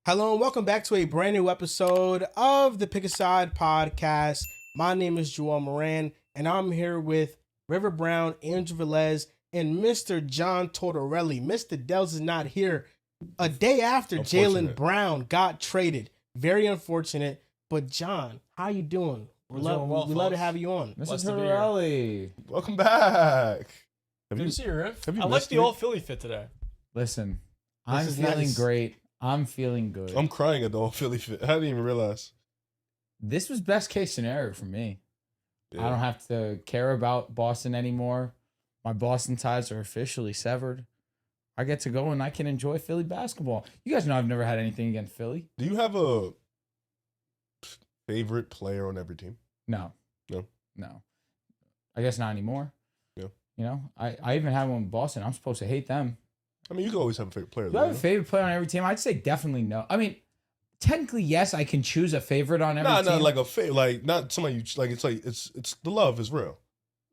Hello and welcome back to a brand new episode of the Pick a Side podcast. My name is Joel Moran and I'm here with River Brown, Andrew Velez, and Mr. John Tortorelli. Mr. Dels is not here a day after Jaylen Brown got traded. Very unfortunate. But John, how you doing? We love to have you on. Mr. Tortorelli. Welcome back. Good to see you, Riff. I like the all Philly fit today. Listen, I'm feeling great. I'm feeling good. I'm crying at the all Philly fit. I didn't even realize. This was best case scenario for me. Yeah. I don't have to care about Boston anymore. My Boston ties are officially severed. I get to go and I can enjoy Philly basketball. You guys know I've never had anything against Philly. Do you have a favorite player on every team? No. No. I guess not anymore. Yeah. You know, I even had one with Boston. I'm supposed to hate them. I mean, you can always have a favorite player. Do I have a favorite player on every team? I'd say definitely no. I mean, technically, yes, I can choose a favorite on every team. Not like a favorite, like not somebody you like. It's the love is real.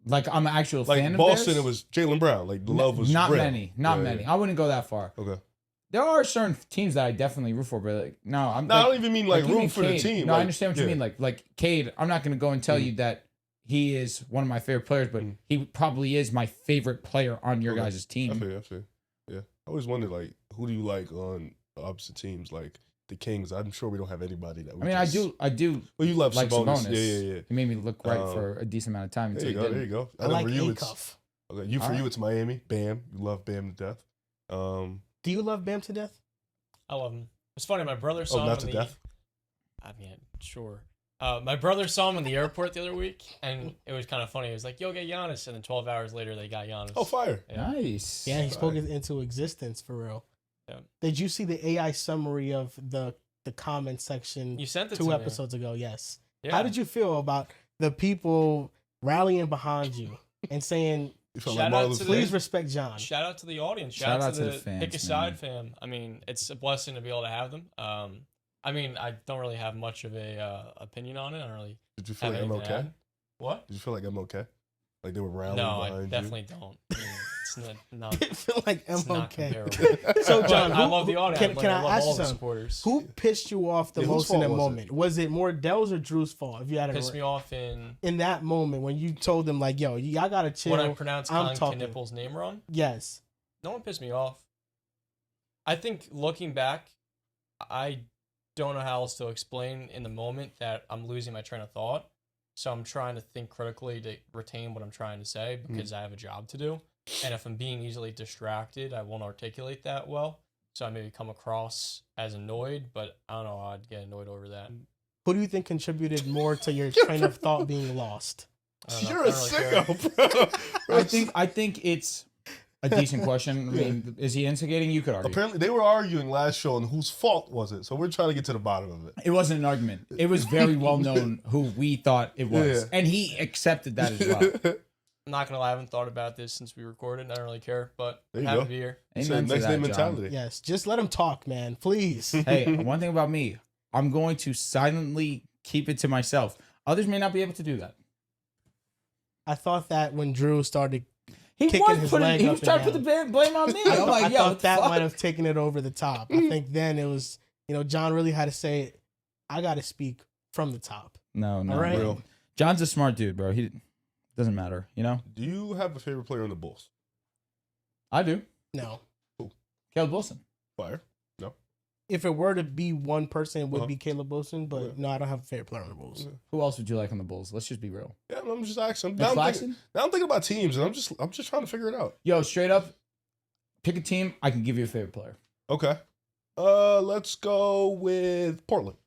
Like I'm an actual like fan of Boston, theirs? it was Jaylen Brown. Like the love was not real. many. I wouldn't go that far. Okay. There are certain teams that I definitely root for, but like no, I don't even mean like root for the team. No, like, I understand what you mean. Like Cade, I'm not gonna go and tell you that he is one of my favorite players, but he probably is my favorite player on your guys' team. I feel. Yeah. I always wondered, like, who do you like on the opposite teams? Like the Kings. I'm sure we don't have anybody that. I do. Well, you love like Sabonis. Yeah. He made me look right for a decent amount of time. There you go. I like you, Acuff. Okay, you it's Miami. Bam. You love Bam to death. Do you love Bam to death? I love him. It's funny. My brother saw him. Not to death. I mean, sure. My brother saw him in the airport the other week, and it was kind of funny. He was like, "Yo, get Giannis," and then 12 hours later, they got Giannis. Oh, fire! Yeah. Nice. Yeah, he spoke it into existence for real. Yeah. Did you see the AI summary of the comment section? You sent it 2 episodes ago. Yes. Yeah. How did you feel about the people rallying behind you and saying, "Please respect John"? Shout out to the audience. Shout out to the fans, Pick a Side fam. I mean, it's a blessing to be able to have them. I mean, I don't really have much of a opinion on it. I don't really. Did you feel like I'm okay? What? Did you feel like I'm okay? Like they were rallying behind you? No, I definitely don't. I mean, it's not. I feel like I'm okay. So, John, I love the audience. Can I ask you something? Supporters. Who pissed you off the most in that moment? Was it more Dell's or Drew's fault? If you had pissed me off in that moment when you told them like, "Yo, I gotta chill." When I pronounced Colin Knippel's name wrong. Yes. No one pissed me off. I think looking back, I don't know how else to explain in the moment that I'm losing my train of thought. So I'm trying to think critically to retain what I'm trying to say because I have a job to do. And if I'm being easily distracted, I won't articulate that well. So I maybe come across as annoyed, but I don't know how I'd get annoyed over that. Who do you think contributed more to your train of thought being lost? You're a sicko, bro. I think it's a decent question. I mean, is he instigating? You could argue. Apparently, they were arguing last show, and whose fault was it? So we're trying to get to the bottom of it. It wasn't an argument. It was very well known who we thought it was, and he accepted that as well. I'm not gonna lie, I haven't thought about this since we recorded. I don't really care, but I'm happy to be here. Next day mentality. Yes, just let him talk, man. Please. Hey, one thing about me, I'm going to silently keep it to myself. Others may not be able to do that. I thought that when Drew started. He was trying to put the blame on me. I'm like, I thought that might have taken it over the top. I think then it was, John really had to say, I got to speak from the top. No, all right? Real. John's a smart dude, bro. He doesn't matter, Do you have a favorite player on the Bulls? I do. No. Who? Caleb Wilson. Fire. No. If it were to be one person, it would be Caleb Wilson, but no, I don't have a favorite player on the Bulls. Yeah. Who else would you like on the Bulls? Let's just be real. Yeah, I'm just asking. Now I'm thinking about teams, and I'm just trying to figure it out. Yo, straight up, pick a team. I can give you a favorite player. Okay. Let's go with Portland.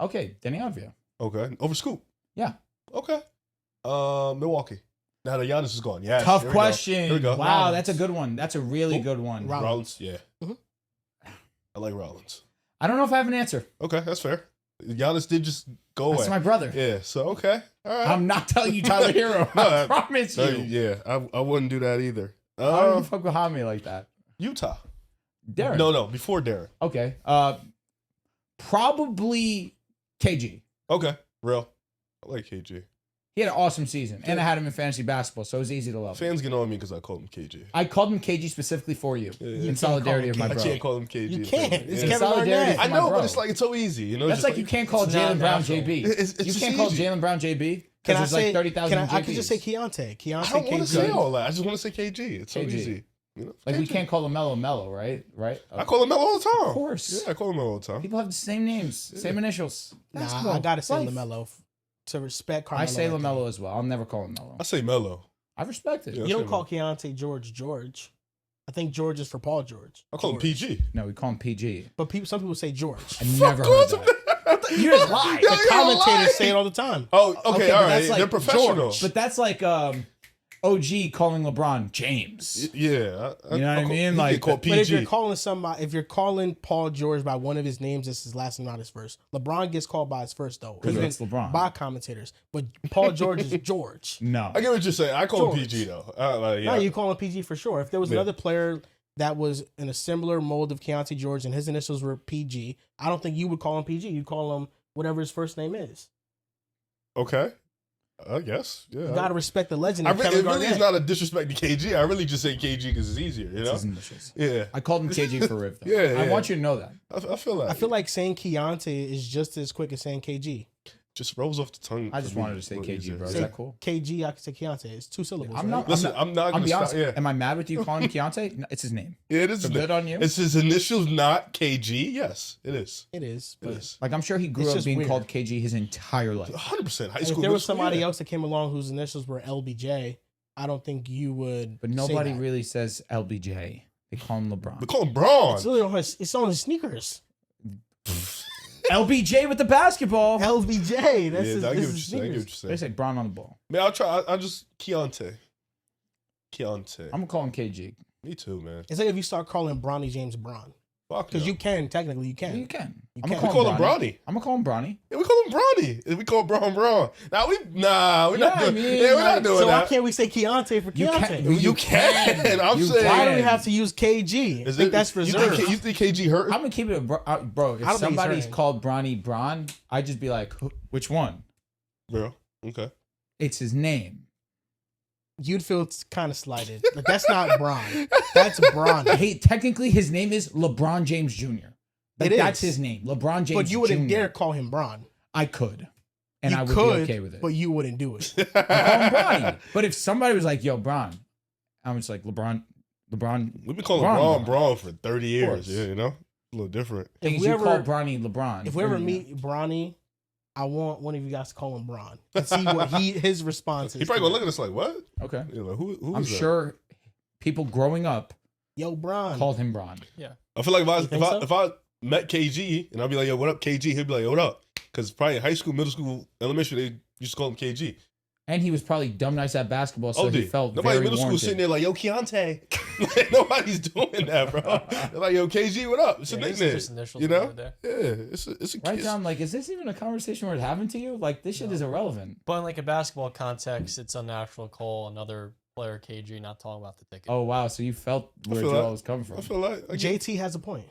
Okay, Denny Avdia. Okay. Over Scoop. Yeah. Okay. Milwaukee. Now that Giannis is gone. Yeah. Tough question. Here we go. Wow, Rollins. that's a good one. That's a really good one. Rollins. Yeah. Mm-hmm. I like Rollins. I don't know if I have an answer. Okay, that's fair. Giannis did just go away. That's my brother. Yeah, so okay. All right. I'm not telling you Tyler Hero. I promise you. Yeah, I wouldn't do that either. I don't even fuck behind me like that. Utah. Derrick. No, before Derrick. Okay. Probably KG. Okay, real. I like KG. He He had an awesome season, and I had him in fantasy basketball, so it was easy to love him. Fans get on me because I called him KG. I called him KG specifically for you, in solidarity of my I bro. can't call him KG. You can't. It's Yeah. Kevin Solidarity Garnett. for I my know, bro. but it's like it's so easy. You know, That's just like you can't call It's not Jaylen Brown natural. JB. It's You just can't call easy. Jaylen Brown JB Can because I there's say? like 30,000 I could just say JBs. Keontae. Keontae. I don't want to say KG. all that. I just want to say KG. It's so KG. easy. You know, Like we KG. can't call him Mello, right? Right? I call him Melo all the time. Of course. Yeah, I call him Melo all the time. People have the same names, same initials. Nah, Basketball, I gotta say life. LaMelo to respect Carmelo. I say Anthony. LaMelo as well. I'll never call him Mello. I say Melo. I respect it. Yeah. You don't call Keontae George. I think George is for Paul George. I call him PG. No, we call him PG. But some people say George. I never heard that. You just lie. Yeah, The you don't commentators lie. say it all the time. Oh, okay, all but right. that's like They're professional. George. But that's like OG calling LeBron James. Yeah, You know what I mean? He Like, get called But if you're PG. calling somebody, if you're calling Paul George by one of his names, it's his last name, not his first. LeBron gets called by his first though, Because even it's LeBron. by commentators. But Paul George is George. No. I get what you're saying. I call him George. PG though. Like, yeah. No, you call him PG for sure. If there was Yeah. another player that was in a similar mold of Keontae George and his initials were PG, I don't think you would call him PG. You'd call him whatever his first name is. Okay. I guess. Yeah. You gotta respect the legend. I of re- Kevin it really Garnett. is not a disrespect to KG. I really just say KG because it's easier, you It's know? his initials. Yeah. I called him KG for Riv, though. Yeah, I yeah. want you to know that. I feel like I feel like saying Keontae is just as quick as saying KG. just rolls off the tongue. I just for me wanted to say a little KG, easier. bro. Is Yeah. that cool? KG, I can say Keontae. It's two syllables. I'm right? not. Listen, I'm not I'll gonna be honest. stop. Yeah. Am I mad with you calling him Keontae? No, it's his name. Yeah, it is. So good on you. It's his initials, not KG. Yes, it is. It is. It But is. Like I'm sure he grew It's up just being weird. called KG his entire life. 100% high if school. there middle was school, somebody yeah. else that came along whose initials were LBJ, I don't think you would. But say nobody that. really says LBJ. They call him They LeBron. call him Braun. It's literally on it's on his sneakers. LBJ with the basketball. LBJ. That's Yeah, his, I get what this you're is saying. I get sneakers. what They you're say saying. Brown on the ball. Man, I'll try. I'll just Keontae. Keontae. I'm gonna call him KG. Me too, man. It's like if you start calling Bronny James Braun. Fuck Because no. you can, technically, you can. You can. You I'm can. gonna We call him Bronny. Bronny. I'm gonna call him Bronny. Yeah, we call him Bronny. We call Braun. Now we're Yeah, not I doing. mean, yeah, we're like, not doing So why that. can't we say Keontae for You Keontae? can't- You can. I'm You saying. Why do we can. have to use KG? I Is think it- that's you reserved. think, you think KG hurt? I'm gonna keep it, bro. If I don't think he's somebody's hurting. called Bronny Braun, I'd just be like, which one? Bro. Okay. It's his name. You'd feel kind of slighted. Like, that's not Braun. That's Braun. Hey, technically, his name is LeBron James Jr. Like, It that's is. his name, LeBron James. But you wouldn't Jr. dare call him Braun. I could, and You I would could, be okay with it. but you wouldn't do it. I call him Bronny. But if somebody was like, "Yo, Bron," I'm just like LeBron. We've been calling Braun. Braun for 30 years. course. Yeah, you know? A little different. Thing If is, we you ever- call Bronny LeBron. If we ever Yeah. meet Bronny, I want one of you guys to call him Braun and see what his response is. He probably to gonna that. look at us like, what? okay, Yeah, like, who I'm is that? sure people growing up Yo, Braun. called him Bron. I feel like You think so? if I met KG and I'd be like, yo, what up, KG? He'd be like, yo, what up? Because probably in high school, middle school, elementary, they used to call him KG. And he was probably dumb nice at basketball, so he felt Nobody in very middle school warranted. sitting there like, yo, Keontae. Like, nobody's doing that, bro. They're like, yo, KG, what up? It's a Yeah, these are nickname. just initials You at the know? end of the day. Yeah, it's a Right kiss. down, like, is this even a conversation worth having to you? Like, this shit is irrelevant. But in like a basketball context, it's unnatural to call another player KG, not talking about the ticket. Oh wow, so you felt where feel Joel that. was coming from, I feel like I get- JT has a point.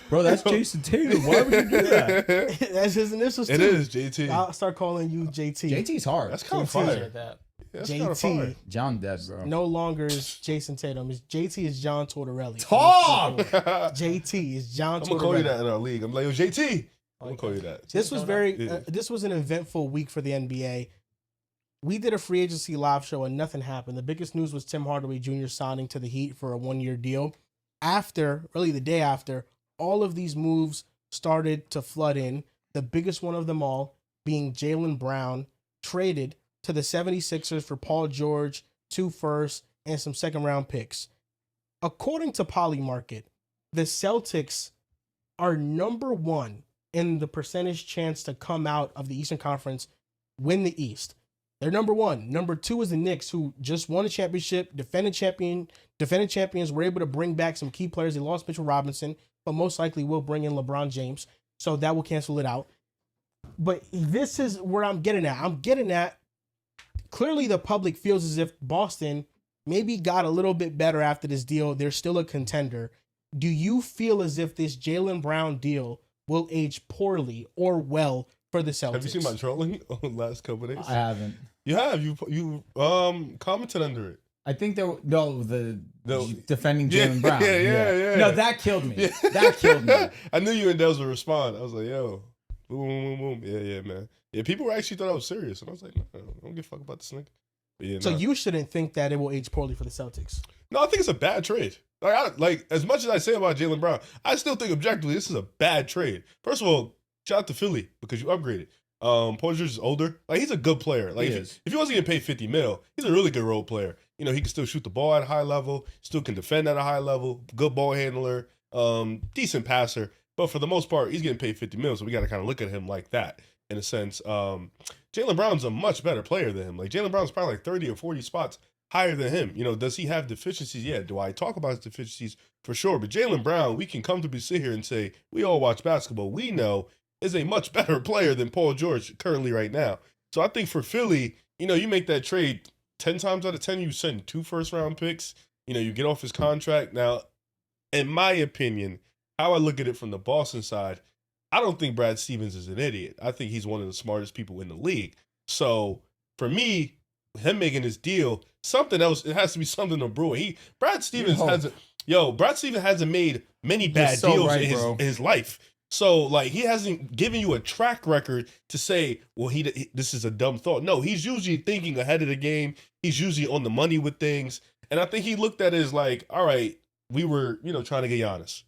bro. That's Jason Tatum. Why would you do that? That's his initials too. It is JT. I'll start calling you JT. JT's hard. That's kind of JT. fire. Appreciate that. Yeah, that's kinda JT. fire. John dead, bro. No longer is Jason Tatum. It's JT is John Tortorelli. Talk! JT is John I'm Tortorelli. gonna call you that in our league. I'm like, yo, JT. I'm gonna Like call that. you that. This was No, no. very. Yeah. This was an eventful week for the NBA. We did a free agency live show and nothing happened. The biggest news was Tim Hardaway Jr. signing to the Heat for a 1-year deal. After, really the day after, all of these moves started to flood in. The biggest one of them all being Jaylen Brown traded to the 76ers for Paul George, 2 firsts, and some second-round picks. According to Polymarket, the Celtics are number 1 in the percentage chance to come out of the Eastern Conference, win the East. They're number 1. Number 2 is the Knicks, who just won a championship, defending champions, were able to bring back some key players. They lost Mitchell Robinson, but most likely will bring in LeBron James, so that will cancel it out. But this is where I'm getting at. I'm getting at, clearly the public feels as if Boston maybe got a little bit better after this deal. They're still a contender. Do you feel as if this Jaylen Brown deal will age poorly or well for the Celtics. Have you seen my trolling on the last couple of days? I haven't. You have. You commented under it. I think the No. defending Yeah, Jaylen Brown. yeah. No, that killed me. Yeah. That killed me. I knew you and Dez would respond. I was like, yo, boom, boom, boom, boom. Yeah, man. Yeah, people actually thought I was serious. And I was like, no, I don't give a fuck about this nigga. But yeah, So nah. you shouldn't think that it will age poorly for the Celtics. No, I think it's a bad trade. Like as much as I say about Jaylen Brown, I still think objectively this is a bad trade. First of all, shout out to Philly because you upgraded. Paul George is older. Like he's a good player. Like if he wasn't getting paid $50 million, he's a really good role player. You know, he can still shoot the ball at a high level, still can defend at a high level, good ball handler, decent passer. But for the most part, he's getting paid $50 million, so we got to kind of look at him like that in a sense. Jaylen Brown's a much better player than him. Like Jaylen Brown's probably like 30 or 40 spots higher than him. You know, does he have deficiencies? Yeah. Do I talk about his deficiencies? For sure. But Jaylen Brown, we can comfortably sit here and say, we all watch basketball. We know is a much better player than Paul George currently right now. So I think for Philly, you know, you make that trade 10 times out of 10, you send 2 first-round picks. You know, you get off his contract. Now, in my opinion, how I look at it from the Boston side, I don't think Brad Stevens is an idiot. I think he's one of the smartest people in the league. So for me, him making this deal, something else, it has to be something to brew. Brad Stevens hasn't made many bad deals in his life. So like he hasn't given you a track record to say, well, this is a dumb thought. No, he's usually thinking ahead of the game. He's usually on the money with things. And I think he looked at it as like, all right, we were, trying to get Giannis.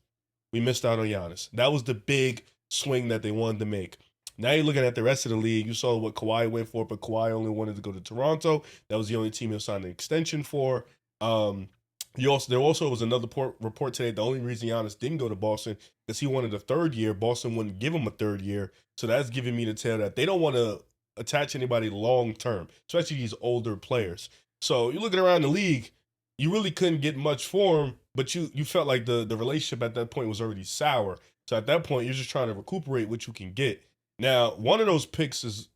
We missed out on Giannis. That was the big swing that they wanted to make. Now you're looking at the rest of the league. You saw what Kawhi went for, but Kawhi only wanted to go to Toronto. That was the only team he signed an extension for. There also was another report today. The only reason Giannis didn't go to Boston is he wanted a third year. Boston wouldn't give him a third year. So that's giving me the tell that they don't want to attach anybody long term, especially these older players. So you're looking around the league, you really couldn't get much for him, but you felt like the relationship at that point was already sour. So at that point, you're just trying to recuperate what you can get. Now, one of those picks is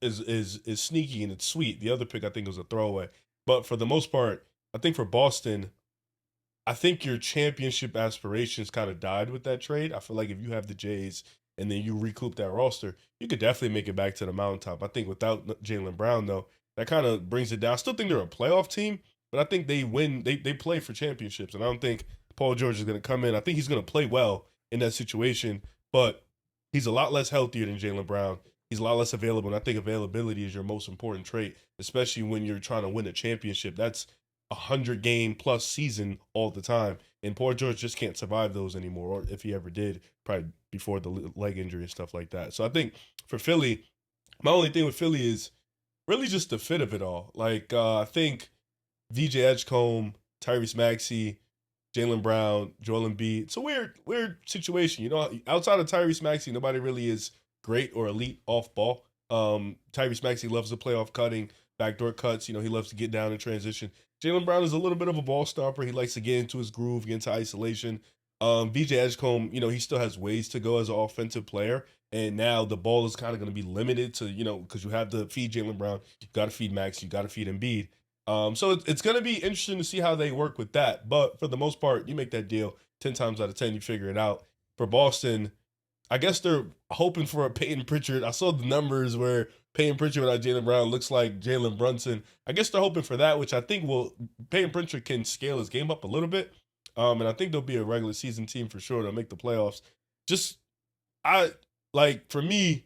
sneaky and it's sweet. The other pick, I think, was a throwaway. But for the most part, I think for Boston, I think your championship aspirations kind of died with that trade. I feel like if you have the Jays and then you recoup that roster, you could definitely make it back to the mountaintop. I think without Jaylen Brown, though, that kind of brings it down. I still think they're a playoff team, but I think they win. They play for championships, and I don't think Paul George is going to come in. I think he's going to play well in that situation, but he's a lot less healthier than Jaylen Brown. He's a lot less available, and I think availability is your most important trait, especially when you're trying to win a championship. That's 100-game plus season all the time, and Paul George just can't survive those anymore, or if he ever did, probably before the leg injury and stuff like that. So I think for Philly, my only thing with Philly is really just the fit of it all. Like I think VJ Edgecombe, Tyrese Maxey, Jaylen Brown, Joel Embiid. It's a weird situation. Outside of Tyrese Maxey, nobody really is great or elite off ball. Tyrese Maxey loves to play off cutting, backdoor cuts. He loves to get down in transition. Jaylen Brown is a little bit of a ball stopper. He likes to get into his groove, get into isolation. VJ Edgecombe, he still has ways to go as an offensive player. And now the ball is kind of going to be limited to, because you have to feed Jaylen Brown. You got to feed Max. You got to feed Embiid. So it's going to be interesting to see how they work with that. But for the most part, you make that deal 10 times out of 10, you figure it out. For Boston, I guess they're hoping for a Peyton Pritchard. I saw the numbers where Peyton Pritchard without Jaylen Brown looks like Jalen Brunson. I guess they're hoping for that, which I think Peyton Pritchard can scale his game up a little bit. And I think they'll be a regular season team for sure. They'll make the playoffs. For me,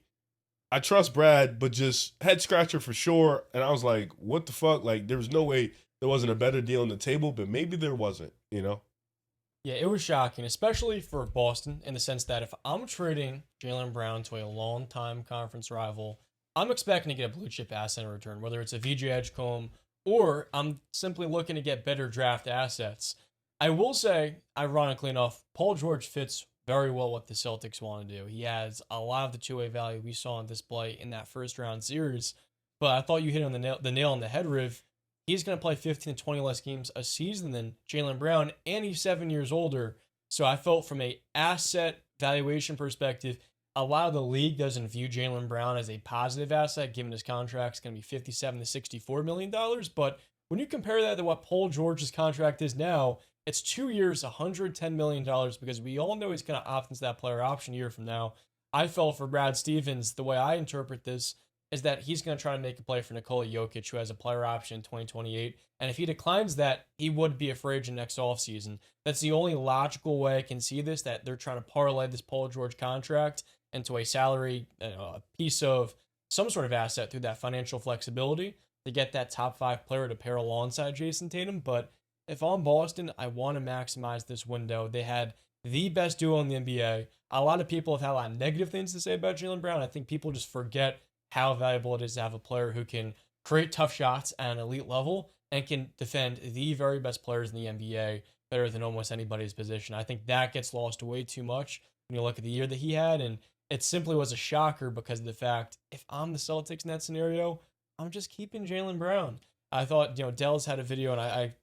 I trust Brad, but just head scratcher for sure. And I was like, what the fuck? Like, there was no way there wasn't a better deal on the table, but maybe there wasn't, Yeah, it was shocking, especially for Boston, in the sense that if I'm trading Jaylen Brown to a long-time conference rival, I'm expecting to get a blue-chip asset in return, whether it's a VJ Edgecombe or I'm simply looking to get better draft assets. I will say, ironically enough, Paul George fits very well what the Celtics want to do. He has a lot of the two-way value we saw on display in that first-round series, but I thought you hit on the nail on the head, Riv. He's going to play 15 to 20 less games a season than Jaylen Brown, and he's 7 years older. So I felt from a asset valuation perspective, a lot of the league doesn't view Jaylen Brown as a positive asset, given his contract's going to be $57 to $64 million. But when you compare that to what Paul George's contract is now, it's 2 years, $110 million, because we all know he's going to opt into that player option year from now. I felt for Brad Stevens, the way I interpret this is that he's going to try to make a play for Nikola Jokic, who has a player option in 2028. And if he declines that, he would be a free agent next offseason. That's the only logical way I can see this, that they're trying to parlay this Paul George contract into a salary, a piece of some sort of asset through that financial flexibility to get that top 5 player to pair alongside Jason Tatum. But if I'm Boston, I want to maximize this window. They had the best duo in the NBA. A lot of people have had a lot of negative things to say about Jaylen Brown. I think people just forget how valuable it is to have a player who can create tough shots at an elite level and can defend the very best players in the NBA better than almost anybody's position. I think that gets lost way too much when you look at the year that he had, and it simply was a shocker because of the fact, if I'm the Celtics in that scenario, I'm just keeping Jaylen Brown. I thought, Dell's had a video, and I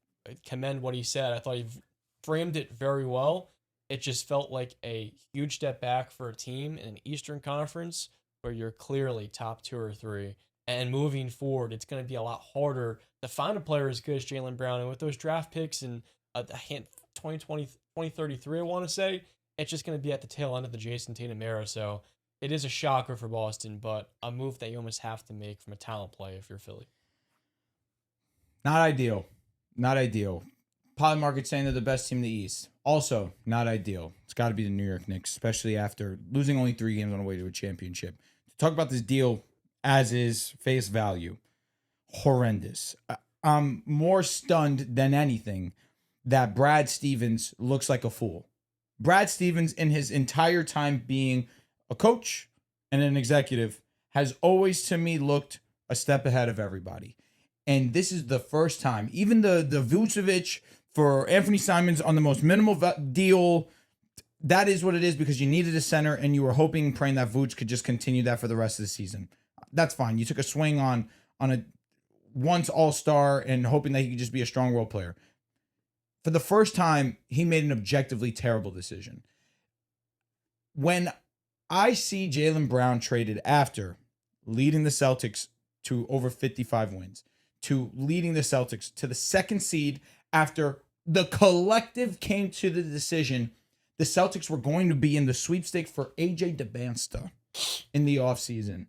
commend what he said. I thought he framed it very well. It just felt like a huge step back for a team in an Eastern Conference where you're clearly top 2 or 3. And moving forward, it's going to be a lot harder to find a player as good as Jaylen Brown. And with those draft picks in 2033, I want to say, it's just going to be at the tail end of the Jason Tatum era. So it is a shocker for Boston, but a move that you almost have to make from a talent play if you're Philly. Not ideal. Not ideal. Polymarket saying they're the best team in the East. Also, not ideal. It's got to be the New York Knicks, especially after losing only 3 games on the way to a championship. To talk about this deal as is, face value, horrendous. I'm more stunned than anything that Brad Stevens looks like a fool. Brad Stevens, in his entire time being a coach and an executive, has always, to me, looked a step ahead of everybody. And this is the first time, even the Vucevic for Anthony Simons on the most minimal deal, that is what it is because you needed a center and you were hoping and praying that Vuce could just continue that for the rest of the season. That's fine. You took a swing on a once all-star and hoping that he could just be a strong role player. For the first time, he made an objectively terrible decision. When I see Jaylen Brown traded after leading the Celtics to over 55 wins, to leading the Celtics to the 2nd seed after the collective came to the decision the Celtics were going to be in the sweepstakes for AJ DeBansta in the offseason.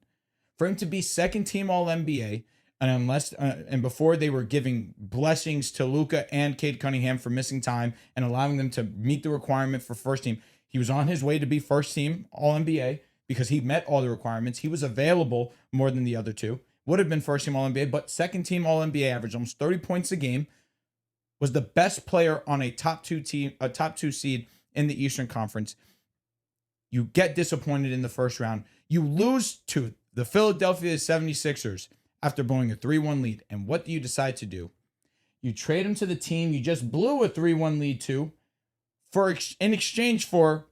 For him to be 2nd team All-NBA, and before they were giving blessings to Luka and Cade Cunningham for missing time and allowing them to meet the requirement for 1st team, he was on his way to be 1st team All-NBA because he met all the requirements. He was available more than the other 2. Would have been 1st team All-NBA, but 2nd team All-NBA, averaged almost 30 points a game, was the best player on a top 2 seed in the Eastern Conference. You get disappointed in the first round. You lose to the Philadelphia 76ers after blowing a 3-1 lead. And what do you decide to do? You trade him to the team you just blew a 3-1 lead to in exchange for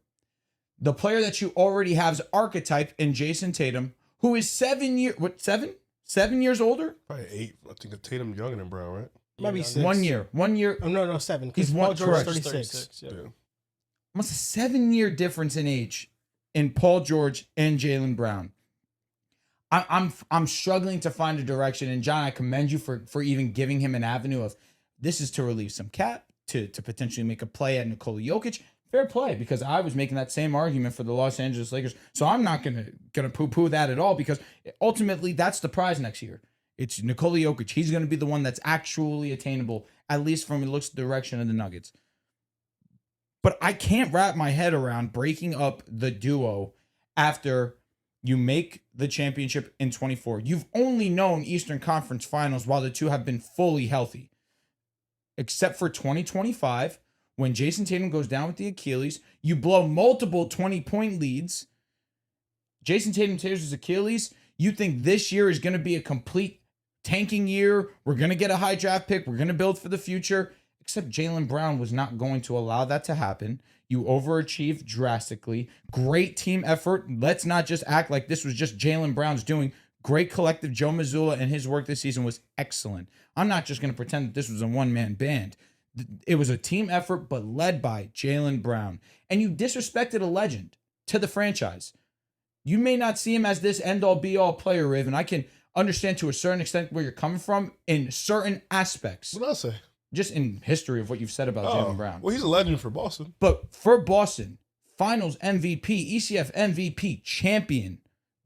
the player that you already have's archetype in Jason Tatum, who is 7 years older? Probably 8. I think Tatum younger than Brown, right? Maybe 6. 1 year. 1 year. Oh, no, 7. He's Paul one, George correct. 36. Yeah. Almost a 7-year difference in age in Paul George and Jaylen Brown. I'm struggling to find a direction. And John, I commend you for even giving him an avenue of this is to relieve some cap, to potentially make a play at Nikola Jokic. Fair play, because I was making that same argument for the Los Angeles Lakers. So I'm not gonna poo-poo that at all, because ultimately that's the prize next year. It's Nikola Jokic. He's gonna be the one that's actually attainable, at least from it looks the direction of the Nuggets. But I can't wrap my head around breaking up the duo after you make the championship in 24. You've only known Eastern Conference Finals while the two have been fully healthy. Except for 2025, when Jason Tatum goes down with the Achilles, you blow multiple 20-point leads. Jason Tatum tears his Achilles. You think this year is going to be a complete tanking year. We're going to get a high draft pick. We're going to build for the future. Except Jaylen Brown was not going to allow that to happen. You overachieved drastically. Great team effort. Let's not just act like this was just Jaylen Brown's doing. Great collective. Joe Mazzulla and his work this season was excellent. I'm not just going to pretend that this was a one-man band. It was a team effort, but led by Jaylen Brown. And you disrespected a legend to the franchise. You may not see him as this end-all, be-all player, Riv, and I can understand to a certain extent where you're coming from in certain aspects. What did I say? Just in history of what you've said about Jaylen Brown. Well, he's a legend for Boston. But for Boston, Finals MVP, ECF MVP champion,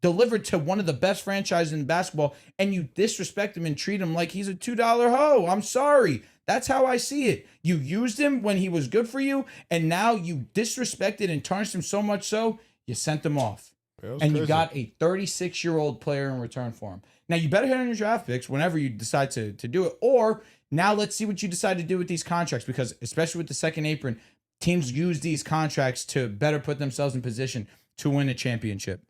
delivered to one of the best franchises in basketball, and you disrespect him and treat him like he's a $2 hoe. I'm sorry. That's how I see it. You used him when he was good for you, and now you disrespected and tarnished him so much so, you sent him off. And you got a 36-year-old player in return for him. Now, you better hit on your draft picks whenever you decide to do it. Or now let's see what you decide to do with these contracts, because especially with the second apron, teams use these contracts to better put themselves in position to win a championship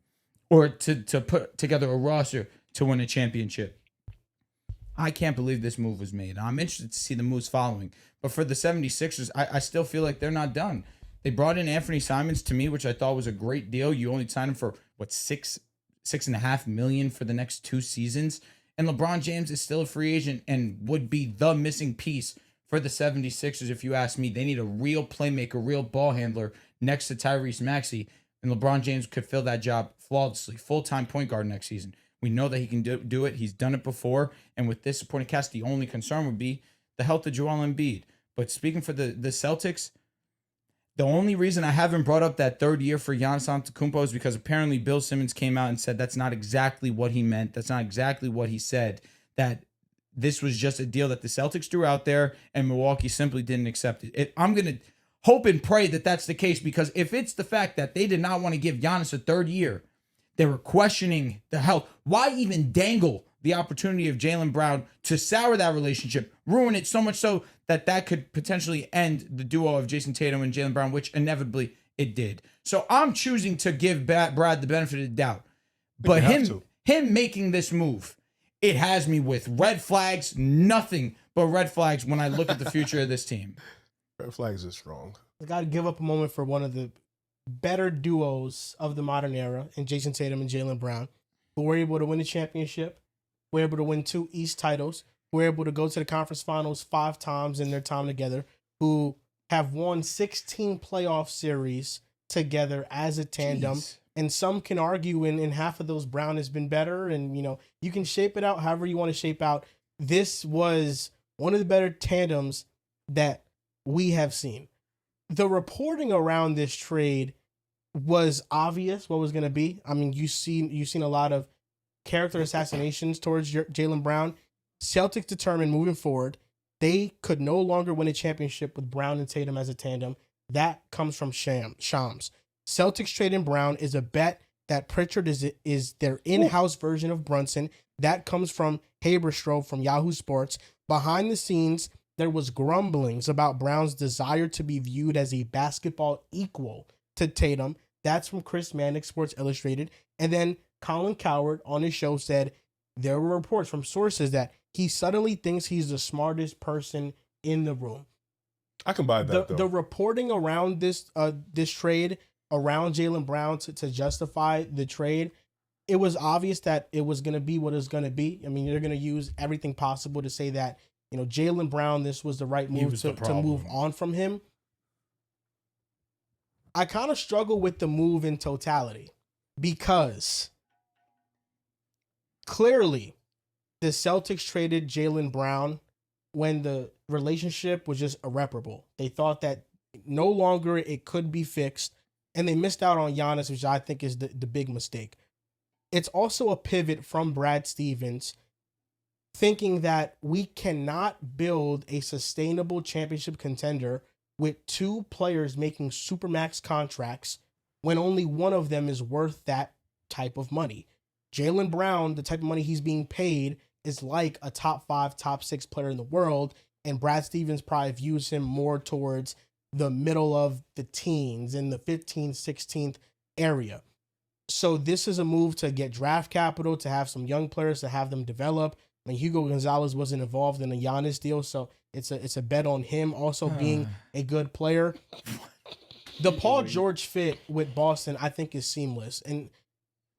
or to put together a roster to win a championship. I can't believe this move was made. I'm interested to see the moves following. But for the 76ers, I still feel like they're not done. They brought in Anthony Simons to me, which I thought was a great deal. You only signed him for, $6.5 million for the next 2 seasons. And LeBron James is still a free agent and would be the missing piece for the 76ers, if you ask me. They need a real playmaker, real ball handler next to Tyrese Maxey, and LeBron James could fill that job flawlessly. Full-time point guard next season. We know that he can do it. He's done it before, and with this supporting cast, the only concern would be the health of Joel Embiid. But speaking for the Celtics, the only reason I haven't brought up that third year for Giannis Antetokounmpo is because apparently Bill Simmons came out and said that's not exactly what he meant. That's not exactly what he said. That this was just a deal that the Celtics threw out there and Milwaukee simply didn't accept it. I'm going to hope and pray that that's the case, because if it's the fact that they did not want to give Giannis a third year, they were questioning the health. Why even dangle the opportunity of Jaylen Brown to sour that relationship, ruin it so much so that could potentially end the duo of Jason Tatum and Jaylen Brown, which inevitably it did. So I'm choosing to give Brad the benefit of the doubt. But him making this move, it has me with red flags, nothing but red flags when I look at the future of this team. Red flags are strong. I got to give up a moment for one of the better duos of the modern era in Jason Tatum and Jaylen Brown, who were able to win a championship, were able to win 2 East titles, were able to go to the conference finals 5 times in their time together, who have won 16 playoff series together as a tandem. Jeez. And some can argue in half of those Brown has been better. And, you can shape it out however you want to shape out. This was one of the better tandems that we have seen. The reporting around this trade was obvious what was going to be. I mean, you've seen a lot of character assassinations towards Jaylen Brown. Celtics determined moving forward, they could no longer win a championship with Brown and Tatum as a tandem. That comes from Shams. Celtics trading Brown is a bet that Pritchard is their in-house version of Brunson. That comes from Haberstroh from Yahoo Sports. Behind the scenes, there was grumblings about Brown's desire to be viewed as a basketball equal to Tatum. That's from Chris Mannix, Sports Illustrated. And then Colin Cowherd on his show said there were reports from sources that he suddenly thinks he's the smartest person in the room. I can buy that, though. The reporting around this trade, around Jaylen Brown to justify the trade, it was obvious that it was going to be what it was going to be. I mean, they're going to use everything possible to say that, Jaylen Brown, this was the right move to move on from him. I kind of struggle with the move in totality because clearly the Celtics traded Jaylen Brown when the relationship was just irreparable. They thought that no longer it could be fixed, and they missed out on Giannis, which I think is the big mistake. It's also a pivot from Brad Stevens thinking that we cannot build a sustainable championship contender with 2 players making supermax contracts when only one of them is worth that type of money. Jaylen Brown, the type of money he's being paid, is like a top 5, top 6 player in the world, and Brad Stevens probably views him more towards the middle of the teens, in the 15th, 16th area. So this is a move to get draft capital, to have some young players, to have them develop. I mean, Hugo Gonzalez wasn't involved in the Giannis deal, so it's a bet on him also being a good player. The Paul George fit with Boston, I think, is seamless. And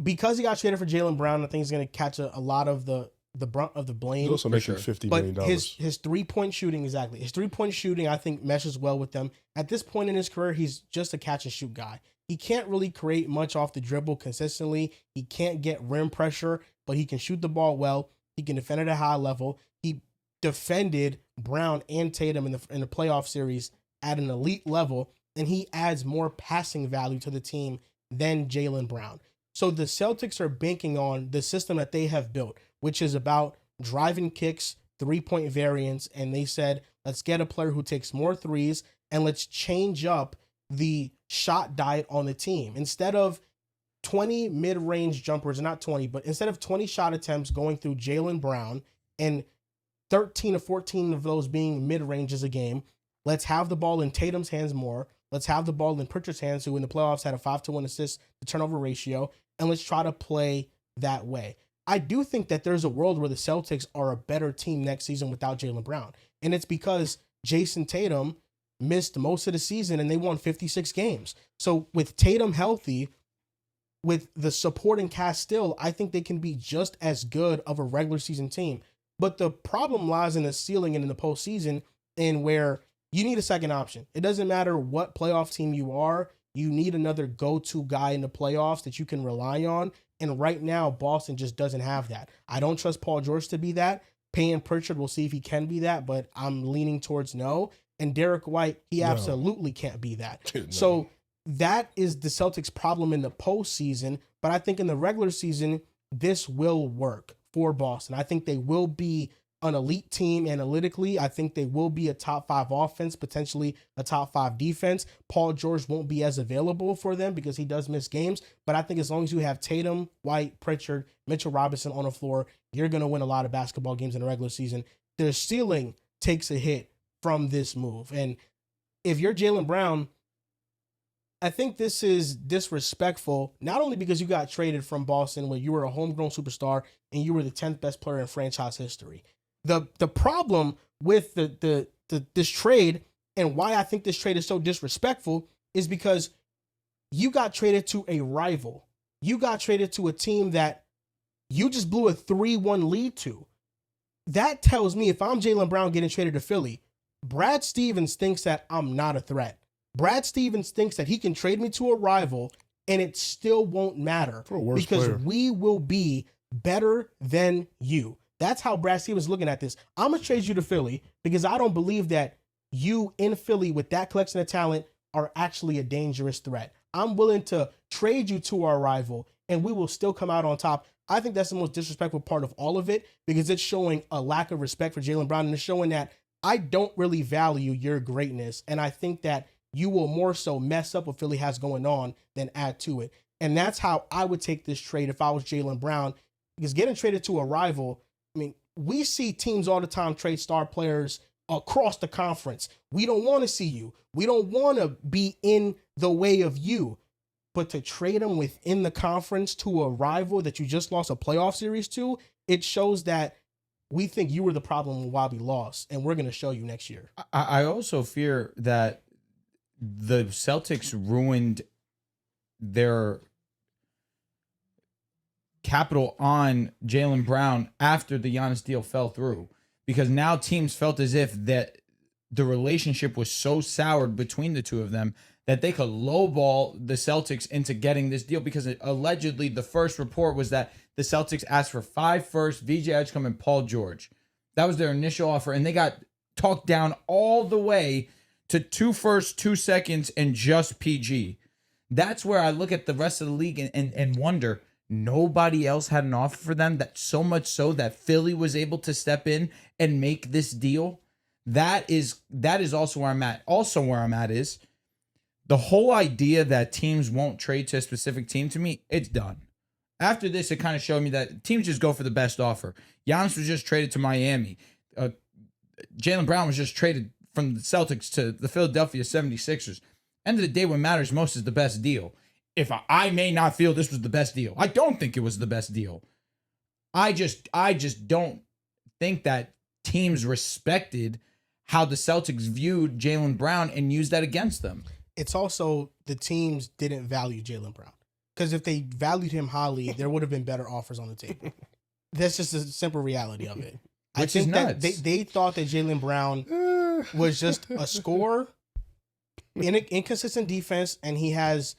because he got traded for Jaylen Brown, I think he's going to catch a lot of the brunt of the blame. He's also making $50 million. But his 3-point shooting, exactly. His 3-point shooting, I think, meshes well with them. At this point in his career, he's just a catch-and-shoot guy. He can't really create much off the dribble consistently. He can't get rim pressure, but he can shoot the ball well. He can defend at a high level. He defended Brown and Tatum in the playoff series at an elite level. and he adds more passing value to the team than Jaylen Brown. So the Celtics are banking on the system that they have built, which is about driving kicks, 3-point variance, and they said, let's get a player who takes more threes and let's change up the shot diet on the team. Instead of 20 mid-range jumpers, not 20, but instead of 20 shot attempts going through Jaylen Brown and 13 or 14 of those being mid-ranges a game, let's have the ball in Tatum's hands more. Let's have the ball in Pritchard's hands, who in the playoffs had a 5-to-1 assist to turnover ratio, and let's try to play that way. I do think that there's a world where the Celtics are a better team next season without Jaylen Brown. And it's because Jason Tatum missed most of the season and they won 56 games. So with Tatum healthy, with the supporting cast still, I think they can be just as good of a regular season team. But the problem lies in the ceiling and in the postseason, and where you need a second option. It doesn't matter what playoff team you are. You need another go-to guy in the playoffs that you can rely on. And right now, Boston just doesn't have that. I don't trust Paul George to be that. Payne Pritchard, we'll see if he can be that, but I'm leaning towards no. And Derrick White, he absolutely can't be that. No. So that is the Celtics' problem in the postseason. But I think in the regular season, this will work for Boston. I think they will be an elite team analytically. I think they will be a top 5 offense, potentially a top 5 defense. Paul George won't be as available for them because he does miss games. But I think as long as you have Tatum, White, Pritchard, Mitchell Robinson on the floor, you're going to win a lot of basketball games in the regular season. Their ceiling takes a hit from this move. And if you're Jaylen Brown, I think this is disrespectful, not only because you got traded from Boston where you were a homegrown superstar and you were the 10th best player in franchise history. The problem with this trade and why I think this trade is so disrespectful is because you got traded to a rival. You got traded to a team that you just blew a 3-1 lead to. That tells me if I'm Jaylen Brown getting traded to Philly, Brad Stevens thinks that I'm not a threat. Brad Stevens thinks that he can trade me to a rival and it still won't matter because we will be better than you. That's how Brad Stevens is looking at this. I'm going to trade you to Philly because I don't believe that you in Philly with that collection of talent are actually a dangerous threat. I'm willing to trade you to our rival and we will still come out on top. I think that's the most disrespectful part of all of it because it's showing a lack of respect for Jaylen Brown and it's showing that I don't really value your greatness. And I think that you will more so mess up what Philly has going on than add to it. And that's how I would take this trade if I was Jaylen Brown, because getting traded to a rival, I mean, we see teams all the time trade star players across the conference. We don't want to see you. We don't want to be in the way of you. But to trade them within the conference to a rival that you just lost a playoff series to, it shows that we think you were the problem while we lost, and we're going to show you next year. I also fear that the Celtics ruined their capital on Jaylen Brown after the Giannis deal fell through, because now teams felt as if that the relationship was so soured between the two of them that they could lowball the Celtics into getting this deal, because allegedly the first report was that the Celtics asked for 5 firsts, VJ Edgecombe, and Paul George. That was their initial offer, and they got talked down all the way to 2 firsts, 2 seconds, and just PG. That's where I look at the rest of the league and wonder, nobody else had an offer for them, that so much so that Philly was able to step in and make this deal. That is also where I'm at. Also where I'm at is the whole idea that teams won't trade to a specific team. To me, it's done. After this, it kind of showed me that teams just go for the best offer. Giannis was just traded to Miami. Jaylen Brown was just traded from the Celtics to the Philadelphia 76ers. End of the day, what matters most is the best deal. If I may not feel this was the best deal, I don't think it was the best deal. I just don't think that teams respected how the Celtics viewed Jaylen Brown and used that against them. It's also the teams didn't value Jaylen Brown, because if they valued him highly, there would have been better offers on the table. That's just a simple reality of it. Which I think is nuts. that they thought that Jaylen Brown was just a scorer, inconsistent defense, and he has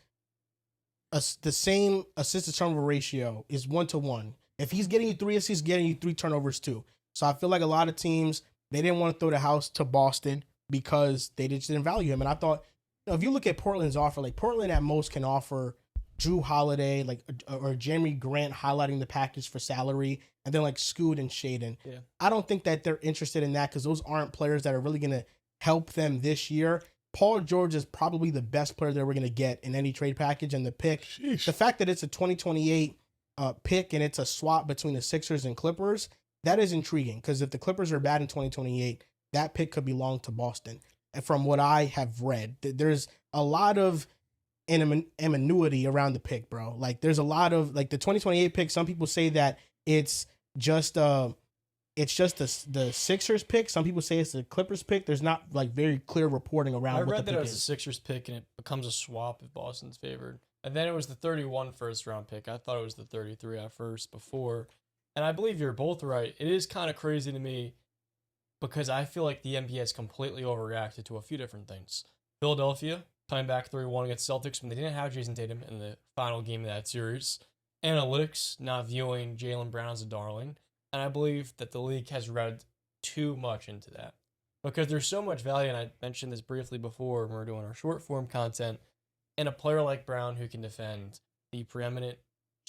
the same assist to turnover ratio is 1-to-1. If he's getting you 3 assists, he's getting you 3 turnovers too. So I feel like a lot of teams, they didn't want to throw the house to Boston because they just didn't value him. And I thought if you look at Portland's offer, like Portland at most can offer Drew Holiday, like or Jeremy Grant highlighting the package for salary, and then like Scoot and Shaden. Yeah. I don't think that they're interested in that because those aren't players that are really gonna help them this year. Paul George is probably the best player that we're gonna get in any trade package, and the pick, Sheesh. the fact that it's a 2028 pick and it's a swap between the Sixers and Clippers, that is intriguing because if the Clippers are bad in 2028, that pick could belong to Boston. And from what I have read, there's a lot of ambiguity around the pick, bro. Like there's a lot of like the 2028 pick. Some people say that it's just the Sixers pick. Some people say it's the Clippers pick. There's not like very clear reporting around. I what read the that it pick was a is. Sixers pick and it becomes a swap if Boston's favored. And then it was the 31 first round pick. I thought it was the 33 at first before. And I believe you're both right. It is kind of crazy to me because I feel like the NBA has completely overreacted to a few different things. Philadelphia coming back 3-1 against Celtics when they didn't have Jason Tatum in the final game of that series. Analytics not viewing Jaylen Brown as a darling. And I believe that the league has read too much into that. Because there's so much value, and I mentioned this briefly before when we were doing our short form content, in a player like Brown who can defend the preeminent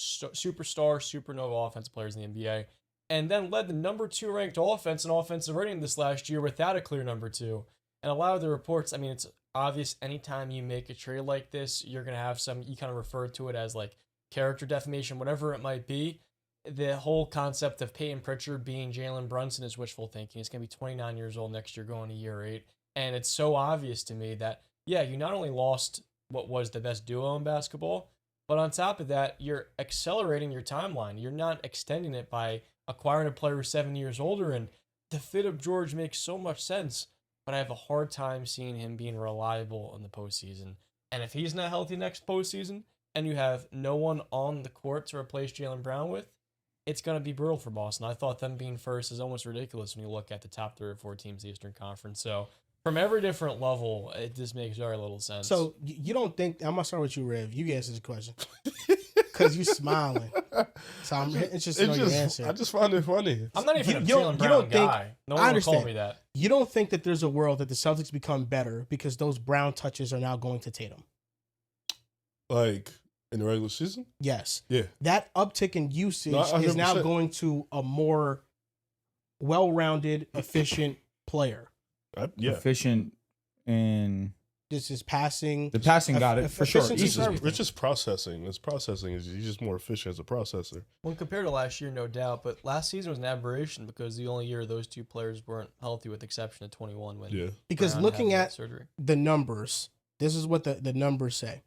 superstar, supernova offensive players in the NBA, and then led the number 2 ranked offense and offensive rating this last year without a clear number 2. And a lot of the reports, I mean, it's obvious anytime you make a trade like this, you're going to have some, you kind of refer to it as like character defamation, whatever it might be. The whole concept of Peyton Pritchard being Jalen Brunson is wishful thinking. He's going to be 29 years old next year going to year 8. And it's so obvious to me that, yeah, you not only lost what was the best duo in basketball, but on top of that, you're accelerating your timeline. You're not extending it by acquiring a player who's 7 years older. And the fit of George makes so much sense, but I have a hard time seeing him being reliable in the postseason. And if he's not healthy next postseason, and you have no one on the court to replace Jaylen Brown with, it's going to be brutal for Boston. I thought them being first is almost ridiculous when you look at the top 3 or 4 teams in the Eastern Conference. So from every different level, it just makes very little sense. So you don't think, I'm going to start with you, Rev. You answer the question. Because you smiling. So I'm interested in your answer. I just find it funny. I'm not even a you Jaylen Brown don't think- guy. No I one will understand. call me that. You don't think that there's a world that the Celtics become better because those Brown touches are now going to Tatum? Like in the regular season? Yes. Yeah. That uptick in usage No, is now 100%. going to a more well-rounded, efficient player. Yeah. Efficient and This is passing. the passing got it for sure. efficiency Easily. for everything. It's just processing. It's processing. He's just more efficient as a processor. When compared to last year, no doubt, but last season was an aberration because the only year those two players weren't healthy with the exception of 21 when Yeah. Because Brown looking had at surgery. the numbers, this is what the numbers say.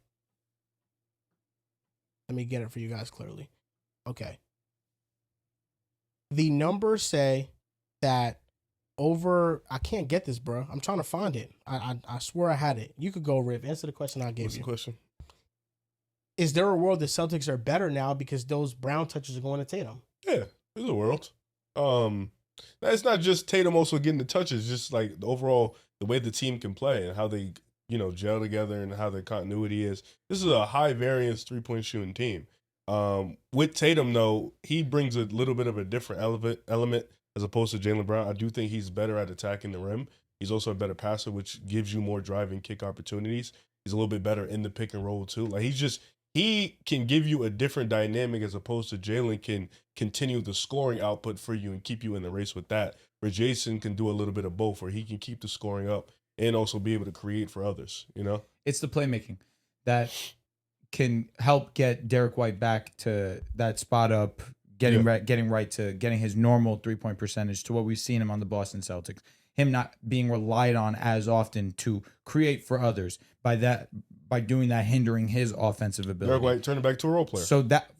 Let me get it for you guys clearly. Okay. The numbers say that I can't get this, bro. I'm trying to find it. I swear I had it. You could go, Riv. Answer the question I gave What's the you. question? Is there a world the Celtics are better now because those Brown touches are going to Tatum? Yeah, there's a world. It's not just Tatum also getting the touches, just like the overall the way the team can play and how they gel together and how their continuity is. This is a high variance 3-point shooting team. With Tatum though, he brings a little bit of a different element as opposed to Jaylen Brown. I do think he's better at attacking the rim. He's also a better passer, which gives you more driving kick opportunities. He's a little bit better in the pick and roll too. Like he can give you a different dynamic as opposed to Jaylen can continue the scoring output for you and keep you in the race with that. Where Jason can do a little bit of both, where he can keep the scoring up and also be able to create for others, It's the playmaking that can help get Derrick White back to that spot up, getting right to getting his normal 3-point percentage to what we've seen him on the Boston Celtics. Him not being relied on as often to create for others. By doing that, hindering his offensive ability. Derrick White turning back to a role player. So that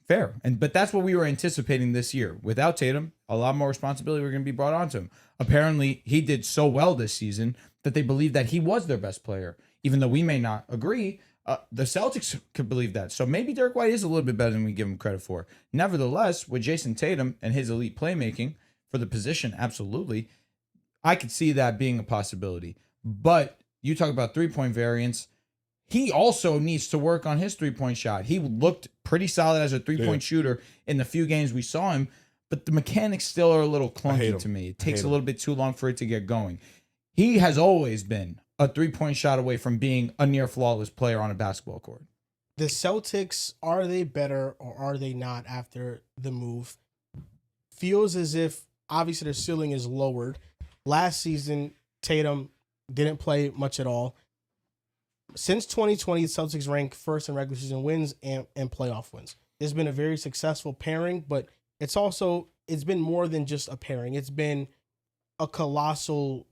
fair, but that's what we were anticipating this year. Without Tatum, a lot more responsibility were going to be brought onto him. Apparently, he did so well this season that they believe that he was their best player, even though we may not agree. The Celtics could believe that. So maybe Derrick White is a little bit better than we give him credit for. Nevertheless, with Jason Tatum and his elite playmaking for the position, absolutely, I could see that being a possibility. But you talk about 3-point variance. He also needs to work on his 3-point shot. He looked pretty solid as a 3-point shooter in the few games we saw him, but the mechanics still are a little clunky to me. It takes a little bit too long for it to get going. He has always been a 3-point shot away from being a near flawless player on a basketball court. The Celtics, are they better or are they not after the move? Feels as if obviously their ceiling is lowered. Last season, Tatum didn't play much at all. Since 2020, the Celtics rank first in regular season wins and playoff wins. It's been a very successful pairing, but it's been more than just a pairing. It's been a colossal,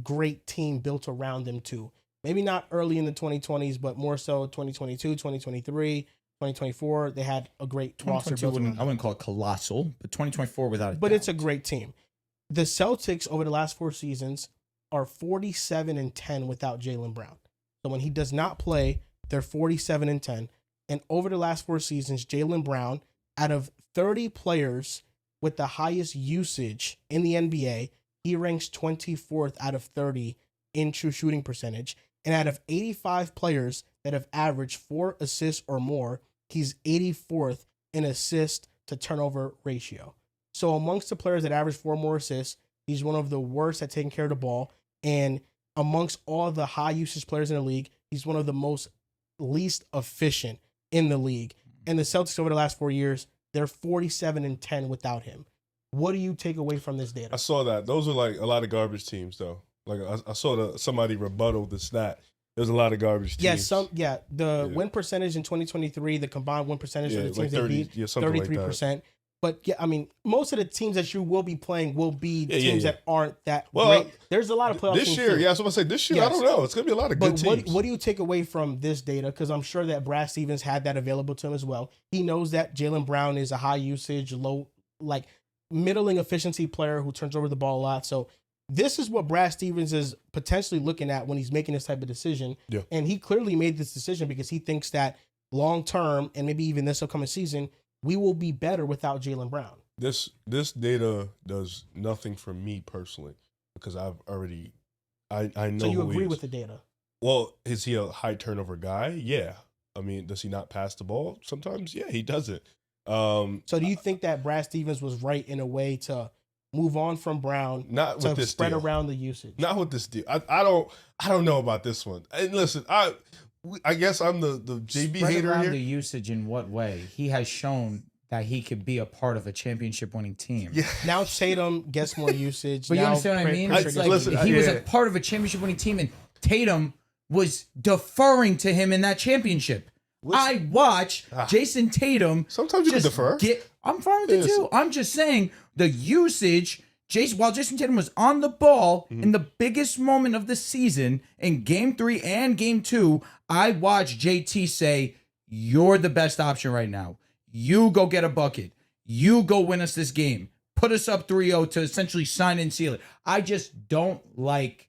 great team built around them too. Maybe not early in the 2020s, but more so 2022, 2023, 2024. They had a great roster built around them. I wouldn't call it colossal, but 2024 without a But doubt. it's a great team. The Celtics over the last 4 seasons are 47-10 without Jaylen Brown. So when he does not play, they're 47-10. And over the last 4 seasons, Jaylen Brown, out of 30 players with the highest usage in the NBA, he ranks 24th out of 30 in true shooting percentage. And out of 85 players that have averaged 4 assists or more, he's 84th in assist to turnover ratio. So amongst the players that average 4 more assists, he's one of the worst at taking care of the ball. And amongst all the high usage players in the league, he's one of the least efficient in the league. And the Celtics over the last 4 years, they're 47-10 without him. What do you take away from this data? I saw that. Those are like a lot of garbage teams, though. Like I saw somebody rebuttal the stat. There's a lot of garbage teams. The win percentage in 2023, the combined win percentage for the teams like 30, they beat, 33%. But yeah, I mean, most of the teams that you will be playing will be teams that aren't that great. There's a lot of playoff this teams year. too. Yeah, that's what I say. This year, I don't know. It's gonna be a lot of good teams. What do you take away from this data? Because I'm sure that Brad Stevens had that available to him as well. He knows that Jaylen Brown is a high usage, low, like middling efficiency player who turns over the ball a lot. So this is what Brad Stevens is potentially looking at when he's making this type of decision. Yeah. And he clearly made this decision because he thinks that long term, and maybe even this upcoming season, we will be better without Jaylen Brown. This data does nothing for me personally because I've already I know. So you who agree he is. with the data? Well, is he a high turnover guy? Yeah. I mean, does he not pass the ball sometimes? Yeah, he doesn't. So do you think that Brad Stevens was right in a way to move on from Brown, not to with this spread deal. around the usage? Not with this deal. I don't know about this one. And listen, I guess I'm the JB Spread hater around here. the usage in what way? He has shown that he could be a part of a championship-winning team. Yeah. Now Tatum gets more usage. But you understand what I mean? It's like he was a part of a championship-winning team, and Tatum was deferring to him in that championship. I watch Jason Tatum. Sometimes you can defer. I'm fine with it too. I'm just saying the usage. While Jason Tatum was on the ball in the biggest moment of the season in Game 3 and Game 2, I watched JT say, "You're the best option right now. You go get a bucket. You go win us this game. Put us up 3-0 to essentially sign and seal it." I just don't like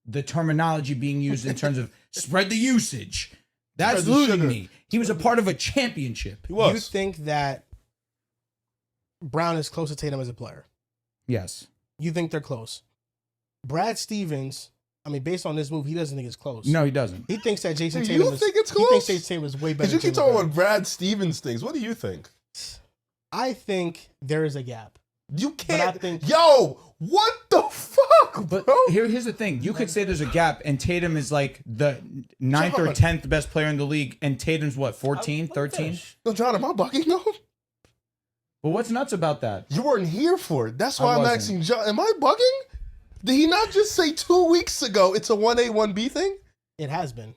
the terminology being used in terms of spread the usage. That's losing me. He was a part of a championship. He was. You think that Brown is close to Tatum as a player? Yes. You think they're close? Brad Stevens, I mean, based on this move, he doesn't think it's close. No, he doesn't. He thinks that Jason Do Tatum you think it's close? He thinks Jason Tatum is way better. Because you keep talking about Brad Stevens things. What do you think? I think there is a gap. You can't. But I think, what the fuck, But bro? here's the thing. You could say there's a gap, and Tatum is like the 9th or 10th best player in the league, and Tatum's what, 14, 13? No, John, am I bugging though? But what's nuts about that? You weren't here for it. That's why I'm wasn't. asking John. Am I bugging? Did he not just say 2 weeks ago it's a 1A, 1B thing? it has been.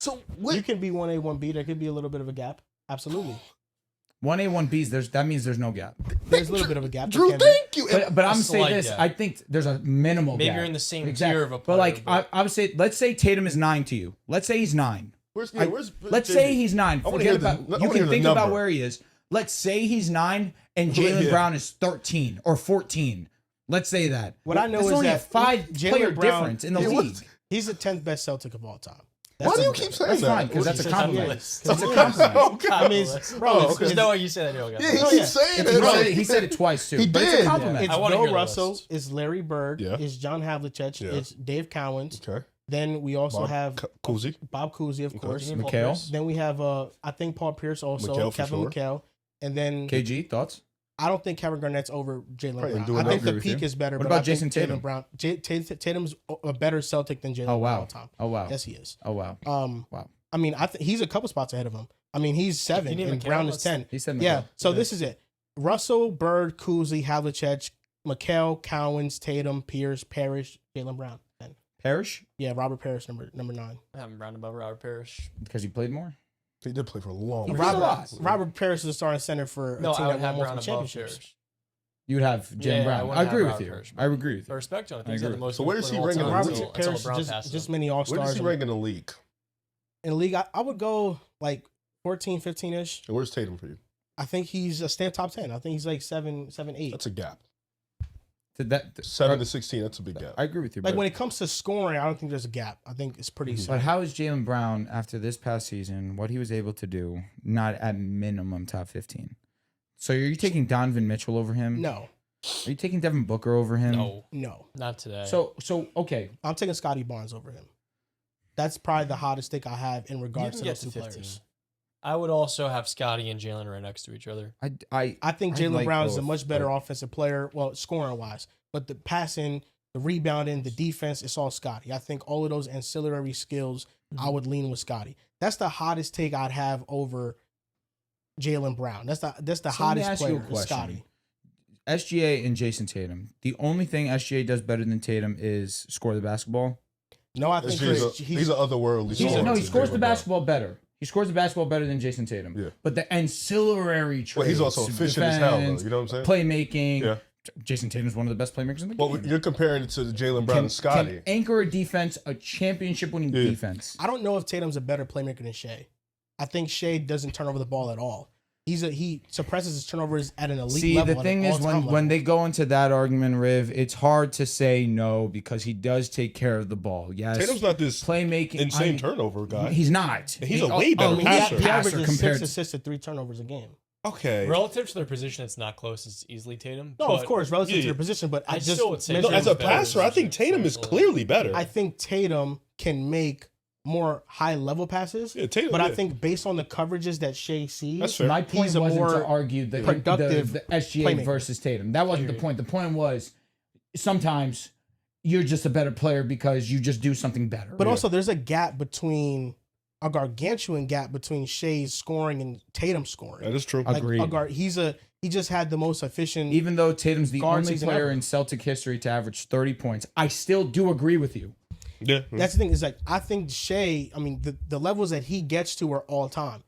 So what? You can be 1A, 1B. There could be a little bit of a gap. Absolutely. 1A, 1Bs, that means there's no gap. There's a little bit of a gap. Drew, There can be. thank you. But I'm saying slight this. gap. I think there's a minimal Maybe gap. you're in the same tier of a But player, like, I would say, let's say Tatum is 9 to you. Let's say he's 9. Let's Let's say he's 9. I wanna Forget hear the- I about. wanna You hear can the think about number. where he is. Let's say he's 9 and Yeah. Jaylen Brown is 13 or 14. Let's say that. What I know There's is only that a 5 Jaylen player Brown- difference in the Yeah, league. He's the 10th best Celtic of all time. Why do you keep saying That's that? fine because that's a He compliment. says That's a he is. compliment. Okay. I mean, There's no way you say that. You don't get Yeah, that. he Oh, keeps yeah. saying He it. said it twice too. He but It's did. a compliment. It's I wanna Bill hear the Russell, list. it's Larry Bird, Yeah. it's John Havlicek, Yeah. it's Dave Cowens. Okay. Then we also Bob have Cousy. Bob Cousy, of course. You mean Paul McHale. Pierce? Then we have I think Paul Pierce also, McHale for Kevin sure. McHale, and then KG, thoughts? I don't think Kevin Garnett's over Jaylen Right, Brown. doing I that. think I the agree with peak you. is better. What but about I think Jason Tatum? Jaylen Brown, Tatum's a better Celtic than Jaylen Oh Brown all wow. the time. Oh wow. Yes, he is. Oh wow. Wow. I mean, he's a couple spots ahead of him. I mean, he's 7 You need and McHale? Brown is Let's- 10. He said Yeah. McHale. So this is it: Russell, Bird, Kuzly, Havlicek, McHale, Cowens, Tatum, Pierce, Parrish, Jaylen Brown. 10. Parrish Yeah, Robert Parrish, number 9. I have him round above Robert Parrish. because he played more. He did play for a long He time. played a lot. Robert Parrish is the starting center for a No, team I that would won have multiple Brown above championships. Parrish. You would have Jaylen Yeah, I Brown. wouldn't I have agree with Robert you. Parrish. I agree with I you. respect him. I I think he's had the agree. most. So where does he important rank in the all-time league? Robert until Parrish LeBron passed just him. many all Where stars. does he rank in the league? In the league, I would go like 14, 15-ish. And where's Tatum for you? I think he's a stand top 10. I think he's like 7, 8. That's a gap. That 7 to 16. That's a big gap. I agree with you. Like but, when it comes to scoring, I don't think there's a gap. I think it's pretty. but how is Jaylen Brown after this past season? What he was able to do, not at minimum top 15. So are you taking Donovan Mitchell over him? No, Are you taking Devin Booker over him? no. Not today. So okay. I'm taking Scotty Barnes over him. That's probably the hottest take I have in you regards can to get those to two 15. players. I would also have Scotty and Jaylen right next to each other. I think I Jaylen like Brown is a both, much better but- offensive player, well, scoring wise. But the passing, the rebounding, the defense, it's all Scotty. I think all of those ancillary skills, I would lean with Scotty. That's the hottest take I'd have over Jaylen Brown. That's the So let me hottest ask you a player, is question. Scotty. SGA and Jason Tatum. The only thing SGA does better than Tatum is score the basketball. No, I think He's an otherworldly He's scorer. No, he to scores Jaylen the Brown. basketball better. He scores the basketball better than Jason Tatum. Yeah. But the ancillary trades, Well, he's also efficient as hell, though. defense, You know what I'm saying? playmaking. Yeah. Jason Tatum's one of the best playmakers in the Well, game. you're comparing it to Jaylen Brown and Scotty. Can anchor a defense, a championship winning Yeah. defense. I don't know if Tatum's a better playmaker than Shea. I think Shea doesn't turn over the ball at all. He suppresses his turnovers at an elite See, level. the at thing an is, all-time when level. they go into that argument, Riv, it's hard to say no because he does take care of the ball. Yes, Tatum's not this playmaking. insane turnover guy. He's not. He's a way better elite passer. he passer averages compared 6 to. assists and 3 turnovers a game. Okay. Relative to their position, it's not close. It's easily Tatum. No, but of course, relative yeah, to yeah. their position, but I I just still would say No, mentioned- as a better passer, I think position. Tatum is clearly better. I think Tatum can make more high level passes. Yeah, Tatum, but I yeah. think based on the coverages that Shea sees, That's fair. My point He's a wasn't more to argue the productive the SGA playmaker. versus Tatum. That wasn't the point. The point was sometimes you're just a better player because you just do something better. but also there's a gap between a gargantuan gap between Shea's scoring and Tatum's scoring. That is true. Like, Agreed. He just had the most efficient. even though Tatum's the guard only season player ever. in Celtic history to average 30 points, I still do agree with you. Yeah. That's the thing is like I think Shea. I mean the levels that he gets to are all time.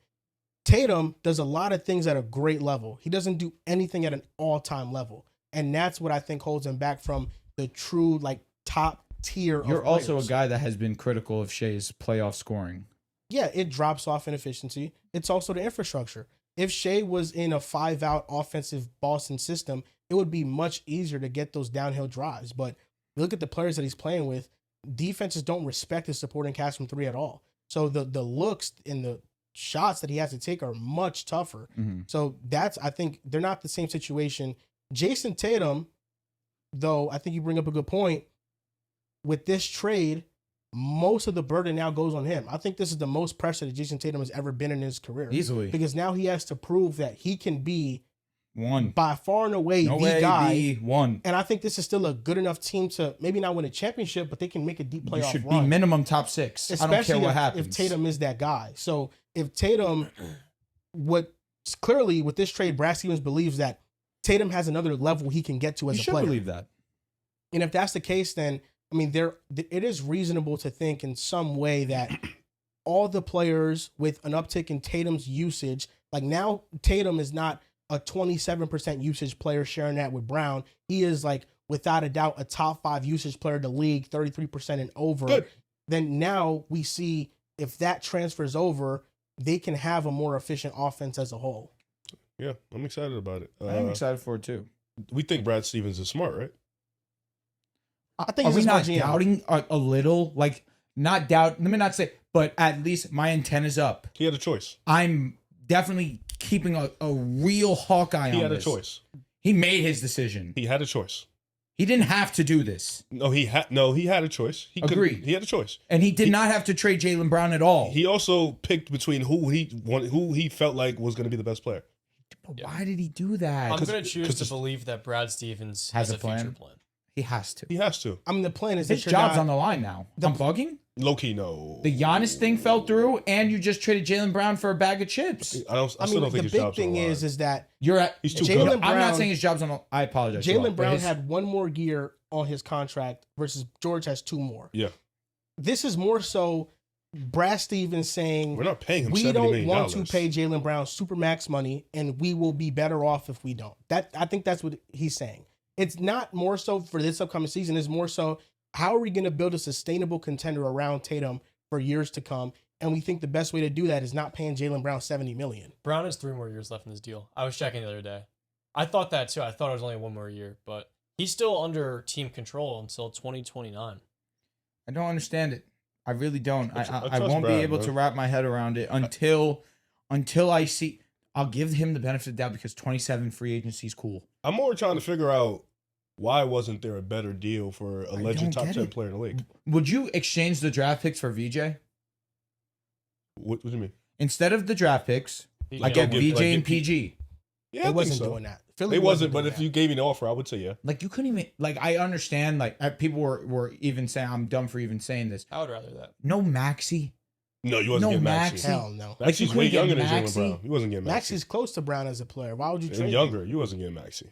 Tatum does a lot of things at a great level. He doesn't do anything at an all time level, and that's what I think holds him back from the true like top tier. You're of also a players. guy that has been critical of Shea's playoff scoring. Yeah, it drops off in efficiency. It's also the infrastructure. If Shea was in a 5-out offensive Boston system, it would be much easier to get those downhill drives. But look at the players that he's playing with. Defenses don't respect his supporting cast from 3 at all. So the looks and the shots that he has to take are much tougher. Mhm. So I think they're not the same situation. Jason Tatum, though, I think you bring up a good point. With this trade, most of the burden now goes on him. I think this is the most pressure that Jason Tatum has ever been in his career. Easily. Because now he has to prove that he can be One. by far and away No the way, guy. the one. And I think this is still a good enough team to maybe not win a championship, but they can make a deep You playoff should run. be minimum top 6. I don't care Especially what if happens. Tatum is that guy. So if Tatum, clearly with this trade, Brad Stevens believes that Tatum has another level he can get to as you a should player. believe that. And if that's the case, then I mean, it is reasonable to think in some way that all the players with an uptick in Tatum's usage, like now Tatum is not a 27% usage player sharing that with Brown. He is like without a doubt a top 5 usage player in the league, 33% and over. Good. Then now we see if that transfers over, they can have a more efficient offense as a whole. Yeah, I'm excited about it. I'm excited for it too. We think Brad Stevens is smart, right? I think Are he's we a smart not GM. doubting a little? Like, not doubt. Let me not say, but at least my antenna's up. He had a choice. I'm definitely keeping a real Hawkeye He on had a this. choice. He made his decision. He had a choice. He didn't have to do this. No, he had a choice. He couldn't- Agreed. He had a choice. And he did not have to trade Jaylen Brown at all. He also picked between who he felt like was going to be the best player. But Yeah. why did he do that? I'm going to choose to this- believe that Brad Stevens Has has a a future plan? plan. He has to. He has to. I mean, the plan is His that job's on the line now. I'm bugging. Low key, no. The Giannis thing fell through, and you just traded Jaylen Brown for a bag of chips. I still don't think the his big job's thing on the line. is that You're at. He's too Jaylen good. I'm Brown- not saying his job's on. I apologize. you all, Jaylen but Brown his- had one more year on his contract versus George has 2 more. Yeah. This is more so Brad Stevens saying We're not paying him we $70 don't million. want to pay Jaylen Brown super max money, and we will be better off if we don't. I think that's what he's saying. It's not more so for this upcoming season. It's more so how are we going to build a sustainable contender around Tatum for years to come? And we think the best way to do that is not paying Jaylen Brown $70 million. Brown has 3 more years left in his deal. I was checking the other day. I thought that too. I thought it was only 1 more year, but he's still under team control until 2029. I don't understand it. I really don't. I trust won't be Brad, able man. to wrap my head around it until I see. I'll give him the benefit of the doubt because 27 free agency is cool. I'm more trying to figure out why wasn't there a better deal for a legend don't top get 10 it. player in the league? Would you exchange the draft picks for VJ What do you mean? instead of the draft picks? He Like don't get give- VJ like and get P- PG. Yeah, I It think wasn't so. doing that. Philly It wasn't, doing but if that. you gave me an offer, I would say yeah. Like you couldn't even like I understand like people were even saying I'm dumb for even saying this. I would rather that. No Maxi. No, you wasn't No, getting Maxi. Maxi. Hell no. Like, you Maxi's way couldn't get younger than Jaylen Maxi? Brown. You wasn't getting Maxi. Maxi's close to Brown as a player. Why would you trade And him? younger, you wasn't getting Maxi.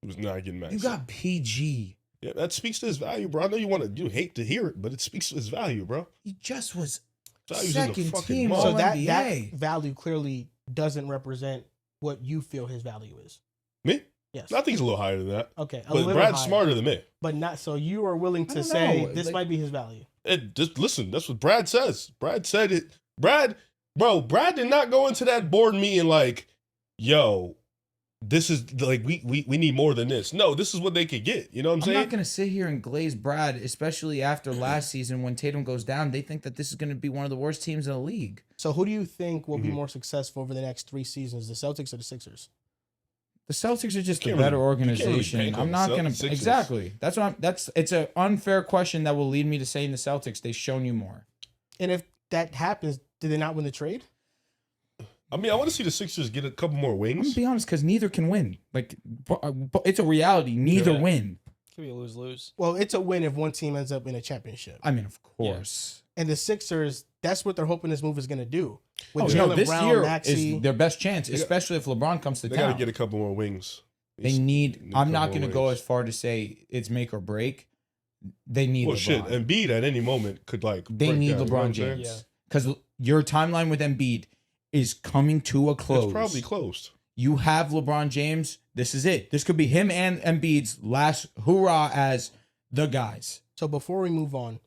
He was not getting Maxi. You got PG. Yeah, that speaks to his value, bro. I know you hate to hear it, but it speaks to his value, bro. He just was Value's in the second fucking team mud. So All that NBA. value clearly doesn't represent what you feel his value is. Me? Yes. I think he's a little higher than that. Okay. A But little Brad's higher, smarter than me. but not so you are willing I to don't say know, this like- might be his value. Just listen, that's what Brad says. Brad said it. Brad did not go into that board meeting like, yo, this is like we need more than this. No, this is what they could get. You know what I'm I'm saying? not going to sit here and glaze Brad, especially after last season when Tatum goes down. They think that this is going to be one of the worst teams in the league. So who do you think will be Mhm. more successful over the next 3 seasons, the Celtics or the Sixers? The Celtics are just a can't better really- you can't really organization. bank on I'm the not going to Sixers. exactly. It's an unfair question that will lead me to saying the Celtics. They've shown you more. And if that happens, did they not win the trade? I mean, I want to see the Sixers get a couple more I'm gonna wings. be honest, because neither can win. Like, but it's a reality. Neither Yeah. win. Could be a lose-lose. Well, it's a win if one team ends up in a championship. I mean, of course. And the Sixers, that's what they're hoping this move is going to do. With Oh, Jaylen no, this Brown, year Maxey, is their best chance, They got- especially if LeBron comes to They got town. to get a couple more wings. They need. Need I'm a not couple going to more go wings. as far to say it's make or break. They need Well, LeBron. shit, Embiid at any moment could like. They break need that, you know what LeBron I'm saying? James Yeah. because your timeline with Embiid is coming to a close. It's probably closed. You have LeBron James. This is it. This could be him and Embiid's last hurrah as the guys. So before we move on,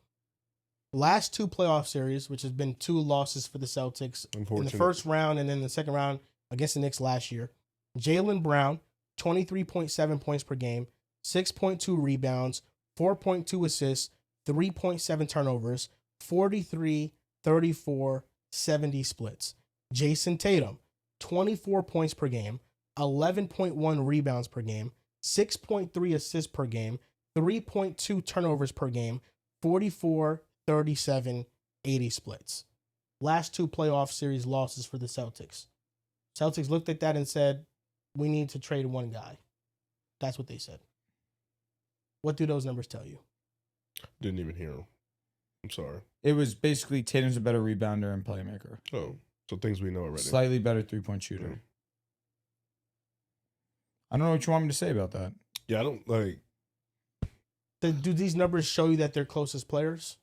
last 2 playoff series, which has been 2 losses for the Celtics in the Unfortunately. first round and then the second round against the Knicks last year. Jaylen Brown, 23.7 points per game, 6.2 rebounds, 4.2 assists, 3.7 turnovers, 43, 34, 70 splits. Jason Tatum, 24 points per game, 11.1 rebounds per game, 6.3 assists per game, 3.2 turnovers per game, 44, 37, 80 splits. Last 2 playoff series losses for the Celtics. Celtics looked at that and said, we need to trade one guy. That's what they said. What do those numbers tell you? Didn't even hear him. I'm sorry. It was basically Tatum's a better rebounder and playmaker. Oh, so things we know already. Slightly better 3-point shooter. Yeah. I don't know what you want me to say about that. Yeah, I don't like. Do these numbers show you that they're closest players?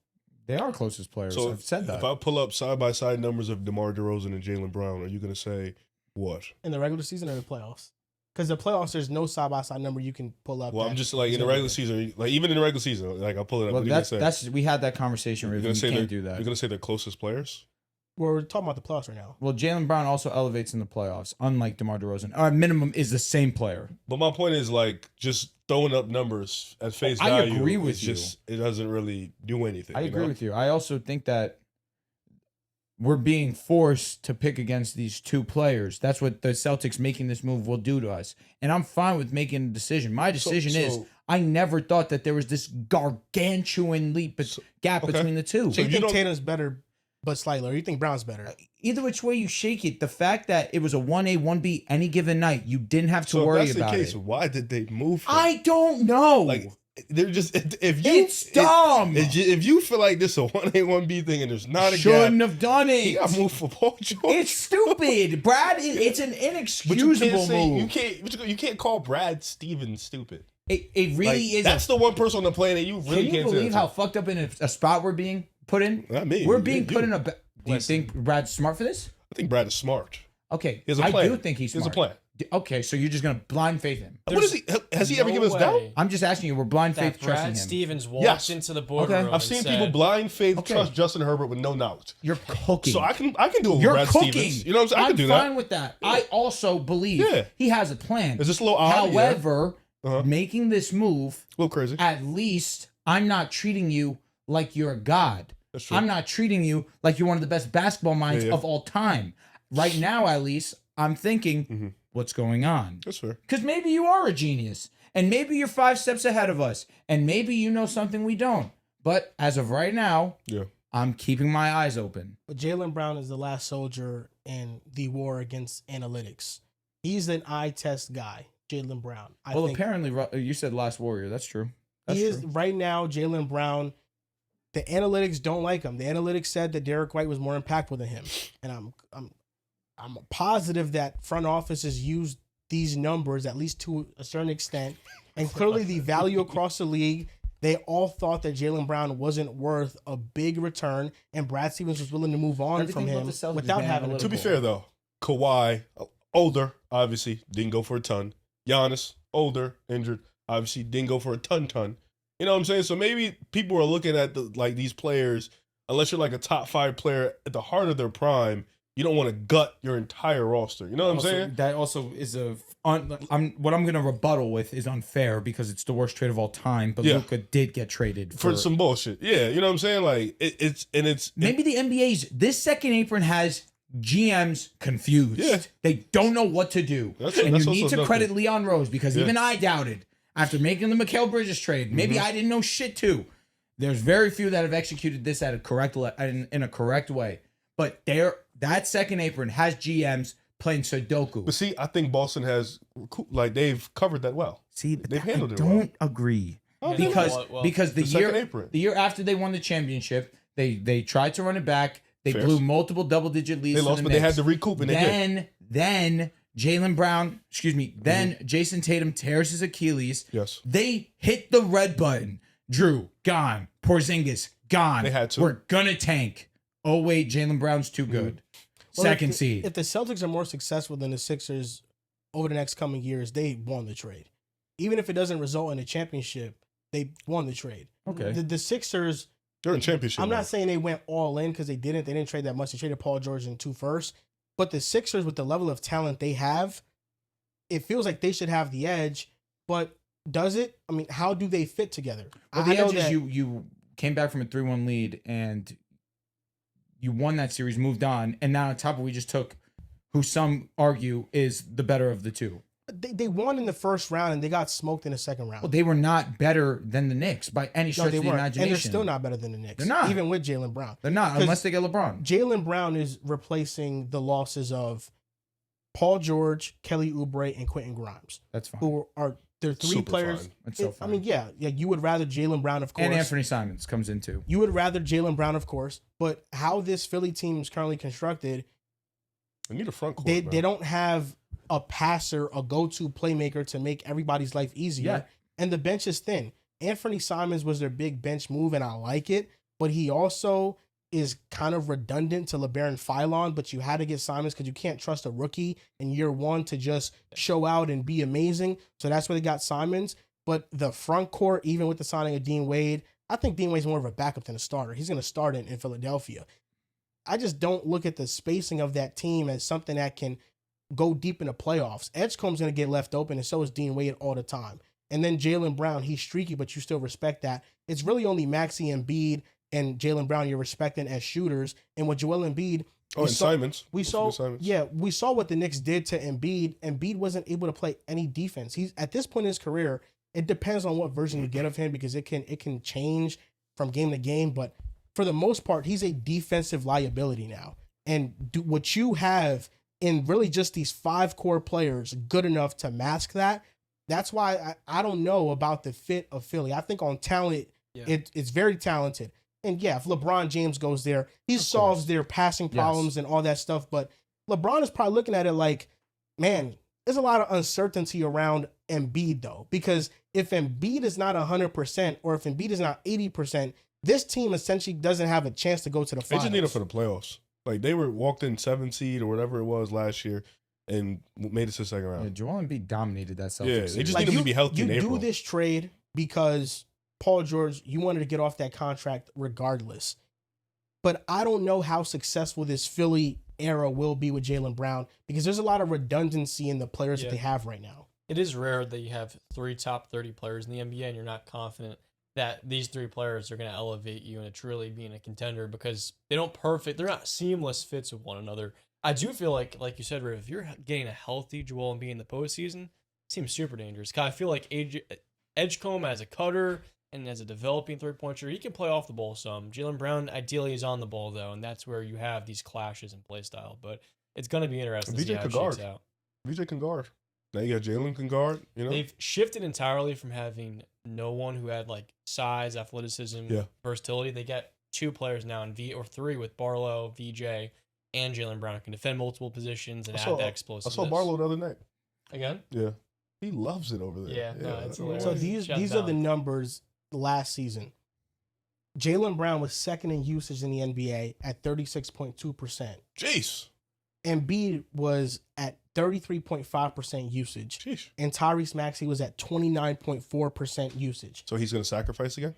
They are closest players. So I've said that. If I pull up side by side numbers of DeMar DeRozan and Jaylen Brown, are you gonna say what? In the regular season or the playoffs? Because the playoffs, there's no side-by-side number you can pull up. Well, that I'm just like is in the gonna regular be- season, like even in the regular season, like I'll pull it up. well, what are you gonna that's say? that's we had that conversation. You're Riven. gonna You say can't they're- do that. You're gonna say they're closest players. We're talking about the playoffs right now. Well, Jaylen Brown also elevates in the playoffs, unlike DeMar DeRozan. Or at minimum, is the same player. But my point is like just throwing up numbers at face I value. agree with is you. Just it doesn't really do anything. I agree with you. I also think that we're being forced to pick against these 2 players. That's what the Celtics making this move will do to us. And I'm fine with making a decision. My decision is so- I never thought that there was this gargantuan gap okay. between the two. So you you think don't- Tatum's better but slightly. Or you think Brown's better? Either which way you shake it, the fact that it was a 1A, 1B any given night, you didn't have to worry if that's about the case, it. why did they move him? I don't know. Like, they're just if you It's dumb. If you feel like this is a 1A 1B thing and there's not a Shouldn't gap, have done it. he got moved for Paul George. It's stupid, Brad. It's an But you inexcusable can't move. you can't call Brad Stevens stupid. It really Like, is. That's the one person on the planet you really Can you can't say believe that how to. fucked up in a spot we're being put in? Not me. We're being You. put in a. Do you think Brad's smart for this? I think Brad is smart. Okay, He has a I plan. do think he's He has smart. a plan. Okay, so you're just gonna blind faith him. What is he? Has he ever No given us doubt? way I'm just asking you. We're blind faith that trusting Brad him. Stevens walked Yes. into the boardroom. Okay. I've seen people blind faith Okay. trust Justin Herbert with no knowledge. You're cooking. So I can do it with You're Brad cooking. Stevens. You know what I'm saying? I can do fine that. with that. I also believe Yeah. he has a plan. Is this a little odd? Yeah. However, Uh-huh. making this move, A little crazy. at least I'm not treating you like you're a god. That's true. I'm not treating you like you're one of the best basketball minds Yeah. of all time. Right now, at least, I'm thinking, what's going on? That's fair. Because maybe you are a genius, and maybe you're 5 steps ahead of us, and maybe you know something we don't. But as of right now, Yeah. I'm keeping my eyes open. But Jaylen Brown is the last soldier in the war against analytics. He's an eye test guy, Jaylen Brown. I Well, think apparently, you said last warrior. That's true. That's he is true. right now. Jaylen Brown. The analytics don't like him. The analytics said that Derrick White was more impactful than him, and I'm positive that front offices used these numbers at least to a certain extent, and clearly the value across the league. They all thought that Jaylen Brown wasn't worth a big return, and Brad Stevens was willing to move on Everything from about him the Celtics without is having analytical. To be fair though, Kawhi, older, obviously didn't go for a ton. Giannis, older, injured, obviously didn't go for a ton. You know what I'm saying? So maybe people are looking at these players, unless you're like a top 5 player at the heart of their prime, you don't want to gut your entire roster. You know what I'm saying? That also is what I'm going to rebuttal with is unfair because it's the worst trade of all time. But Yeah. Luka did get traded For some bullshit. Yeah, you know what I'm saying? Like maybe the this second apron has GMs confused. Yeah. They don't know what to do. That's and you also need to another credit thing. Leon Rose because Yeah. even I doubted after making the Mikal Bridges trade. Maybe I didn't know shit too. There's very few that have executed this at a in a correct way. But that second apron has GMs playing Sudoku. But see, I think Boston has they've covered that well. See, They've I handled it don't agree. Oh, Because well, because the the second year apron. the year after they won the championship, they tried to run it back. They Fair. blew multiple double-digit leads. They to lost, the but they had Knicks. to recoup, and they did. Then Jaylen Brown, then Jason Tatum tears his Achilles. Yes. They hit the red button. Drew, gone. Porzingis, gone. They had to. We're gonna tank. Oh wait, Jaylen Brown's too good. Well, Second if seed. If the Celtics are more successful than the Sixers over the next coming years, they won the trade. Even if it doesn't result in a championship, they won the trade. Okay. The Sixers, They're in championship. I'm now. not saying they went all in because they didn't. They didn't trade that much. They traded Paul George and 2 firsts. But the Sixers, with the level of talent they have, it feels like they should have the edge. But does it? I mean, how do they fit together? Well, I the know edge is that- you came back from a 3-1 lead and you won that series, moved on, and now on top of we just took who some argue is the better of the two. They won in the first round and they got smoked in the second round. Well, they were not better than the Knicks by any No, stretch they of the weren't. imagination. And they're still not better than the Knicks. They're not. Even with Jaylen Brown. They're not 'Cause unless they get LeBron. Jaylen Brown is replacing the losses of Paul George, Kelly Oubre, and Quentin Grimes, That's fine. who are they're 3 Super players. fine. That's so I fine. mean, yeah, you would rather Jaylen Brown, of course. And Anthony Simons comes in too. You would rather Jaylen Brown, of course. But how this Philly team is currently constructed, I need a front court. they man. don't have a passer, a go-to playmaker to make everybody's life easier. Yeah. And the bench is thin. Anthony Simons was their big bench move, and I like it. But he also is kind of redundant to LeBaron Philon, but you had to get Simons because you can't trust a rookie in year 1 to just show out and be amazing. So that's why they got Simons. But the front court, even with the signing of Dean Wade, I think Dean Wade's more of a backup than a starter. He's going to start in Philadelphia. I just don't look at the spacing of that team as something that can go deep in the playoffs. Edgecombe's going to get left open, and so is Dean Wade all the time. And then Jaylen Brown, he's streaky, but you still respect that. It's really only Maxey Embiid and Jaylen Brown you're respecting as shooters. And with Joel Embiid, Oh, and Simons. we Don't saw, forget Simons. yeah, we saw what the Knicks did to Embiid. Embiid wasn't able to play any defense. He's at this point in his career. It depends on what version you get of him because it can change from game to game. But for the most part, he's a defensive liability now. And what you have in really just these 5 core players good enough to mask that. That's why I don't know about the fit of Philly. I think on talent, it's very talented. And yeah, if LeBron James goes there, he solves their passing problems and all that stuff. But LeBron is probably looking at it like, man, there's a lot of uncertainty around Embiid, though. Because if Embiid is not 100% or if Embiid is not 80%, this team essentially doesn't have a chance to go to the finals. They just need it for the playoffs. Like, they walked in 7th seed or whatever it was last year and made it to the second round. Yeah, Joel Embiid dominated that Celtics. Yeah, they just need him to be healthy in April. You do this trade because Paul George, you wanted to get off that contract regardless. But I don't know how successful this Philly era will be with Jaylen Brown because there's a lot of redundancy in the players that they have right now. It is rare that you have 3 top 30 players in the NBA and you're not confident that these 3 players are going to elevate you into truly being a contender because they're not seamless fits with one another. I do feel like you said, Riv, if you're getting a healthy Joel Embiid in the postseason, it seems super dangerous. I feel like Edgecombe as a cutter and as a developing three-point shooter, he can play off the ball some. Jaylen Brown ideally is on the ball, though, and that's where you have these clashes in play style. But it's going to be interesting to see how it shakes out. VJ can guard. Now you got Jaylen can guard. You know, they've shifted entirely from having no one who had like size, athleticism, versatility. They got 2 players now in or 3 with Barlow, VJ, and Jaylen Brown who can defend multiple positions and add that explosiveness. I saw Barlow the other night. Again? Yeah, he loves it over there. Yeah, no, it's hilarious. So these are the numbers last season. Jaylen Brown was second in usage in the NBA at 36.2%. Jeez. Embiid was at 33.5% usage. Sheesh. And Tyrese Maxey was at 29.4% usage. So he's going to sacrifice again?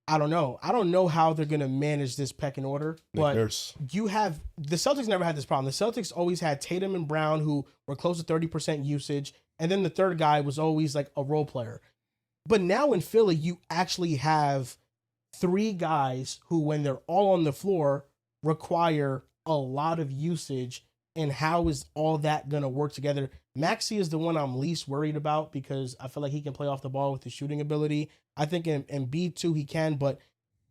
I don't know. I don't know how they're going to manage this pecking order. But you have the Celtics never had this problem. The Celtics always had Tatum and Brown who were close to 30% usage. And then the third guy was always like a role player. But now in Philly, you actually have 3 guys who, when they're all on the floor, require a lot of usage. And how is all that going to work together? Maxey is the one I'm least worried about because I feel like he can play off the ball with his shooting ability. I think in Embiid too he can, but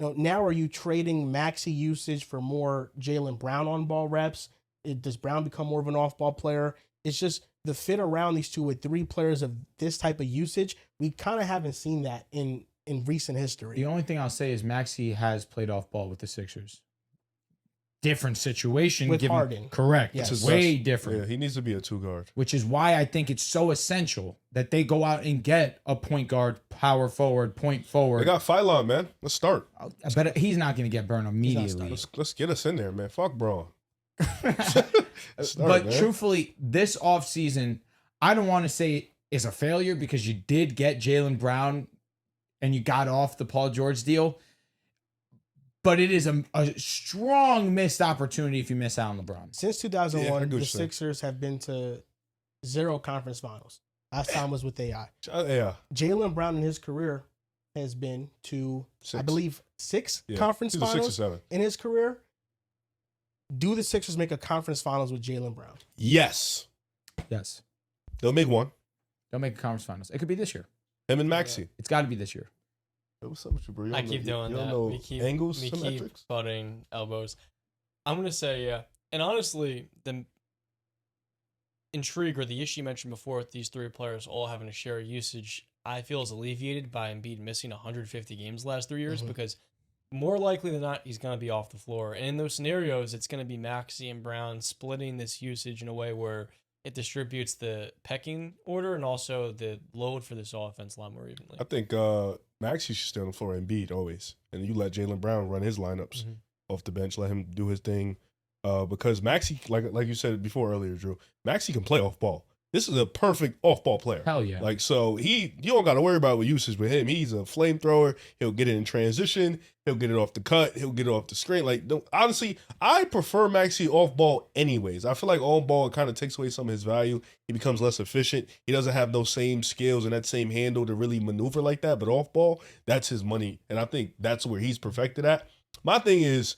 now are you trading Maxey usage for more Jaylen Brown on ball reps? Does Brown become more of an off ball player? It's just the fit around these two with 3 players of this type of usage. We kind of haven't seen that in recent history. The only thing I'll say is Maxey has played off ball with the Sixers. Different situation with Harden. Correct. Yes. It's way different. Yeah, he needs to be a 2 guard. Which is why I think it's so essential that they go out and get a point guard, power forward, point forward. They got Phylon, man. Let's start. But he's not going to get burned immediately. Let's get us in there, man. Fuck Braun. But truthfully, this offseason, I don't want to say is a failure because you did get Jaylen Brown and you got off the Paul George deal. But it is a strong missed opportunity if you miss out on LeBron. Since 2001, the Sixers have been to 0 conference finals. Last time was with AI. Yeah. Jaylen Brown in his career has been to, 6. I believe, 6 conference finals 6 or 7. In his career. Do the Sixers make a conference finals with Jaylen Brown? Yes. Yes. They'll make one. They'll make a conference finals. It could be this year. Him and Maxey. Yeah. It's got to be this year. What's up with you, bro? I keep doing that. We keep angles, we symmetrics? keep butting elbows. I'm gonna say yeah. And honestly, the intrigue or the issue you mentioned before with these 3 players all having to share usage, I feel is alleviated by Embiid missing 150 games the last 3 years because more likely than not he's gonna be off the floor. And in those scenarios, it's gonna be Maxey and Brown splitting this usage in a way where it distributes the pecking order and also the load for this offense a lot more evenly. I think Maxey should stay on the floor and Embiid always. And you let Jaylen Brown run his lineups off the bench, let him do his thing. Because Maxey, like you said before earlier, Drew, Maxey can play off ball. This is a perfect off-ball player. Hell yeah. Like, so you don't got to worry about what usage with him. He's a flamethrower. He'll get it in transition. He'll get it off the cut. He'll get it off the screen. Like, honestly, I prefer Maxey off-ball anyways. I feel like on-ball kind of takes away some of his value. He becomes less efficient. He doesn't have those same skills and that same handle to really maneuver like that. But off-ball, that's his money. And I think that's where he's perfected at. My thing is,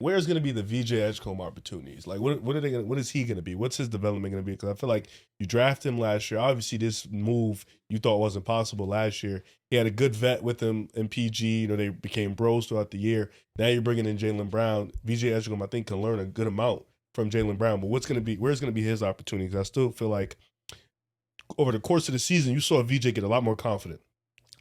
where's going to be the VJ Edgecombe opportunities? Like, what are they going? What is he going to be? What's his development going to be? Because I feel like you drafted him last year. Obviously, this move you thought wasn't possible last year. He had a good vet with him in PG. You know, they became bros throughout the year. Now you're bringing in Jaylen Brown. VJ Edgecombe, I think, can learn a good amount from Jaylen Brown. But where's going to be his opportunities? I still feel like over the course of the season, you saw VJ get a lot more confident,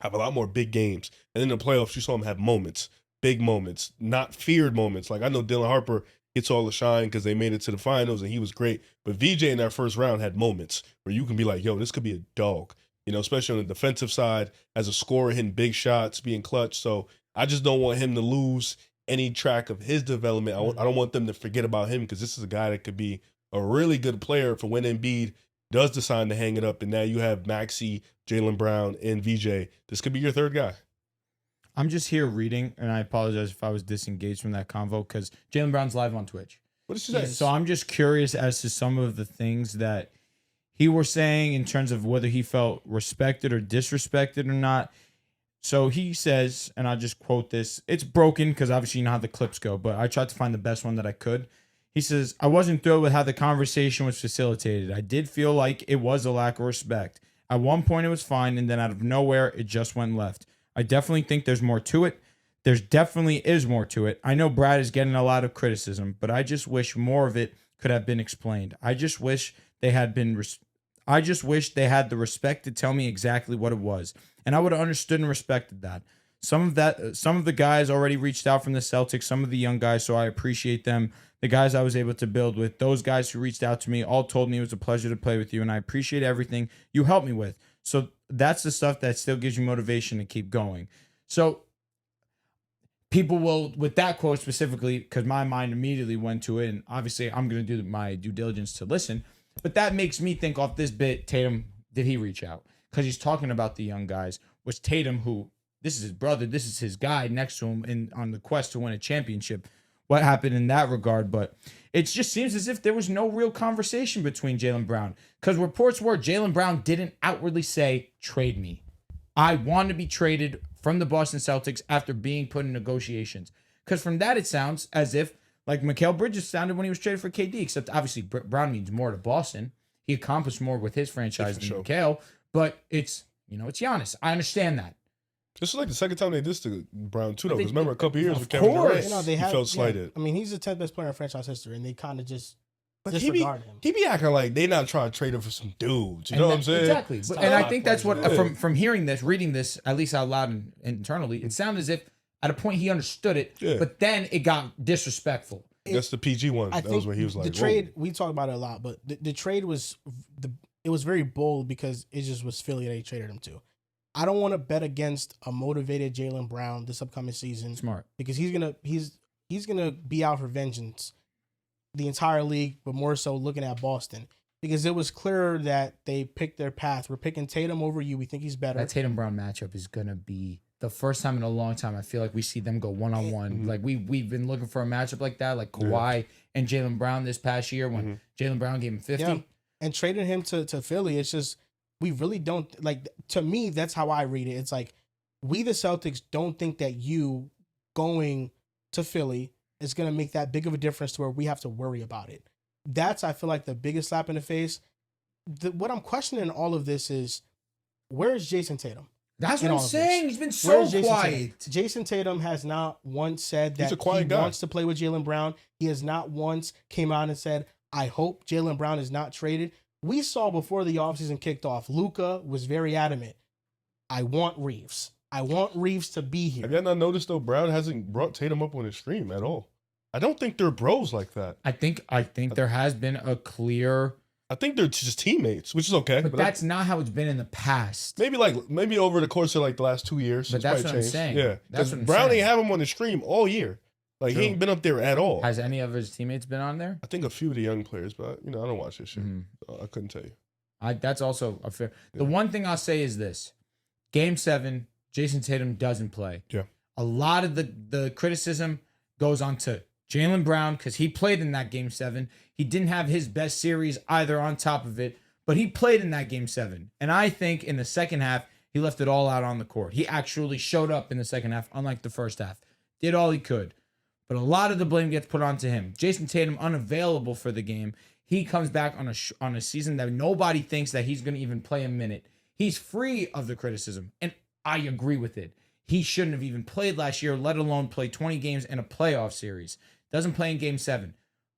have a lot more big games, and in the playoffs, you saw him have moments. Big moments, not feared moments. Like I know Dylan Harper gets all the shine because they made it to the finals and he was great. But VJ in that first round had moments where you can be like, yo, this could be a dog, you know, especially on the defensive side as a scorer, hitting big shots, being clutch. So I just don't want him to lose any track of his development. I don't want them to forget about him because this is a guy that could be a really good player for when Embiid does decide to hang it up. And now you have Maxey, Jaylen Brown, and VJ. This could be your third guy. I'm just here reading, and I apologize if I was disengaged from that convo because Jaylen Brown's live on Twitch. What did she say? So I'm just curious as to some of the things that he was saying in terms of whether he felt respected or disrespected or not. So he says, and I'll just quote this. It's broken because obviously you know how the clips go, but I tried to find the best one that I could. He says, I wasn't thrilled with how the conversation was facilitated. I did feel like it was a lack of respect. At one point it was fine, and then out of nowhere, it just went left. I definitely think there's more to it. There's definitely is more to it. I know Brad is getting a lot of criticism, but I just wish more of it could have been explained. I just wish they had the respect to tell me exactly what it was, and I would have understood and respected that. Some of the guys already reached out from the Celtics, some of the young guys, so I appreciate them. The guys I was able to build with, those guys who reached out to me all told me it was a pleasure to play with you, and I appreciate everything you helped me with. So that's the stuff that still gives you motivation to keep going. So people will, with that quote specifically, because my mind immediately went to it, and obviously I'm going to do my due diligence to listen, but that makes me think off this bit, Tatum, did he reach out? Because he's talking about the young guys. Was Tatum, who, this is his brother, this is his guy next to him on the quest to win a championship, what happened in that regard? But it just seems as if there was no real conversation between Jaylen Brown, because reports were Jaylen Brown didn't outwardly say, trade me. I want to be traded from the Boston Celtics after being put in negotiations. Because from that, it sounds as if, like Mikal Bridges sounded when he was traded for KD, except obviously Brown means more to Boston. He accomplished more with his franchise than Mikal, but it's Giannis. I understand that. This was like the second time they did this to Brown too, though. Because remember, a couple of years with Kevin Durant, he felt slighted. Yeah. I mean, he's the 10th best player in franchise history, and they kind of just But disregard him. He be acting like they not trying to trade him for some dudes. You know what I'm saying? Exactly. And I think that's what, from hearing this, reading this, at least out loud and internally, it sounded as if at a point he understood it, but then it got disrespectful. That's the PG one. That was when he was like, the trade. We talk about it a lot, but the trade was it was very bold because it just was Philly that he traded him to. I don't want to bet against a motivated Jaylen Brown this upcoming season. Smart. Because he's gonna be out for vengeance, the entire league, but more so looking at Boston. Because it was clear that they picked their path. We're picking Tatum over you. We think he's better. That Tatum Brown matchup is gonna be the first time in a long time I feel like we see them go one-on-one. Mm-hmm. Like we've been looking for a matchup like that, like Kawhi and Jaylen Brown this past year when Jaylen Brown gave him 50. Yeah. And trading him to Philly, it's just we really don't like. To me, that's how I read it. It's like we, the Celtics, don't think that you going to Philly is going to make that big of a difference to where we have to worry about it. That's, I feel like, the biggest slap in the face. What I'm questioning in all of this is, where is Jason Tatum? That's what I'm saying. He's been so quiet. Jason Tatum has not once said that he wants to play with Jaylen Brown. He has not once came out and said, I hope Jaylen Brown is not traded. We saw before the offseason kicked off, Luka was very adamant. I want Reeves. I want Reeves to be here. Have you not noticed, though, Brown hasn't brought Tatum up on his stream at all? I don't think they're bros like that. I think there has been a clear... I think they're just teammates, which is okay. But that's not how it's been in the past. Maybe over the course of like the last 2 years. But that's what I'm saying. Yeah. Because Brown ain't have him on the stream all year. Like, he ain't been up there at all. Has any of his teammates been on there? I think a few of the young players, but, I don't watch this shit. So I couldn't tell you. That's also a fair... Yeah. The one thing I'll say is this. Game 7, Jason Tatum doesn't play. Yeah. A lot of the criticism goes on to Jaylen Brown because he played in that Game 7. He didn't have his best series either on top of it, but he played in that Game 7. And I think in the second half, he left it all out on the court. He actually showed up in the second half, unlike the first half. Did all he could. but a lot of the blame gets put onto him. Jason Tatum unavailable for the game. He comes back on a season that nobody thinks that he's going to even play a minute. He's free of the criticism, and I agree with it. He shouldn't have even played last year, let alone play 20 games in a playoff series. Doesn't play in Game 7.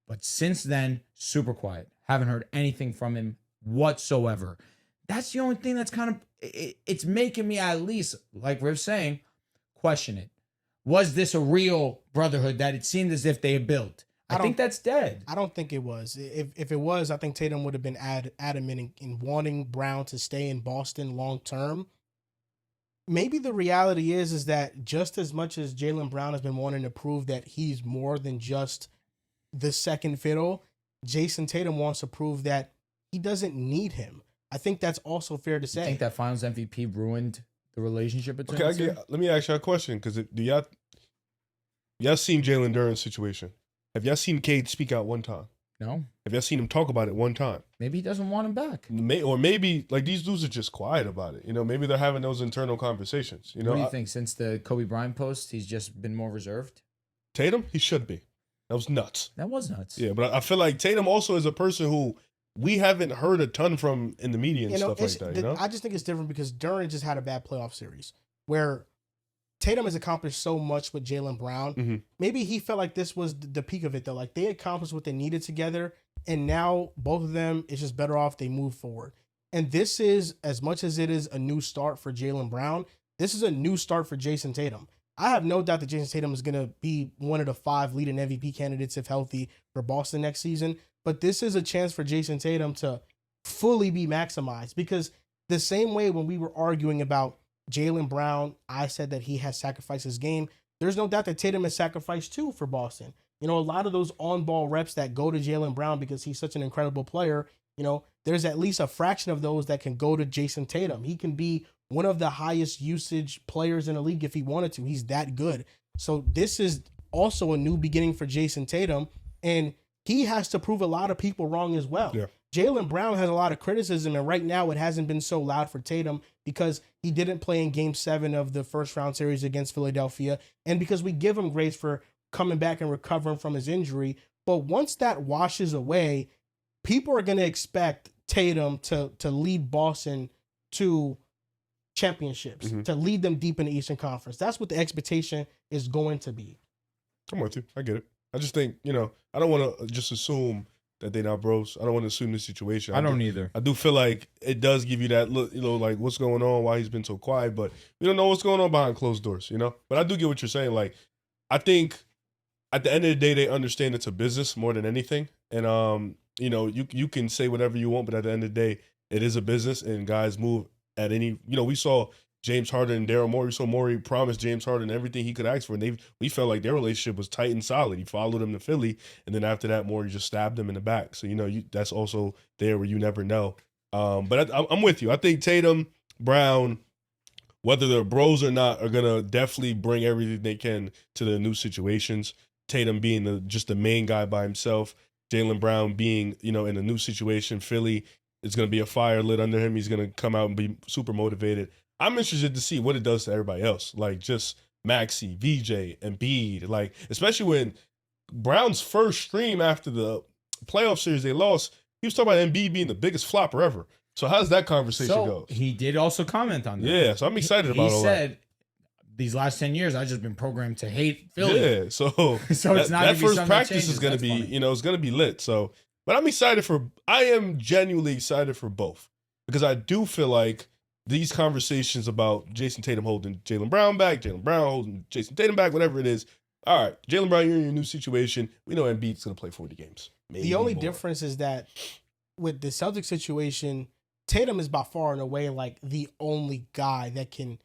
But since then, super quiet. Haven't heard anything from him whatsoever. That's the only thing that's kind of, it's making me at least, like Riv's saying, question it. Was this a real brotherhood that it seemed as if they had built? I think that's dead. I don't think it was. If it was, I think Tatum would have been adamant in wanting Brown to stay in Boston long term. Maybe the reality is that just as much as Jaylen Brown has been wanting to prove that he's more than just the second fiddle, Jason Tatum wants to prove that he doesn't need him. I think that's also fair to say. You think that Finals MVP ruined the relationship between Okay, the two? let me ask you a question, because do y'all seen Jalen Duran's situation? Have y'all seen Cade speak out one time? No. Have y'all seen him talk about it one time? Maybe he doesn't want him back. Or maybe like these dudes are just quiet about it. Maybe they're having those internal conversations. What do you think? Since the Kobe Bryant post, he's just been more reserved? Tatum, he should be. That was nuts. That was nuts. Yeah, but I feel like Tatum also is a person who we haven't heard a ton from in the media and stuff like that. I just think it's different because Duran just had a bad playoff series where Tatum has accomplished so much with Jaylen Brown. Mm-hmm. Maybe he felt like this was the peak of it, though. Like, they accomplished what they needed together, and now both of them, it's just better off they move forward. And this is, as much as it is a new start for Jaylen Brown, this is a new start for Jason Tatum. I have no doubt that Jason Tatum is going to be one of the 5 leading MVP candidates, if healthy, for Boston next season. But this is a chance for Jason Tatum to fully be maximized, because the same way when we were arguing about Jaylen Brown, I said that he has sacrificed his game. There's no doubt that Tatum has sacrificed too for Boston. A lot of those on-ball reps that go to Jaylen Brown because he's such an incredible player, there's at least a fraction of those that can go to Jason Tatum. He can be one of the highest usage players in the league if he wanted to. He's that good. So this is also a new beginning for Jason Tatum, and he has to prove a lot of people wrong as well. Yeah. Jaylen Brown has a lot of criticism, and right now it hasn't been so loud for Tatum because he didn't play in Game 7 of the first round series against Philadelphia, and because we give him grace for coming back and recovering from his injury. But once that washes away, people are going to expect Tatum to lead Boston to championships, to lead them deep in the Eastern Conference. That's what the expectation is going to be. I'm with you. I get it. I just think, I don't want to just assume that they're not bros. I don't want to assume the situation. I don't either. I do feel like it does give you that look, like what's going on, why he's been so quiet, but we don't know what's going on behind closed doors, But I do get what you're saying. Like, I think at the end of the day, they understand it's a business more than anything. And, you can say whatever you want, but at the end of the day, it is a business and guys move at any, we saw James Harden and Daryl Morey. So Morey promised James Harden everything he could ask for. And we felt like their relationship was tight and solid. He followed him to Philly. And then after that, Morey just stabbed him in the back. So, that's also there where you never know. But I'm with you. I think Tatum, Brown, whether they're bros or not, are going to definitely bring everything they can to the new situations. Tatum being just the main guy by himself. Jaylen Brown being, in a new situation. Philly is going to be a fire lit under him. He's going to come out and be super motivated. I'm interested to see what it does to everybody else, like just Maxey, VJ, Embiid, like especially when Brown's first stream after the playoff series they lost, he was talking about Embiid being the biggest flopper ever. So how does that conversation go? He did also comment on that. Yeah, so I'm excited about all that. He said, these last 10 years, I've just been programmed to hate Philly. Yeah, so it's not that first practice is going to be, it's going to be lit. So, but I am genuinely excited for both because I do feel like these conversations about Jason Tatum holding Jaylen Brown back, Jaylen Brown holding Jason Tatum back, whatever it is. All right, Jaylen Brown, you're in your new situation. We know Embiid's going to play 40 games. The only difference is that with the Celtics situation, Tatum is by far and away like the only guy that can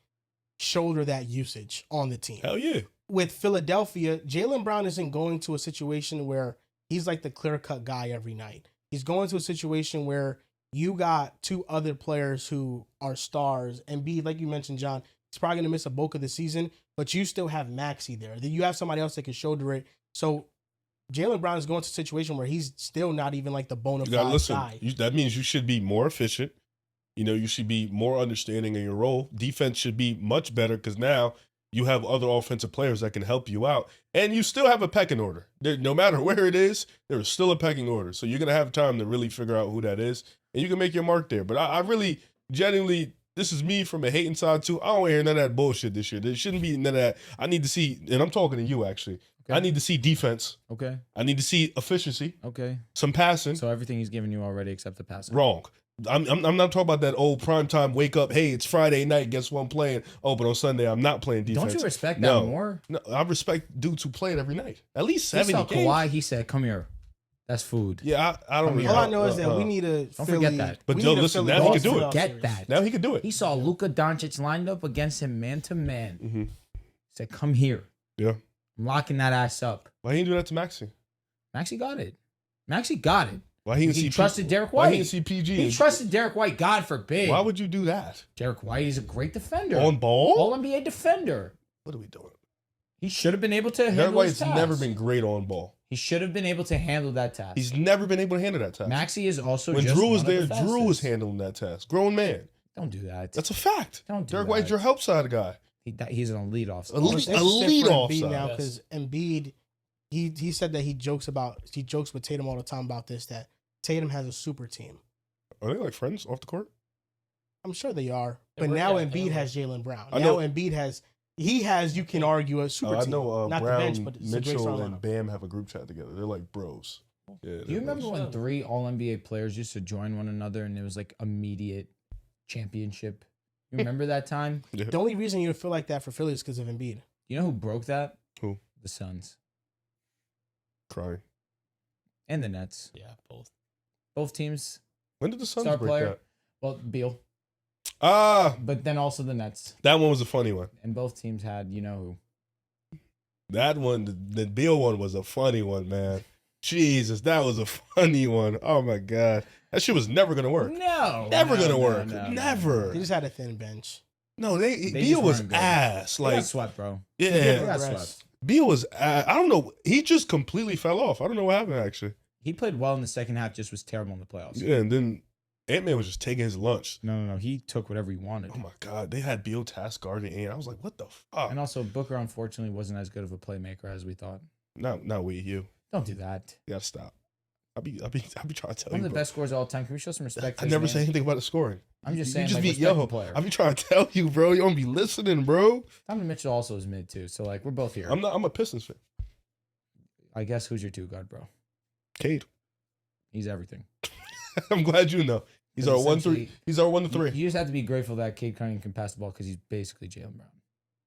shoulder that usage on the team. Hell yeah. With Philadelphia, Jaylen Brown isn't going to a situation where he's like the clear-cut guy every night. He's going to a situation where you got 2 other players who are stars. And B, like you mentioned, John, he's probably going to miss a bulk of the season, but you still have Maxey there. Then you have somebody else that can shoulder it. So Jaylen Brown is going to a situation where he's still not even like the bona fide guy. That means you should be more efficient. You should be more understanding of your role. Defense should be much better because now you have other offensive players that can help you out, and you still have a pecking order. No matter where it is, there is still a pecking order. So you're going to have time to really figure out who that is, and you can make your mark there. But I really, genuinely, this is me from a hating side too. I don't want to hear none of that bullshit this year. There shouldn't be none of that. I need to see, and I'm talking to you actually. Okay. I need to see defense. Okay. I need to see efficiency. Okay. Some passing. So everything he's given you already except the passing. Wrong. I'm not talking about that old primetime wake up. Hey, it's Friday night. Guess what I'm playing? Oh, but on Sunday I'm not playing defense. Don't you respect that more? No, I respect dudes who play it every night. At least He 70 saw games. Kawhi. He said, "Come here. That's food." Yeah, I don't. All I know is that we need a. Don't forget that. But yo, listen, now he can do it. Forget that. Now he can do it. He saw Luka Doncic lined up against him man to man. Mm-hmm. He said, "Come here." Yeah. I'm locking that ass up. Why he didn't do that to Maxey? Maxey got it. Maxey got it. Why he didn't see trusted Derrick White? Why he didn't see PG? He trusted Derrick White. God forbid. Why would you do that? Derrick White is a great defender. On ball? All NBA defender. What are we doing? He should have been able to handle Derrick White's his task. never been great on ball. He should have been able to handle that task. He's never been able to handle that task. Maxey is also when just Drew was one there, of the Drew was fastest. handling that task. Grown man. Don't do that. That's a fact. Don't do Derrick that. White's your help side guy. He's an elite offside. Elite Embiid offside. now because Embiid, he said that he jokes with Tatum all the time about this, that Tatum has a super team. Are they like friends off the court? I'm sure they are, They but work now out, Embiid yeah. has Jaylen Brown. I Now know- Embiid has you can argue a super I team. know Not Brown, the bench, but it's a great Mitchell, starting and lineup. Bam have a group chat together. They're like bros. Yeah, Do you remember when 3 All-NBA players used to join one another and it was like immediate championship? You remember that time? Yeah. The only reason you feel like that for Philly is because of Embiid. You know who broke that? Who? The Suns Crying. and the Nets. Yeah, both. Both teams. When did the Suns Star break player. that? Well, Beal, But then also the Nets. that one was a funny one. And both teams had, you know who. That one, the Beal one was a funny one, man. Jesus, that was a funny one. Oh my God. That shit was never gonna work. No. Never no, gonna no, work. no, Never. They just had a thin bench. No, They Beal just was weren't good. ass. They got Like, swept, bro. yeah, They got Rest. swept. Beal was. I don't know. He just completely fell off. I don't know what happened actually. He played well in the second half, just was terrible in the playoffs. Yeah, and then Ant-Man was just taking his lunch. No. He took whatever he wanted. Oh my God, they had Beal task guarding Ant. I was like, what the fuck? And also, Booker unfortunately wasn't as good of a playmaker as we thought. Not we, you. Don't do that. You gotta stop. I'll be trying to tell One you. of the bro. best scorers of all time. Can we show some respect? I to this never man? said anything about the scoring. I'm just You saying, just like, be respect the yo. player. I be trying to tell you, bro. You don't be listening, bro. Donovan Mitchell also is mid too, so like we're both here. I'm a Pistons fan. I guess who's your 2 guard, bro? Cade. He's everything. I'm glad you know. He's our 1-3. He's our 1-3. You just have to be grateful that Cade Cunningham can pass the ball because he's basically Jaylen Brown.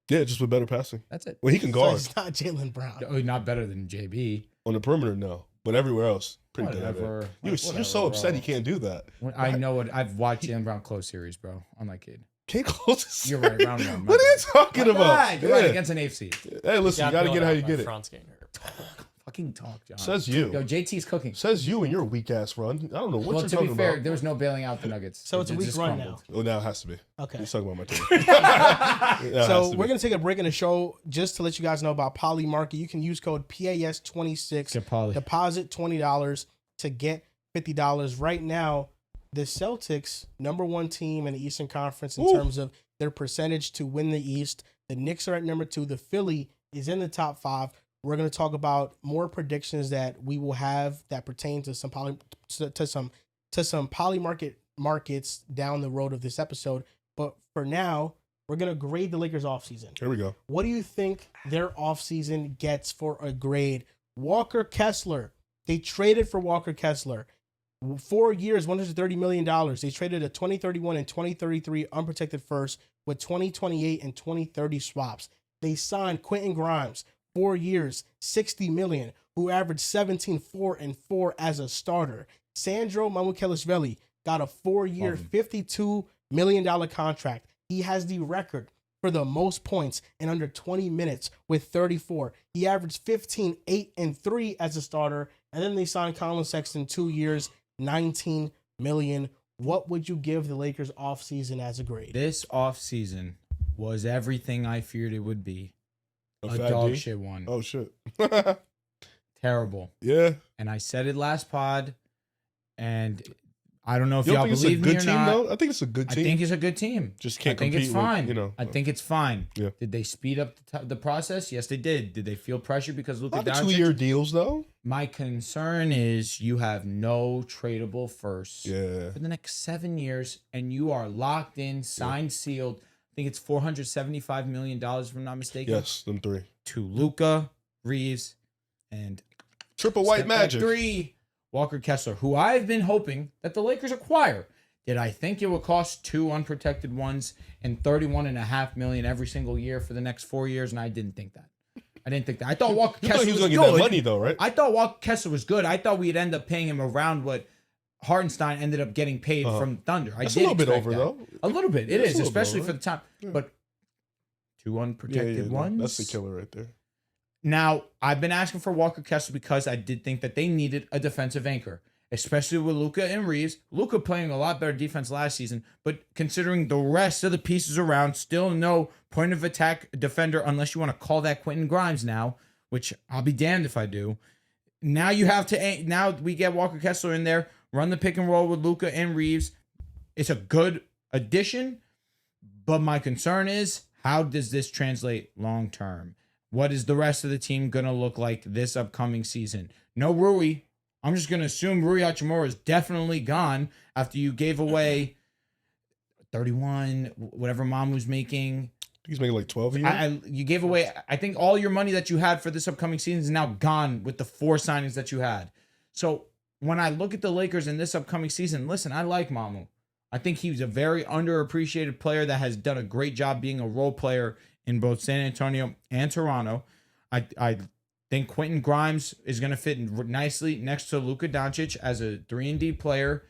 Yeah, just with better passing. That's it. Well, he can So guard it's not Jaylen Brown. Oh, not better than JB. on the perimeter, no, but everywhere else, pretty Whatever. damn good. You're Whatever, so upset bro. he can't do that. I know it. I've watched Jaylen Brown close series, bro. Unlike Cade. Can't close his You're right, round one. What are you talking My about? bad. You're right Yeah. against an AFC. Hey, listen, you gotta get it how you get it. Front's getting hurt. Fucking talk, John. Says you. Yo, JT's cooking. Says you and your weak ass run. I don't know what Well, you're to talking be fair, about. there was no bailing out the Nuggets. So it's a It weak just run crumbled. Oh, now it has to be. Okay. He's talking about my team. Now it has So to we're be. gonna take a break in the show just to let you guys know about Poly Market. You can use code PAS26. Get Poly. Deposit $20 to get $50. Right now, the Celtics, number 1 team in the Eastern Conference in Ooh. terms of their percentage to win the East. The Knicks are at number 2. The Philly is in the top 5. We're going to talk about more predictions that we will have that pertain to some poly markets down the road of this episode. But for now, we're going to grade the Lakers offseason. Here we go. What do you think their offseason gets for a grade? Walker Kessler. They traded for Walker Kessler. 4 years, $130 million. They traded a 2031 and 2033 unprotected first with 2028 and 2030 swaps. They signed Quentin Grimes, 4 years, $60 million, who averaged 17, 4, and 4 as a starter. Sandro Mamukelashvili got a 4-year, $52 million contract. He has the record for the most points in under 20 minutes with 34. He averaged 15, 8, and 3 as a starter. And then they signed Colin Sexton, 2 years, $19 million. What would you give the Lakers offseason as a grade? This offseason was everything I feared it would be. A fat dog D? shit one. Oh, shit. Terrible. Yeah. And I said it last pod, and I don't know if You y'all don't think it's a believe me good or team not. though? I think it's a good I team. think it's a good team. Just can't I think compete it's fine. with, I think it's fine. Yeah. Did they speed up the process? Yes, they did. Did they feel pressure because A Luka lot of Doncic? 2-year deals though. My concern is you have no tradable first Yeah. for the next 7 years, and you are locked in, signed, sealed. I think it's $475 million, if I'm not mistaken. Yes, them 3. To Luka, Reeves, and Triple white step back magic. 3, Walker Kessler, who I've been hoping that the Lakers acquire. Did I think it would cost 2 unprotected ones and $31.5 million every single year for the next 4 years? And I didn't think that. I thought Walker You Kessler thought he was was gonna good. get that money though, right? I thought Walker Kessler was good. I thought we'd end up paying him around what Hartenstein ended up getting paid from Thunder. That's a little bit over though. A little bit. It That's is, a little bit especially over. for the time. Yeah. But 2 unprotected ones. That's the killer right there. Now, I've been asking for Walker Kessler because I did think that they needed a defensive anchor, especially with Luka and Reeves. Luka playing a lot better defense last season, but considering the rest of the pieces around, still no point of attack defender unless you want to call that Quentin Grimes now, which I'll be damned if I do. Now we get Walker Kessler in there, run the pick and roll with Luka and Reeves. It's a good addition, but my concern is how does this translate long term? What is the rest of the team going to look like this upcoming season? No Rui. I'm just going to assume Rui Hachimura is definitely gone after you gave away 31, whatever Mom was making. He's making like 12 a year. You gave away, I think all your money that you had for this upcoming season is now gone with the 4 signings that you had. So when I look at the Lakers in this upcoming season, listen, I like Mamu. I think he's a very underappreciated player that has done a great job being a role player in both San Antonio and Toronto. I think Quentin Grimes is going to fit nicely next to Luka Doncic as a 3-and-D player.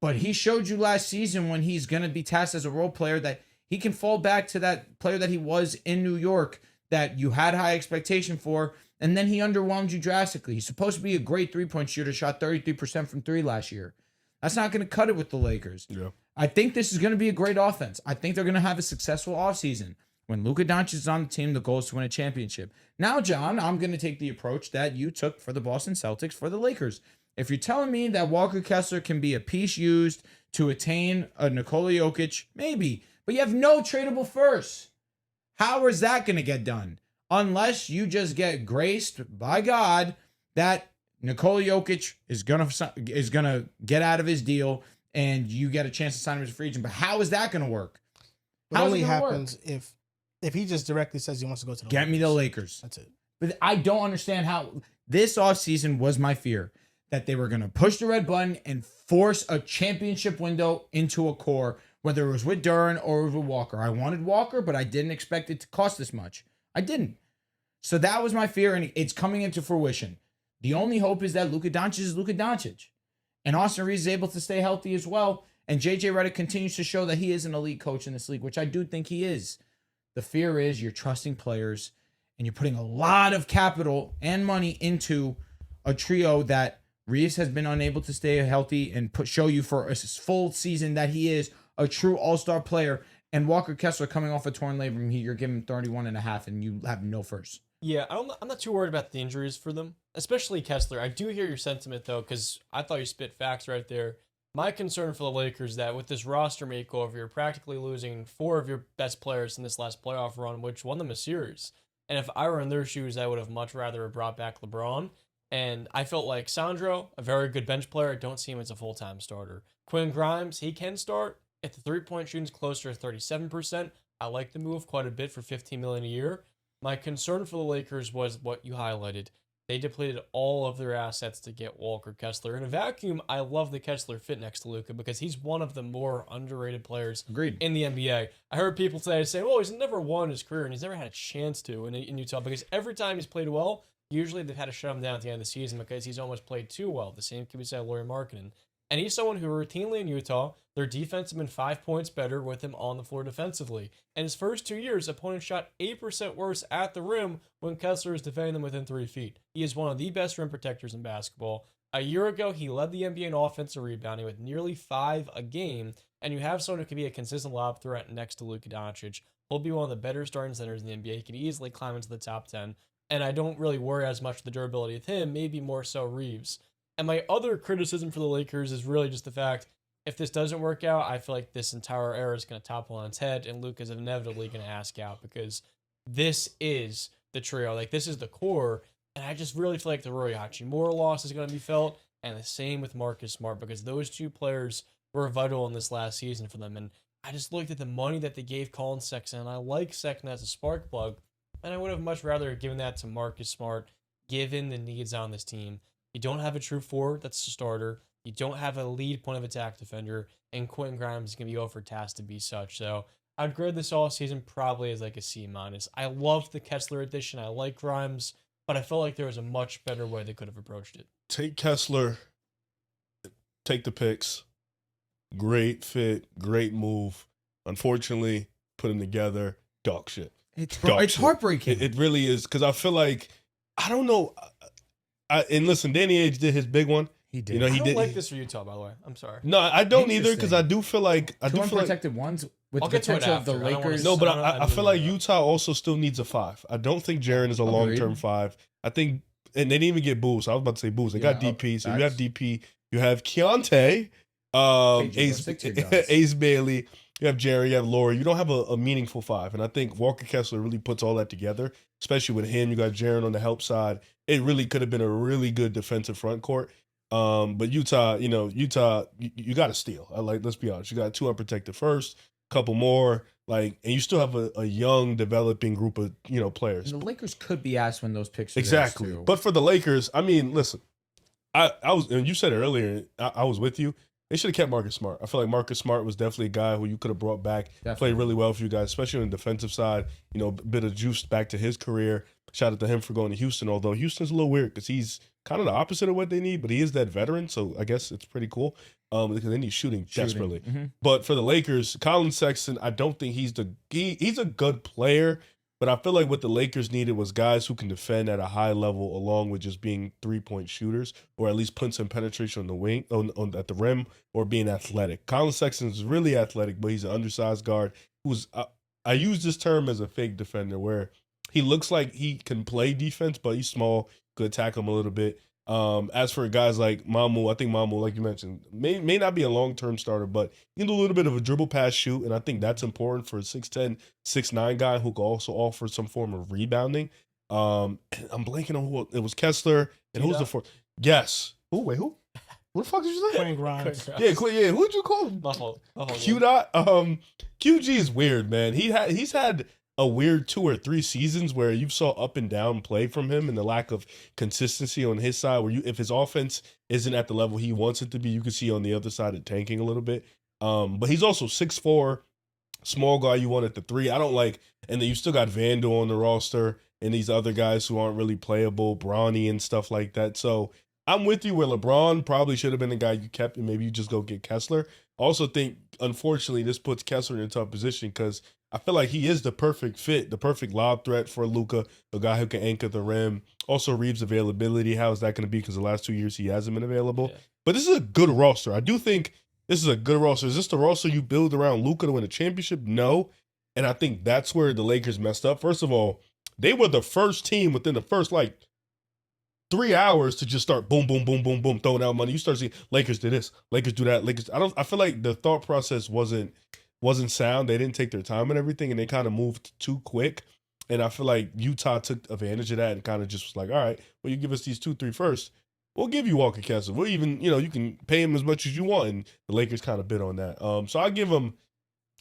But he showed you last season when he's going to be tasked as a role player that he can fall back to that player that he was in New York that you had high expectation for, and then he underwhelmed you drastically. He's supposed to be a great 3-point shooter, shot 33% from 3 last year. That's not going to cut it with the Lakers. Yeah. I think this is going to be a great offense. I think they're going to have a successful offseason. When Luka Doncic is on the team, the goal is to win a championship. Now, John, I'm going to take the approach that you took for the Boston Celtics for the Lakers. If you're telling me that Walker Kessler can be a piece used to attain a Nikola Jokic, maybe, but you have no tradable first. How is that going to get done? Unless you just get graced by God that Nikola Jokic is gonna get out of his deal and you get a chance to sign him as a free agent. But how is that going to work? It only happens if he just directly says he wants to go to the Get me the Lakers. That's it. But I don't understand how this offseason was my fear that they were going to push the red button and force a championship window into a core, whether it was with Duran or with Walker. I wanted Walker, but I didn't expect it to cost this much. I didn't. So that was my fear, and it's coming into fruition. The only hope is that Luka Doncic is Luka Doncic. And Austin Reeves is able to stay healthy as well. And JJ Redick continues to show that he is an elite coach in this league, which I do think he is. The fear is you're trusting players and you're putting a lot of capital and money into a trio that Reeves has been unable to stay healthy and show you for a full season that he is a true all-star player. And Walker Kessler coming off a torn labrum, you're giving him 31.5 and you have no first. Yeah, I'm not too worried about the injuries for them, especially Kessler. I do hear your sentiment, though, because I thought you spit facts right there. My concern for the Lakers is that with this roster makeover, you're practically losing 4 of your best players in this last playoff run, which won them a series. And if I were in their shoes, I would have much rather have brought back LeBron. And I felt like Sandro, a very good bench player, I don't see him as a full-time starter. Quinn Grimes, he can start. If the three-point shooting's closer to 37%, I like the move quite a bit for $15 million a year. My concern for the Lakers was what you highlighted. They depleted all of their assets to get Walker Kessler. In a vacuum, I love the Kessler fit next to Luka because he's one of the more underrated players in the NBA. I heard people today say, well, he's never won his career and he's never had a chance to in Utah because every time he's played well, usually they've had to shut him down at the end of the season because he's almost played too well. The same can be said of Lauri Markkanen. And he's someone who routinely in Utah, their defense has been 5 points better with him on the floor defensively. In his first 2 years, opponents shot 8% worse at the rim when Kessler is defending them within 3 feet. He is one of the best rim protectors in basketball. A year ago, he led the NBA in offensive rebounding with nearly 5 a game, and you have someone who can be a consistent lob threat next to Luka Doncic. He'll be one of the better starting centers in the NBA. He can easily climb into the top 10, and I don't really worry as much with the durability of him, maybe more so Reeves. And my other criticism for the Lakers is really just the fact, if this doesn't work out, I feel like this entire era is going to topple on its head, and Luka's inevitably going to ask out, because this is the trio. Like, this is the core, and I just really feel like the Roy Hachimura loss is going to be felt, and the same with Marcus Smart, because those two players were vital in this last season for them. And I just looked at the money that they gave Colin Sexton, and I like Sexton as a spark plug, and I would have much rather given that to Marcus Smart, given the needs on this team. You don't have a true forward that's a starter. You don't have a lead point of attack defender, and Quentin Grimes is going to be overtasked to be such. So I'd grade this all season probably as like a C-. I love the Kessler addition. I like Grimes, but I felt like there was a much better way they could have approached it. Take Kessler, take the picks. Great fit, great move. Unfortunately, put them together, dog shit. It's heartbreaking. It really is, because I feel like, I don't know. And listen, Danny Ainge did his big one. He did. You know, I he don't did. like this for Utah, by the way. I'm sorry. No, I don't either, because I do feel like Two unprotected ones with I'll the get to it potential of the after. I don't wanna Lakers. No, but I don't- I I feel like really- Utah also still needs a 5. I don't think Jaren is a Agreed. long-term 5. I think, and they didn't even get Booz. I was about to say Booz. They got DP. So you have DP. You have Keontae, Ace Bailey. You have Jerry. You have Laurie. You don't have a meaningful 5. And I think Walker Kessler really puts all that together, especially with him. You got Jaren on the help side. It really could have been a really good defensive front court. But Utah, you got to steal. Let's be honest. You got 2 unprotected first, couple more, and you still have a young developing group of players. And the Lakers could be asked when those picks are Exactly. theirs, too. But for the Lakers, I mean, listen, I was, and you said it earlier, I was with you. They should have kept Marcus Smart. I feel like Marcus Smart was definitely a guy who you could have brought back, played really well for you guys, especially on the defensive side. A bit of juice back to his career. Shout out to him for going to Houston, although Houston's a little weird because he's kind of the opposite of what they need, but he is that veteran, so I guess it's pretty cool because they need shooting desperately. Mm-hmm. But for the Lakers, Colin Sexton, I don't think he's a good player, but I feel like what the Lakers needed was guys who can defend at a high level along with just being 3-point shooters, or at least putting some penetration on the wing, at the rim, or being athletic. Colin Sexton is really athletic, but he's an undersized guard who's I use this term as a fake defender, where he looks like he can play defense, but he's small, could attack him a little bit. As for guys like Mamu, I think Mamu, like you mentioned, may not be a long-term starter, but he can do a little bit of a dribble pass shoot, and I think that's important for a 6'10", 6'9" guy who can also offer some form of rebounding. I'm blanking on who it was. Kessler, and who's the fourth? Yes. Wait, who? What the fuck did you say? Quentin Grimes. Yeah, who'd you call? Q Dot. QG is weird, man. He's had a weird 2 or 3 seasons where you saw up and down play from him, and the lack of consistency on his side, where if his offense isn't at the level he wants it to be, you can see on the other side it tanking a little bit. But he's also 6'4", small guy you want at the 3. I don't like, and then you still got Vandal on the roster and these other guys who aren't really playable, Bronny and stuff like that. So I'm with you where LeBron probably should have been the guy you kept, and maybe you just go get Kessler. I also think, unfortunately, this puts Kessler in a tough position because I feel like he is the perfect fit, the perfect lob threat for Luka, a guy who can anchor the rim. Also, Reeves' availability, how is that going to be? Because the last 2 years he hasn't been available. Yeah. But this is a good roster. I do think this is a good roster. Is this the roster you build around Luka to win a championship? No. And I think that's where the Lakers messed up. First of all, they were the first team within the first 3 hours to just start boom, boom, boom, boom, boom, throwing out money. You start seeing Lakers do this, Lakers do that, Lakers. I feel like the thought process wasn't sound. They didn't take their time and everything, and they kind of moved too quick. And I feel like Utah took advantage of that and kind of just was like, all right, well, you give us these 2-3 first, we'll give you Walker Kessler. We'll even, you can pay him as much as you want. And the Lakers kind of bid on that. So I give him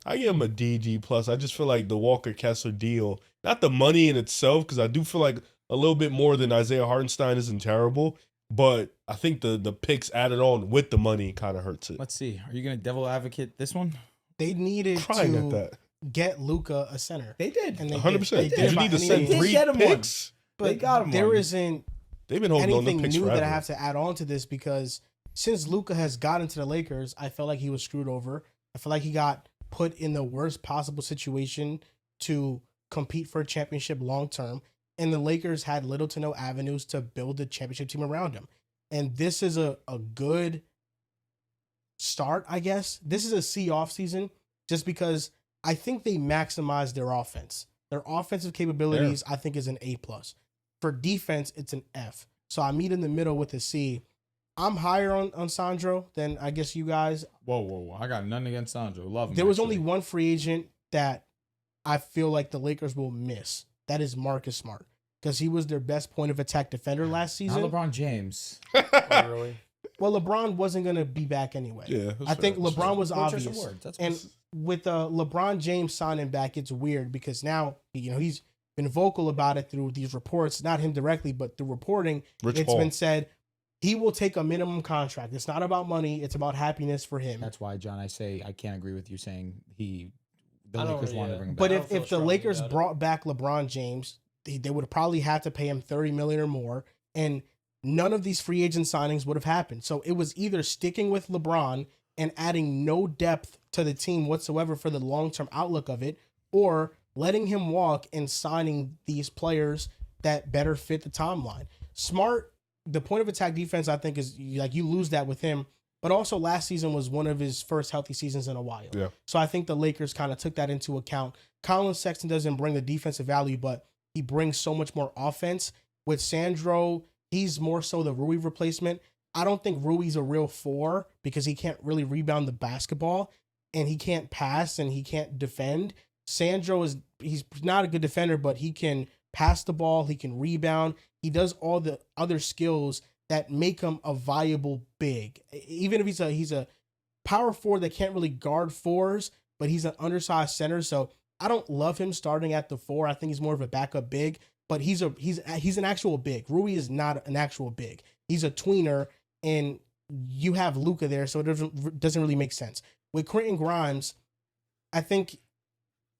a DD plus. I just feel like the Walker Kessler deal, not the money in itself, because I do feel like a little bit more than Isaiah Hartenstein isn't terrible, but I think the picks added on with the money kind of hurts it. Let's see. Are you going to devil advocate this one? They needed to get Luka a center. They did. And they 100%. Did you need to send 3 picks? But they got him. There isn't They've been holding anything on to picks new forever. that I have to add on to this, because since Luka has gotten to the Lakers, I felt like he was screwed over. I feel like he got put in the worst possible situation to compete for a championship long term. And the Lakers had little to no avenues to build a championship team around him. And this is a good start, I guess. This is a C off season just because I think they maximized their offense. Their offensive capabilities, I think, is an A+. For defense, it's an F. So I meet in the middle with a C. I'm higher on Sandro than I guess you guys. Whoa. I got nothing against Sandro. Love him. There was actually. only one free agent that I feel like the Lakers will miss. That is Marcus Smart. Because he was their best point of attack defender last season. Not LeBron James. Oh, really? Well, LeBron wasn't going to be back anyway. Yeah, I think LeBron was obvious. That's And with LeBron James signing back, it's weird because now, he's been vocal about it through these reports, not him directly, but through reporting. Rich It's Paul. been said he will take a minimum contract. It's not about money. It's about happiness for him. That's why, John, I say I can't agree with you saying the I don't Lakers really, want to yeah. bring him back. But I don't feel if the strongly Lakers about it. brought back LeBron James, they would probably have to pay him $30 million or more, and none of these free agent signings would have happened. So it was either sticking with LeBron and adding no depth to the team whatsoever for the long-term outlook of it, or letting him walk and signing these players that better fit the timeline. Smart, the point of attack defense, I think, is like you lose that with him. But also last season was one of his first healthy seasons in a while. Yeah. So I think the Lakers kind of took that into account. Colin Sexton doesn't bring the defensive value, but he brings so much more offense. With Sandro, he's more so the Rui replacement. I don't think Rui's a real 4 because he can't really rebound the basketball and he can't pass and he can't defend. Sandro he's not a good defender, but he can pass the ball, he can rebound. He does all the other skills that make him a viable big. Even if he's a power forward that can't really guard 4s, but he's an undersized center. So I don't love him starting at the 4. I think he's more of a backup big, but he's an actual big. Rui is not an actual big. He's a tweener, and you have Luka there, so it doesn't really make sense. With Quentin Grimes, I think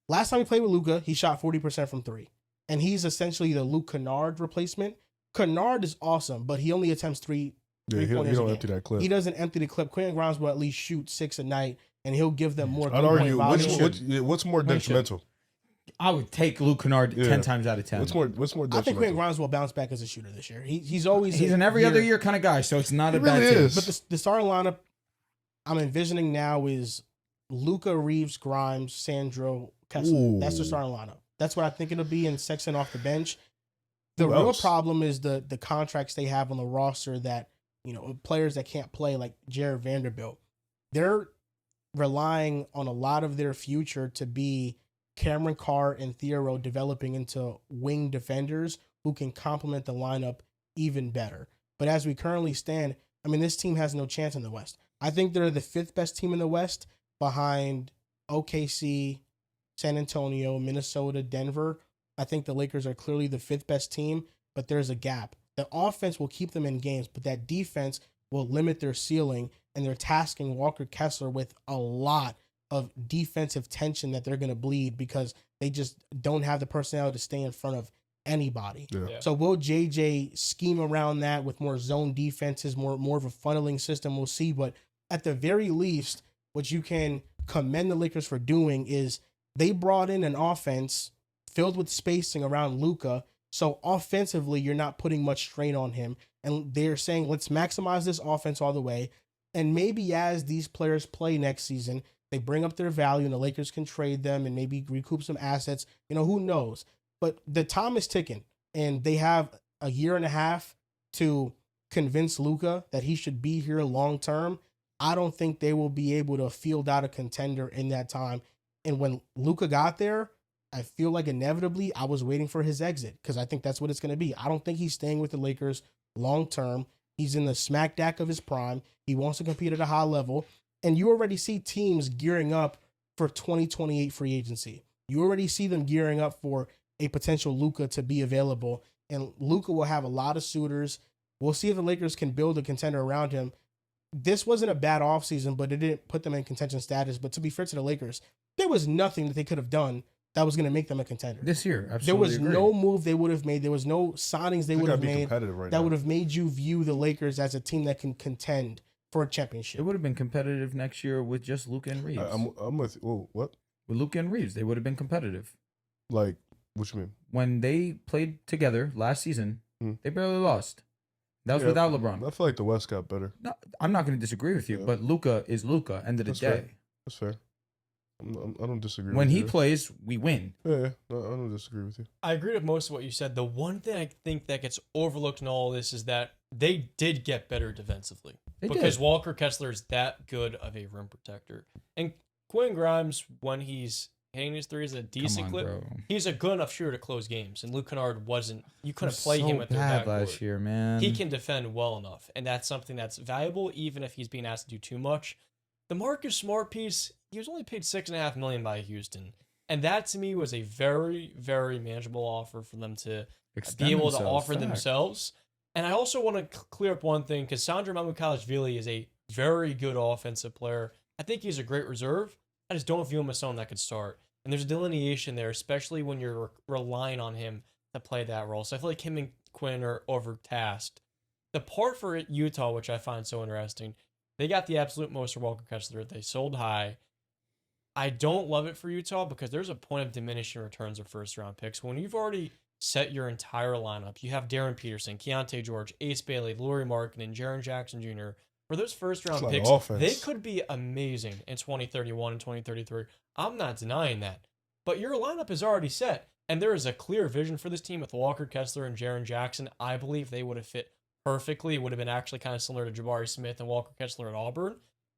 last time he played with Luka, he shot 40% from 3, and he's essentially the Luke Kennard replacement. Kennard is awesome, but he only attempts three Yeah, he pointers don't a empty game. that clip. He doesn't empty the clip. Quentin Grimes will at least shoot 6 a night, and he'll give them more. I'd three-point argue volume. what's more detrimental. I would take Luke Kennard 10 times out of 10. What's more I think Quentin detrimental? Grimes will bounce back as a shooter this year. He's always He's an every other year kind of guy, so it's not He a bad really team. is. But the starting lineup I'm envisioning now is Luka, Reeves, Grimes, Sandro, Kessler. Ooh. That's the starting lineup. That's what I think it'll be, and Sexton off the bench. The Who real else? problem is the contracts they have on the roster that, players that can't play, like Jared Vanderbilt. They're relying on a lot of their future to be Cameron Carr and Theodore developing into wing defenders who can complement the lineup even better. But as we currently stand, this team has no chance in the West. I think they're the 5th best team in the West behind OKC, San Antonio, Minnesota, Denver. I think the Lakers are clearly the 5th best team, but there's a gap. The offense will keep them in games, but that defense will limit their ceiling, and they're tasking Walker Kessler with a lot of defensive tension that they're going to bleed because they just don't have the personnel to stay in front of anybody. Yeah. So will JJ scheme around that with more zone defenses, more of a funneling system? We'll see. But at the very least, what you can commend the Lakers for doing is they brought in an offense filled with spacing around Luka. So offensively, you're not putting much strain on him. And they're saying, let's maximize this offense all the way. And maybe as these players play next season, they bring up their value and the Lakers can trade them and maybe recoup some assets. Who knows? But the time is ticking, and they have a year and a half to convince Luka that he should be here long term. I don't think they will be able to field out a contender in that time. And when Luka got there, I feel like inevitably I was waiting for his exit because I think that's what it's going to be. I don't think he's staying with the Lakers long term. He's in the smack dab of his prime. He wants to compete at a high level. And you already see teams gearing up for 2028 free agency. You already see them gearing up for a potential Luka to be available. And Luka will have a lot of suitors. We'll see if the Lakers can build a contender around him. This wasn't a bad offseason, but it didn't put them in contention status. But to be fair to the Lakers, there was nothing that they could have done that was going to make them a contender. This year, absolutely. There was agree. no move they would have made. There was no signings they would have made that would have made you view the Lakers as a team that can contend for a championship. It would have been competitive next year with just Luka and Reeves. I'm with. Whoa, what? With Luka and Reeves, they would have been competitive. Like, what you mean? When they played together last season, Hmm. they barely lost. That was Yeah, without LeBron. I feel like the West got better. No, I'm not going to disagree with you, Yeah. but Luka is Luka. End of the That's day. fair. That's fair. I don't disagree. When with he you. plays, we win. Yeah, no, I don't disagree with you. I agree with most of what you said. The one thing I think that gets overlooked in all this is that they did get better defensively. They because did. Walker Kessler is that good of a rim protector. And Quinn Grimes, when he's hitting his threes at a decent clip, bro. he's a good enough shooter to close games. And Luke Kennard wasn't. You couldn't He was play so him with their bad backcourt. last year, man. He can defend well enough, and that's something that's valuable, even if he's being asked to do too much. The Marcus Smart piece, he was only paid $6.5 million by Houston, and that to me was a very, very manageable offer for them to Extend be able to themselves, offer fact. themselves. And I also want to clear up one thing, because Sandro Mamukelashvili is a very good offensive player. I think he's a great reserve. I just don't view him as someone that could start. And there's a delineation there, especially when you're relying on him to play that role. So I feel like him and Quinn are overtasked. The part for Utah, which I find so interesting, they got the absolute most for Walker Kessler. They sold high. I don't love it for Utah because there's a point of diminishing returns of first-round picks. When you've already set your entire lineup, you have Darren Peterson, Keontae George, Ace Bailey, Lauri Markkanen, Jaren Jackson Jr. For those first-round It's a picks, lot of offense. they could be amazing in 2031 and 2033. I'm not denying that. But your lineup is already set, and there is a clear vision for this team with Walker Kessler and Jaren Jackson. I believe they would have fit perfectly. It would have been actually kind of similar to Jabari Smith and Walker Kessler at Auburn.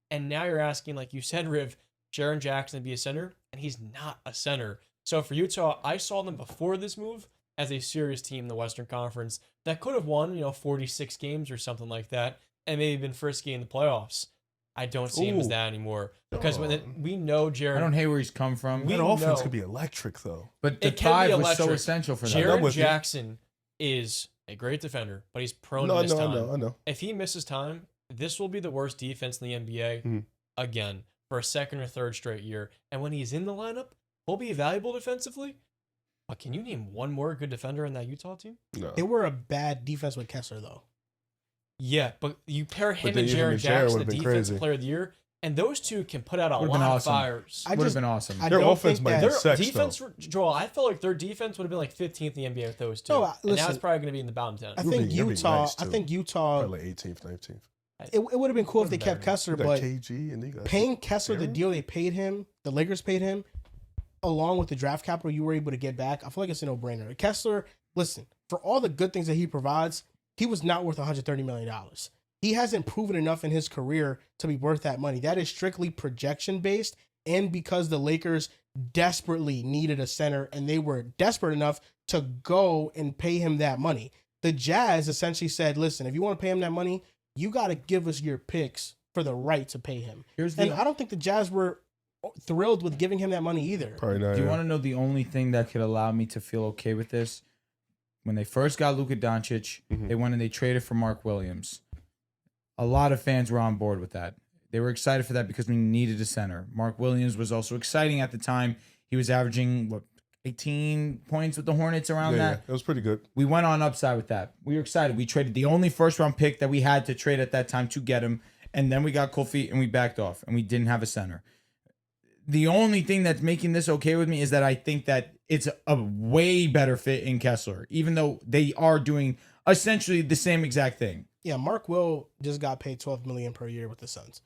And now you're asking, like you said, Riv, Jaren Jackson to be a center, and he's not a center. So for Utah, I saw them before this move as a serious team in the Western Conference that could have won, 46 games or something like that, and maybe been frisky in the playoffs. I don't see him as Ooh. that anymore because we know Jaren. I don't hate where he's come from. That We offense know- could be electric, though. But the It can be five was so electric. essential for them. I'm Jaren with you. Jackson is a great defender, but he's prone No, to I miss know, time. I know. If he misses time, this will be the worst defense in the NBA Mhm. again for a second or third straight year. And when he's in the lineup, he'll be valuable defensively. But can you name one more good defender in that Utah team? No. They were a bad defense with Kessler, though. Yeah, but you pair him then and even Jaren with Jaren Jackson, the would've been defensive crazy. player of the year, and those two can put out a Would've lot been of awesome. fires. I Would have just- been awesome. I Their don't offense think might that- be Their sex, defense, though. Joel, I felt like their defense would have been like 15th in the NBA with those two. No, and now listen, it's probably going to be in the bottom 10. I You're think being Utah. nice, I too. think Utah. Probably like 18th, 19th. It would have been cool if they kept Better. Kessler, You got but KG and you got paying Kessler the Aaron? deal they paid him, the Lakers paid him, along with the draft capital you were able to get back, I feel like it's a no-brainer. Kessler, listen, for all the good things that he provides, he was not worth $130 million. He hasn't proven enough in his career to be worth that money. That is strictly projection-based, and because the Lakers desperately needed a center, and they were desperate enough to go and pay him that money. The Jazz essentially said, listen, if you want to pay him that money, you got to give us your picks for the right to pay him. Here's And the. I don't think the Jazz were thrilled with giving him that money either. Probably not. Do you yeah. want to know the only thing that could allow me to feel okay with this? When they first got Luka Doncic, Mhm. they went and they traded for Mark Williams. A lot of fans were on board with that. They were excited for that because we needed a center. Mark Williams was also exciting at the time. He was averaging, 18 points with the Hornets around Yeah, that. it was pretty good. We went on upside with that. We were excited. We traded the only first round pick that we had to trade at that time to get him. And then we got Kofi and we backed off and we didn't have a center. The only thing that's making this okay with me is that I think that it's a way better fit in Kessler, even though they are doing essentially the same exact thing. Yeah, Mark Will just got paid $12 million per year with the Suns.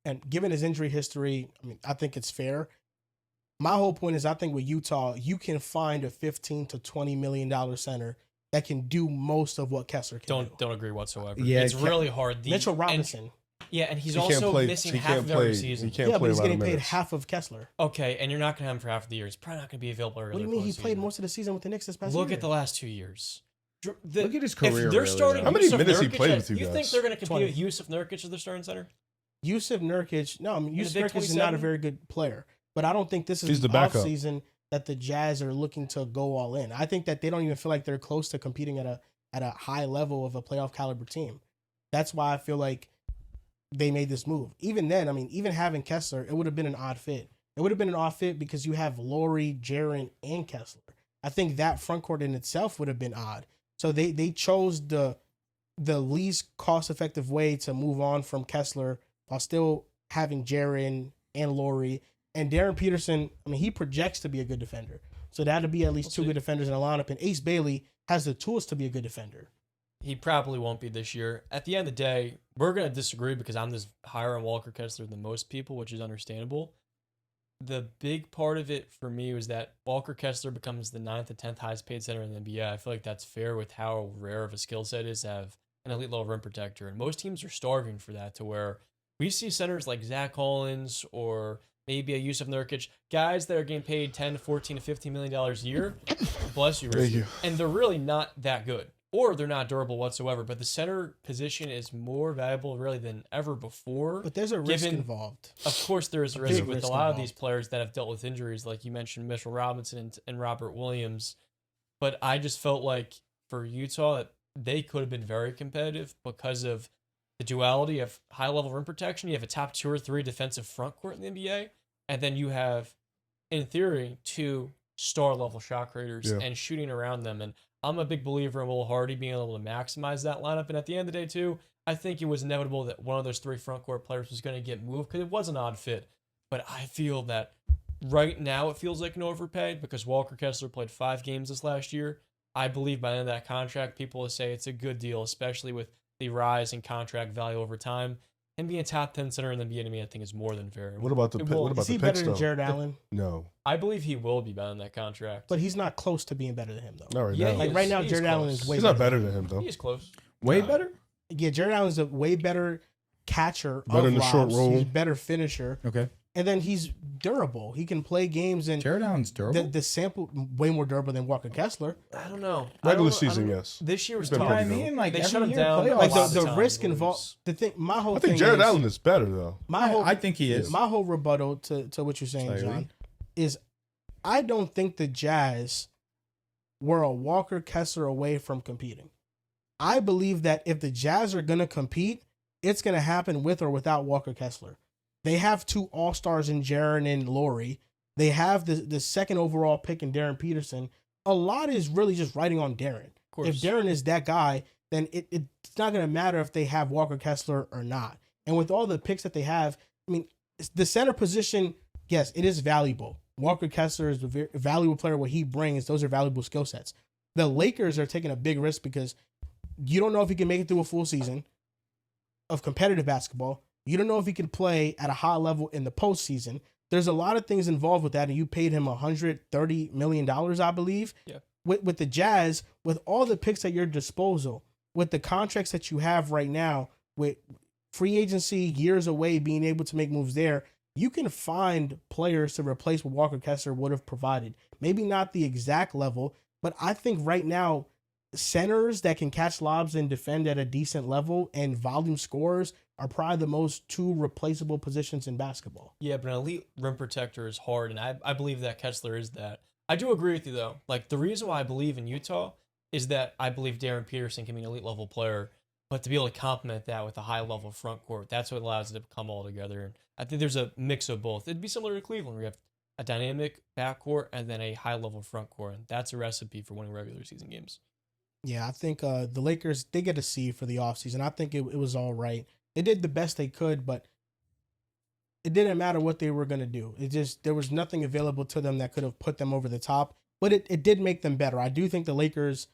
And given his injury history, I mean, I think it's fair. My whole point is I think with Utah, you can find a $15 to $20 million center that can do most of what Kessler can do. Don't agree whatsoever. Yeah, it's really hard. Mitchell Robinson. And he's He can't also play- missing he half can't of every play- season. He can't Yeah, play but he's a lot of getting paid minutes. half of Kessler. Okay, and you're not going to have him for half of the year. He's probably not going to be available early. What do you mean he played most of the season with the Knicks this past Look year? at the last 2 years. Look at his If career, they're really, starting though. How many Yusuf minutes he Nurkic played at- with you You think guys? they're going to compete 20. with Yusuf Nurkic as their starting center? Yusuf Nurkic. No, I mean, Yusuf Big Nurkic is not a 27? very good player. But I don't think this is He's the the backup. offseason that the Jazz are looking to go all in. I think that they don't even feel like they're close to competing at a high level of a playoff caliber team. That's why I feel like they made this move. Even then, I mean, even having Kessler, it would have been an odd fit. It would have been an odd fit because you have Lauri, Jaren, and Kessler. I think that front court in itself would have been odd. So they chose the least cost-effective way to move on from Kessler while still having Jaren and Lauri. And Darren Peterson, I mean, he projects to be a good defender. So that'll be at least two see. good defenders in the lineup. And Ace Bailey has the tools to be a good defender. He probably won't be this year. At the end of the day, we're going to disagree because I'm just higher on Walker Kessler than most people, which is understandable. the big part of it for me was that Walker Kessler becomes the 9th and 10th highest paid center in the NBA. I feel like that's fair with how rare of a skill set it is to have an elite level rim protector. And most teams are starving for that, to where we see centers like Zach Collins or maybe a Yusuf Nurkic, guys that are getting paid $10, $14 to $15 million a year. Bless you, Ricky. And they're really not that good, or they're not durable whatsoever. But the center position is more valuable really than ever before. But there's a risk involved. Of course, there is a risk with a lot of involved. these players that have dealt with injuries, like you mentioned, Mitchell Robinson and Robert Williams. But I just felt like for Utah, they could have been very competitive because of the duality of high-level rim protection. You have a top 2 or 3 defensive front court in the NBA, and then you have, in theory, 2 star-level shot creators and shooting around them. And I'm a big believer in Will Hardy being able to maximize that lineup. And at the end of the day, too, I think it was inevitable that one of those 3 front court players was going to get moved because it was an odd fit. But I feel that right now it feels like an overpay because Walker Kessler played 5 games this last year. I believe by the end of that contract, people will say it's a good deal, especially with the rise in contract value over time. And being a top 10 center in the NBA, to me, I think is more than fair. What about the pick? What about Is he the picks, better than though? Jared Allen? No, I believe he will be better than that contract. But he's not close to being better than him, though. not right Yeah, now. Like right now, He's Jared Allen is close. way He's better. not better than him though. He is close. Way better? Yeah, Jared Allen's a way better catcher. Better of in the short lobs. roll. He's a better finisher. Okay. And then he's durable. He can play games, and Jared Allen's durable. the sample way more durable than Walker Kessler. I don't know. Regular I season, don't- yes. This year was He's been tough. I pretty mean, like They every shut him year, down. playoffs. Like lot of the times risk lose. involved. The thing, my whole I think thing Jared is, Allen is better though. my whole I think he is. my whole rebuttal to what you're saying, Slightly. John, is I don't think the Jazz were a Walker Kessler away from competing. I believe that if the Jazz are going to compete, it's going to happen with or without Walker Kessler. They have 2 all-stars in Jaren and Laurie. They have the second overall pick in Darren Peterson. A lot is really just riding on Darren. Of course. If Darren is that guy, then it's not going to matter if they have Walker Kessler or not. And with all the picks that they have, I mean, the center position, yes, it is valuable. Walker Kessler is a very valuable player. What he brings, those are valuable skill sets. The Lakers are taking a big risk because you don't know if he can make it through a full season of competitive basketball. You don't know if he can play at a high level in the postseason. There's a lot of things involved with that, and you paid him $130 million, I believe. Yeah. With the Jazz, with all the picks at your disposal, with the contracts that you have right now, with free agency years away, being able to make moves there, you can find players to replace what Walker Kessler would have provided. Maybe not the exact level, but I think right now, centers that can catch lobs and defend at a decent level and volume scorers are probably the most 2 replaceable positions in basketball. Yeah, but an elite rim protector is hard, and I believe that Kessler is that. I do agree with you, though. Like, the reason why I believe in Utah is that I believe Darren Peterson can be an elite level player, but to be able to complement that with a high level front court, that's what allows it to come all together. And I think there's a mix of both. It'd be similar to Cleveland, where you have a dynamic backcourt and then a high level front court, and that's a recipe for winning regular season games. Yeah, I think the Lakers, they get a C for the offseason. I think it was all right. They did the best they could, but it didn't matter what they were going to do. It just, there was nothing available to them that could have put them over the top, but it did make them better. I do think the Lakers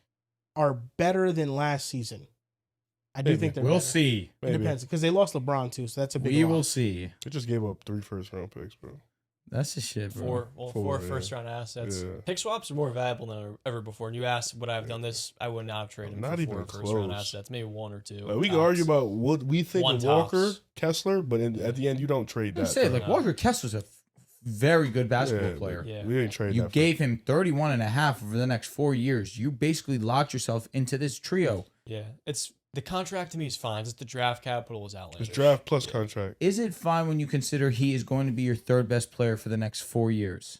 are better than last season. I do Maybe. think they're We'll better. see. It Maybe. depends, because they lost LeBron too, so that's a big We loss. will see. They just gave up 3 first-round picks, bro. That's the shit, bro. Four Four, yeah. first-round assets. Yeah. Pick swaps are more valuable than ever before. And you asked, would I have done this? I would not have traded him Not for even 4 first-round close. assets. Maybe 1 or 2. Like, we can tops. argue about what we think One of Walker tops. Kessler, but at the end, you don't trade I that. say, for like, him. Walker Kessler's a very good basketball Yeah, player. Yeah. We didn't trade You that. for gave him 31 and a half over the next 4 years. You basically locked yourself into this trio. Yeah, it's the contract to me is fine. Just the draft capital is outlandish. his draft plus contract. Is it fine when you consider he is going to be your 3rd best player for the next 4 years?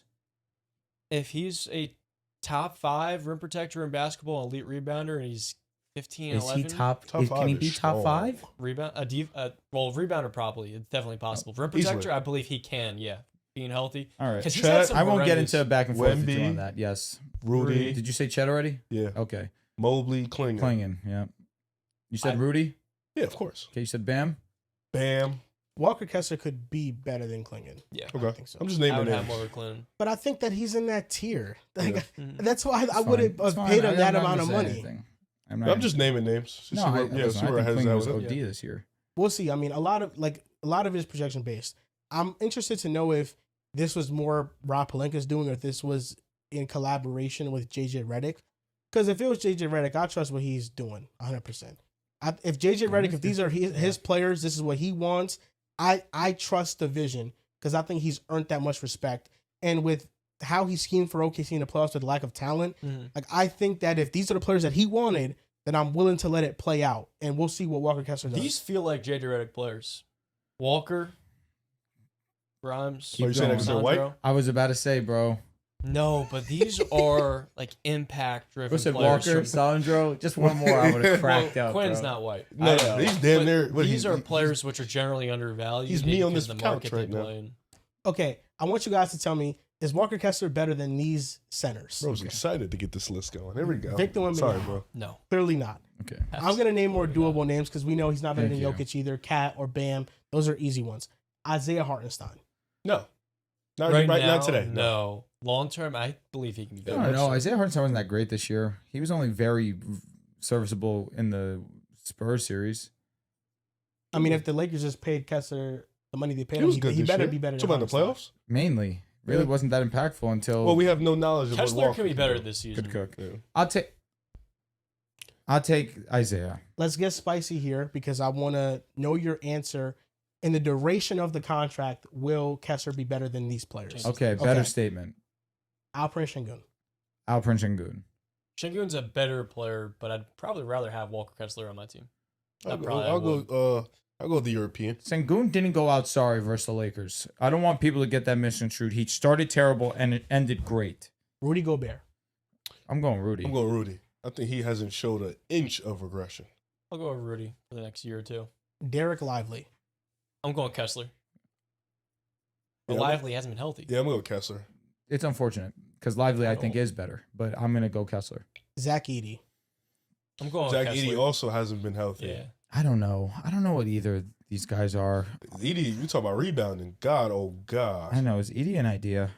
If he's a top 5 rim protector in basketball, elite rebounder, and he's 15, Is 11, he top? Top Can he five be is top strong. 5? rebounder probably. It's definitely possible. Rim Easily. protector, I believe he can. Yeah, being healthy. All right. 'Cause he's Chet, had some I won't get horrendous- into a back and forth with you Wemby. on that. Yes. Rudy. Did you say Chet already? Yeah. Okay. Mobley, Klinger. Klingen. Yeah. You said Rudy? Yeah, of course. Okay. You said Bam? Bam. Walker Kessler could be better than Klingon. Yeah, Okay. I think so. I'm just I naming would have names. more Clinton. But I think that he's in that tier. Like, Yeah. that's why I It's wouldn't fine. It's have fine. paid him I'm that not amount gonna of say money. anything. I'm just naming names. No, See where, I yeah, see listen, where I our think heads Klingen at was with it. OD this year. We'll see. I mean, a lot of it is projection based. I'm interested to know if this was more Rob Pelinka's doing, or if this was in collaboration with JJ Redick. Because if it was JJ Redick, I trust what he's doing 100%. If JJ Redick, if these are his players, this is what he wants, I trust the vision because I think he's earned that much respect. And with how he schemed for OKC in the playoffs with the lack of talent, like I think that if these are the players that he wanted, then I'm willing to let it play out. And we'll see what Walker Kessler does. These feel like JJ Redick players. Walker, Grimes, Are you saying that 'cause they're white? I was about to say, bro. No, but these are like impact-driven What's it, players. Walker, Sandro? Just one more, I would have cracked up. Quinn's bro. not white. No, I know. he's damn near. But What, these are players which are generally undervalued. He's me on because this of the couch market right they now. play in. Okay, I want you guys to tell me, is Walker Kessler better than these centers? Bro's excited to get this list going. Here we go. Victor Wembanyama. Sorry, bro. No. Clearly not. Okay. I'm going to name more doable names because we know he's not better Thank than you. Jokic either. Cat or Bam. Those are easy ones. Isaiah Hartenstein. No. Not now, today. No. Long term, I believe he can be I better. don't know. Isaiah Hartenstein wasn't that great this year. He was only very serviceable in the Spurs series. I mean, if the Lakers just paid Kessler the money they paid He him, was good he this better year. be better So than about the Hartenstein. playoffs? Mainly. Really Yeah. wasn't that impactful until Well, we have no knowledge of Kessler what Walker can be better do. this season. good cook. Yeah. I'll take Isaiah. Let's get spicy here because I want to know your answer. In the duration of the contract, will Kessler be better than these players? Okay, better Okay. statement. Alperen Şengün. Alperen Şengün. Şengün's a better player, but I'd probably rather have Walker Kessler on my team. I'll go the European. Şengün didn't go out sorry versus the Lakers. I don't want people to get that misconstrued. He started terrible and it ended great. Rudy Gobert. I'm going Rudy. I'm going Rudy. I think he hasn't showed an inch of regression. I'll go with Rudy for the next year or two. Derrick Lively. I'm going Kessler. But Yeah, Lively hasn't been healthy. Yeah, I'm going to go Kessler. It's unfortunate because Lively I think is better, but I'm gonna go Kessler. Zach Edey. I'm going Zach with Kessler. Edey also hasn't been healthy. Yeah. I don't know. I don't know what either of these guys are. Edey, you talk about rebounding. God, oh God. I know. Is Edie an idea?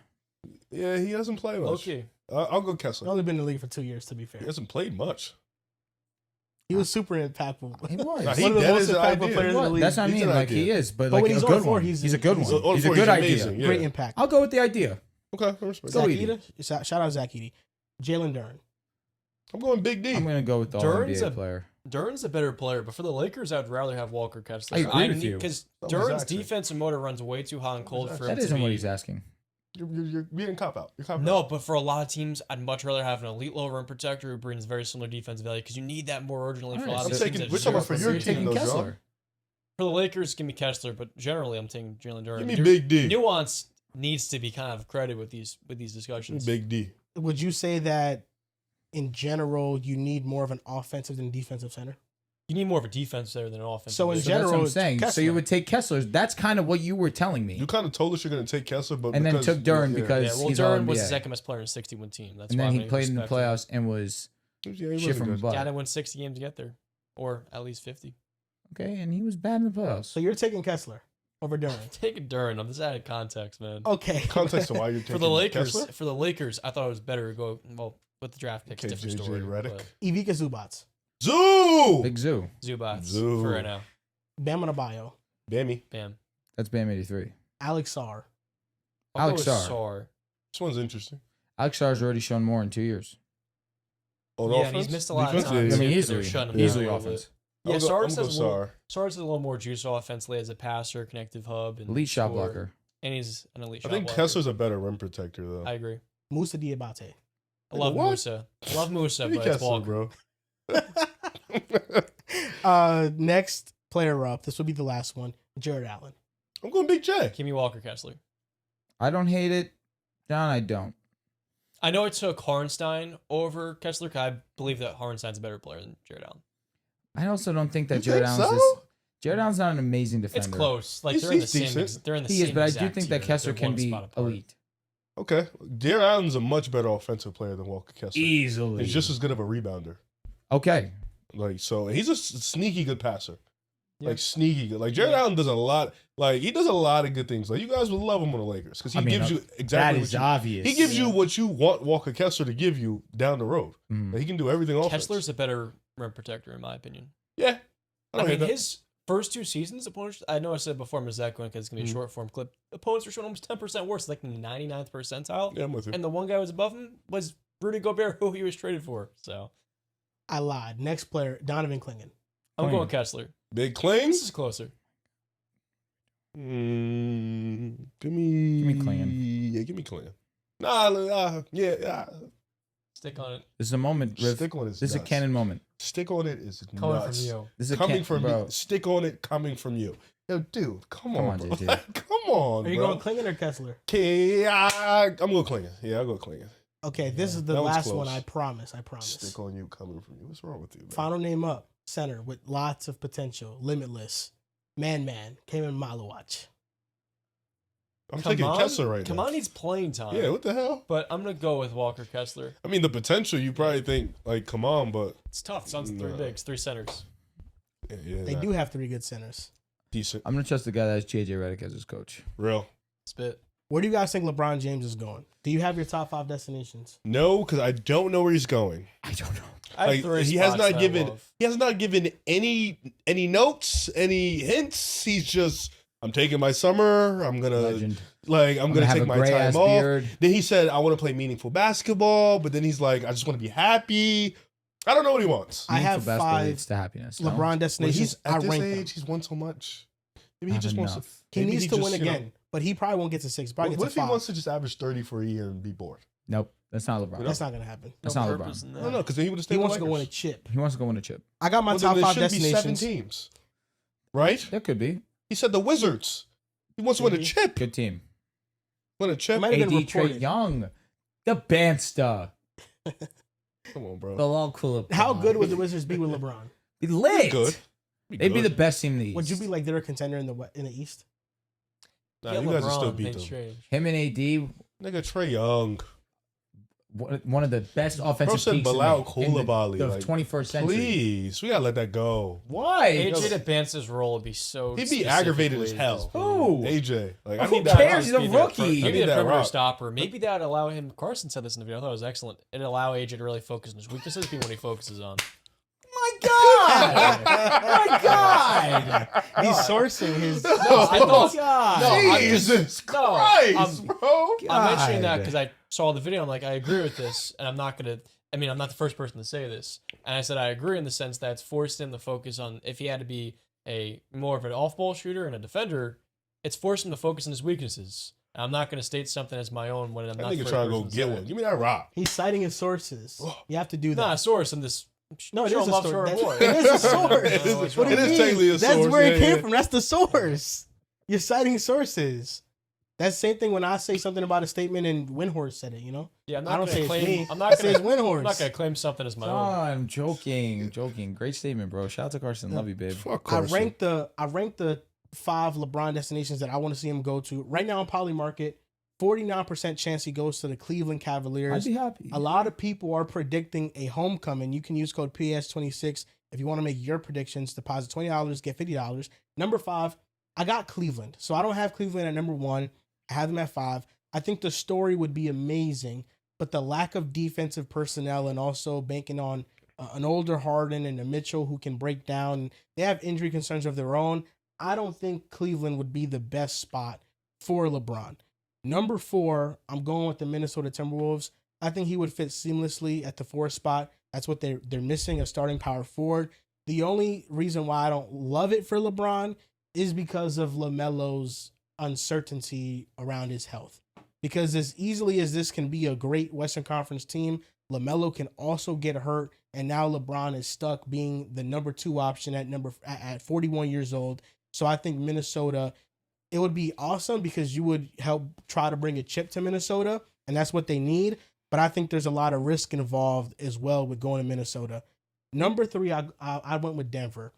Yeah, he hasn't played much. Okay. I'll go He's Kessler. only been in the league for 2 years, to be fair. He hasn't played much. He was super impactful. He was. Nah, One of the that most is an impactful idea. players in the What? league. That's what I He's mean. an Like idea. he is, but But like when a he's good on the floor, one. he's He's a good he's one. on He's the a floor, good he's idea. amazing. Yeah. Great impact. I'll go with the idea. Okay, I respect Zach that. Edey. Shout out Zach Edey. Jalen Duren. I'm going Big D. I'm gonna go with the Duren's All-NBA a- player. Duren's a better player, but for the Lakers, I'd rather have Walker Kessler. I agree with you. Because That was Duren's actually- defensive motor runs way too hot and cold for him That to isn't be. what he's asking. You're being cop out. You're cop No, out. but for a lot of teams, I'd much rather have an elite low rim protector who brings very similar defensive value because you need that more urgently for a lot Alright, of so teams. we're that talking just for don't your have team, taking though, John. Kessler. For the Lakers, give me Kessler, but generally I'm taking Jalen Duren. Give me Big D. Nuance needs to be kind of credited with these discussions. Big D. Would you say that in general you need more of an offensive than defensive center? You need more of a defense there than an offense. So in So that's general, what I'm it's saying. So Kessler. you would take Kessler. That's kind of what you were telling me. You kind of told us you're going to take Kessler, but And then because, took Duren because yeah, well, he's Duren all was the NBA. second best player in a 60-win team. That's And why then I'm he gonna played in the respect him. playoffs and was Yeah, he shit wasn't from good. above. Got to win 60 games to get there, or at least 50. Okay, and he was bad in the playoffs. So you're taking Kessler over Duren. Take a Duren. I'm just out of context, man. Okay. Context of why you're taking For the Lakers, Kessler? I thought it was better to go with the draft picks. Okay, Different JJ story. Redick. but Ivica Zubats. Zoo! Big Zoo. Zubats Zoo. for right now. Bam Adebayo. Bammy. Bam. That's Bam 83. Alex Sarr. I'll Alex go with Sarr. Sarr. This one's interesting. Alex Sarr's already shown more in 2 years. On Yeah, and offense? he's missed a lot Defense? of times. I mean, They're easily. shutting him Easily down a little offense. bit. Yeah, Sarr's has Sarr. a little more juice offensively as a passer, connective hub, and Elite shot scorer. blocker. And he's an elite I shot think blocker. Kessler's a better rim protector, though. I agree. Musa Diabate. I love What? Musa. Love Musa, Give me but it's Kessler, Walker. bro. Next player up. This will be the last one. Jared Allen. I'm going Big J. Give me Walker Kessler. I don't hate it. John, I don't. I know it took Hartenstein over Kessler. 'Cause I believe that Hartenstein's a better player than Jared Allen. I also don't think that You Jared think Allen's so? Jared Allen's not an amazing defender. It's close. Like He's- they're in the he's same. decent. They're in the He same. is, but I do exact think that tier. Kessler They're can one be spot apart. elite. Okay. Jared Allen's a much better offensive player than Walker Kessler. Easily. He's just as good of a rebounder. Okay. Like, so he's a sneaky good passer. Yeah. Like, sneaky good. Like, Jared Allen does a lot. Like, he does a lot of good things. Like, you guys would love him on the Lakers because he gives you exactly what you obvious. He gives you what you want Walker Kessler to give you down the road. Mhm. Like, he can do everything offense. Kessler's a better rim protector in my opinion. Yeah. I don't mean, hate that. his first 2 seasons, opponents, I know I said before I'm Zach going because it's going to be a short form clip. Opponents were showing almost 10% worse, like the 99th percentile. Yeah, I'm with you. And the one guy who was above him was Rudy Gobert, who he was traded for. So I lied. Next player, Donovan Clingan. I'm Clingan. going Kessler. Big This Klings? is closer. Give me Clingan. Yeah, give me Clingan. Nah, yeah. Stick on it. This is a moment, Riv. Stick on it. This is a canon moment. Stick on it is Coming nuts. from you. This is a Coming from bro. you. Stick on it coming from you. Yo, dude, come on, bro. JJ. Come on, Are you bro. going Clingan or Kessler? Okay, I'm going Clingan. Yeah, I'll go Clingan. Okay, this is the that was last one. close. I promise. I promise. Stick on you coming from you. What's wrong with you, man? Final name up. Center with lots of potential. Limitless. Man, Cayman Malawach. I'm taking Kessler right Come now. on, needs playing time. Yeah, what the hell? But I'm going to go with Walker Kessler. I mean, the potential, you probably think, like, come on, but It's tough. Suns 3 No. bigs, 3 centers. yeah, They do have 3 good centers. decent. I'm gonna trust the guy that's JJ Redick as his coach. Real. Spit. Where do you guys think LeBron James is going? Do you have your top 5 destinations? No, because I don't know where he's going. I don't know. I have Like, 3 he has spots not that I given love. he has not given any notes, any hints. He's just, I'm taking my summer. I'm gonna Legend. I'm gonna have take a my gray-ass time off. beard. Then he said, I want to play meaningful basketball, but then he's like, I just want to be happy. I don't know what he wants. I have Meaningful basketball 5 leads to happiness. no? LeBron Well, destinations. he's I at this rank them. age, he's won so much. Maybe he Not just wants to. enough. He maybe needs to just, win you know, again, but he probably won't get to 6. Probably what get if to he 5. wants to just average 30 for a year and be bored? Nope. That's not LeBron. That's not going to happen. That's No not purpose LeBron. in I that. don't know, because then he would have stayed He with wants to go win a Lakers. chip. He wants to go win a chip. I got my Well, top then there 5 should be 7 destinations. teams, right? That could be. He said the Wizards. He wants to win a Mhm. chip. Good team. Win a chip. Might have been AD, Trey reported. Young. The Bandsta. Come on, bro. The long cool. How good would the Wizards be with LeBron? Be lit. Good. They'd be the best team in the East. Would you be like they're a contender in the East? Nah, Get you guys will LeBron, still beat things them. change. Him and AD, Nigga, Trey Young. one of the best offensive said peaks Bilal in Koulibaly, the like, 21st century. Please, we gotta let that go. Why? AJ to Bance's role would be so. He'd be aggravated as specifically hell. Who? AJ. Like, I Who need that. cares? He's a rock. rookie. I Maybe need the that perimeter rock. stopper. Maybe that would allow him. Carson said this in the video. I thought it was excellent. It'd allow AJ to really focus on his weaknesses, be what he focuses on. My God! My God! He's sourcing his. I thought. God! No, I'm Jesus just- no, Christ, I'm- bro. I'm mentioning that God. because I saw the video. I'm like, I agree with this, and I'm not gonna. I mean, I'm not the first person to say this, and I said I agree in the sense that it's forced him to focus on. If he had to be a more of an off-ball shooter and a defender, it's forced him to focus on his weaknesses. And I'm not going to state something as my own when I'm That not. the nigga first trying to go person get say one. it. Give me that rock. He's citing his sources. You have to do that. Not a source in this. No, it show is a love source. for a boy. It is a source. It is- What do it you is mean? technically a That's source, where it yeah, came yeah. from. That's the source. You're citing sources. That's the same thing when I say something about a statement and Windhorse said it, you know? Yeah, I'm I not don't going say to it's claim. me. I'm I not say going it's to. I'm not Windhorse. going to claim something as my own. I'm joking. Great statement, bro. Shout out to Carson. Love you, babe. Fuck I Carson. ranked the 5 LeBron destinations that I want to see him go to. Right now on Polymarket, 49% chance he goes to the Cleveland I'd Cavaliers. be happy. A lot of people are predicting a homecoming. You can use code PS26 if you want to make your predictions. Deposit $20, get $50. Number 5, I got Cleveland. So I don't have Cleveland at number 1. I have them at 5. I think the story would be amazing, but the lack of defensive personnel and also banking on an older Harden and a Mitchell who can break down. They have injury concerns of their own. I don't think Cleveland would be the best spot for LeBron. Number 4, I'm going with the Minnesota Timberwolves. I think he would fit seamlessly at the 4 spot. That's what they're missing, a starting power forward. The only reason why I don't love it for LeBron is because of LaMelo's uncertainty around his health. Because as easily as this can be a great Western Conference team, LaMelo can also get hurt, and now LeBron is stuck being the number 2 option at 41 years old. So I think Minnesota, it would be awesome because you would help try to bring a chip to Minnesota, and that's what they need. But I think there's a lot of risk involved as well with going to Minnesota. Number 3, I went with Denver.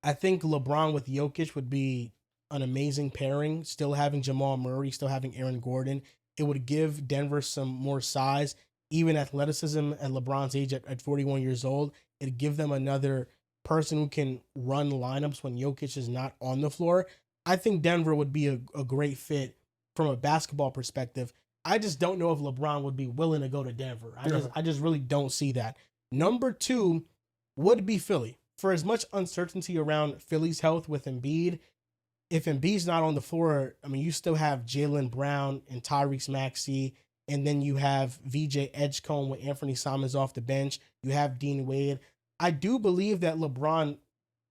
I think LeBron with Jokic would be an amazing pairing. Still having Jamal Murray, still having Aaron Gordon. It would give Denver some more size, even athleticism at LeBron's age at 41 years old. It'd give them another person who can run lineups when Jokic is not on the floor. I think Denver would be a great fit from a basketball perspective. I just don't know if LeBron would be willing to go to Denver. I just really don't see that. Number 2 would be Philly. for as much uncertainty around Philly's health with Embiid, if Embiid's not on the floor, I mean, you still have Jaylen Brown and Tyrese Maxey, and then you have VJ Edgecombe with Anthony Simons off the bench. You have Dean Wade. I do believe that LeBron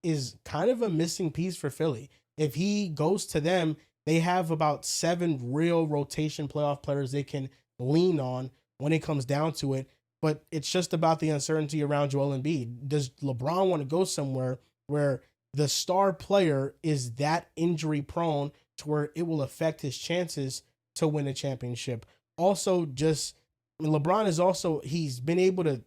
is kind of a missing piece for Philly. If he goes to them, they have about 7 real rotation playoff players they can lean on when it comes down to it. But it's just about the uncertainty around Joel Embiid. Does LeBron want to go somewhere where the star player is that injury prone to where it will affect his chances to win a championship? Also, LeBron is also, he's been able to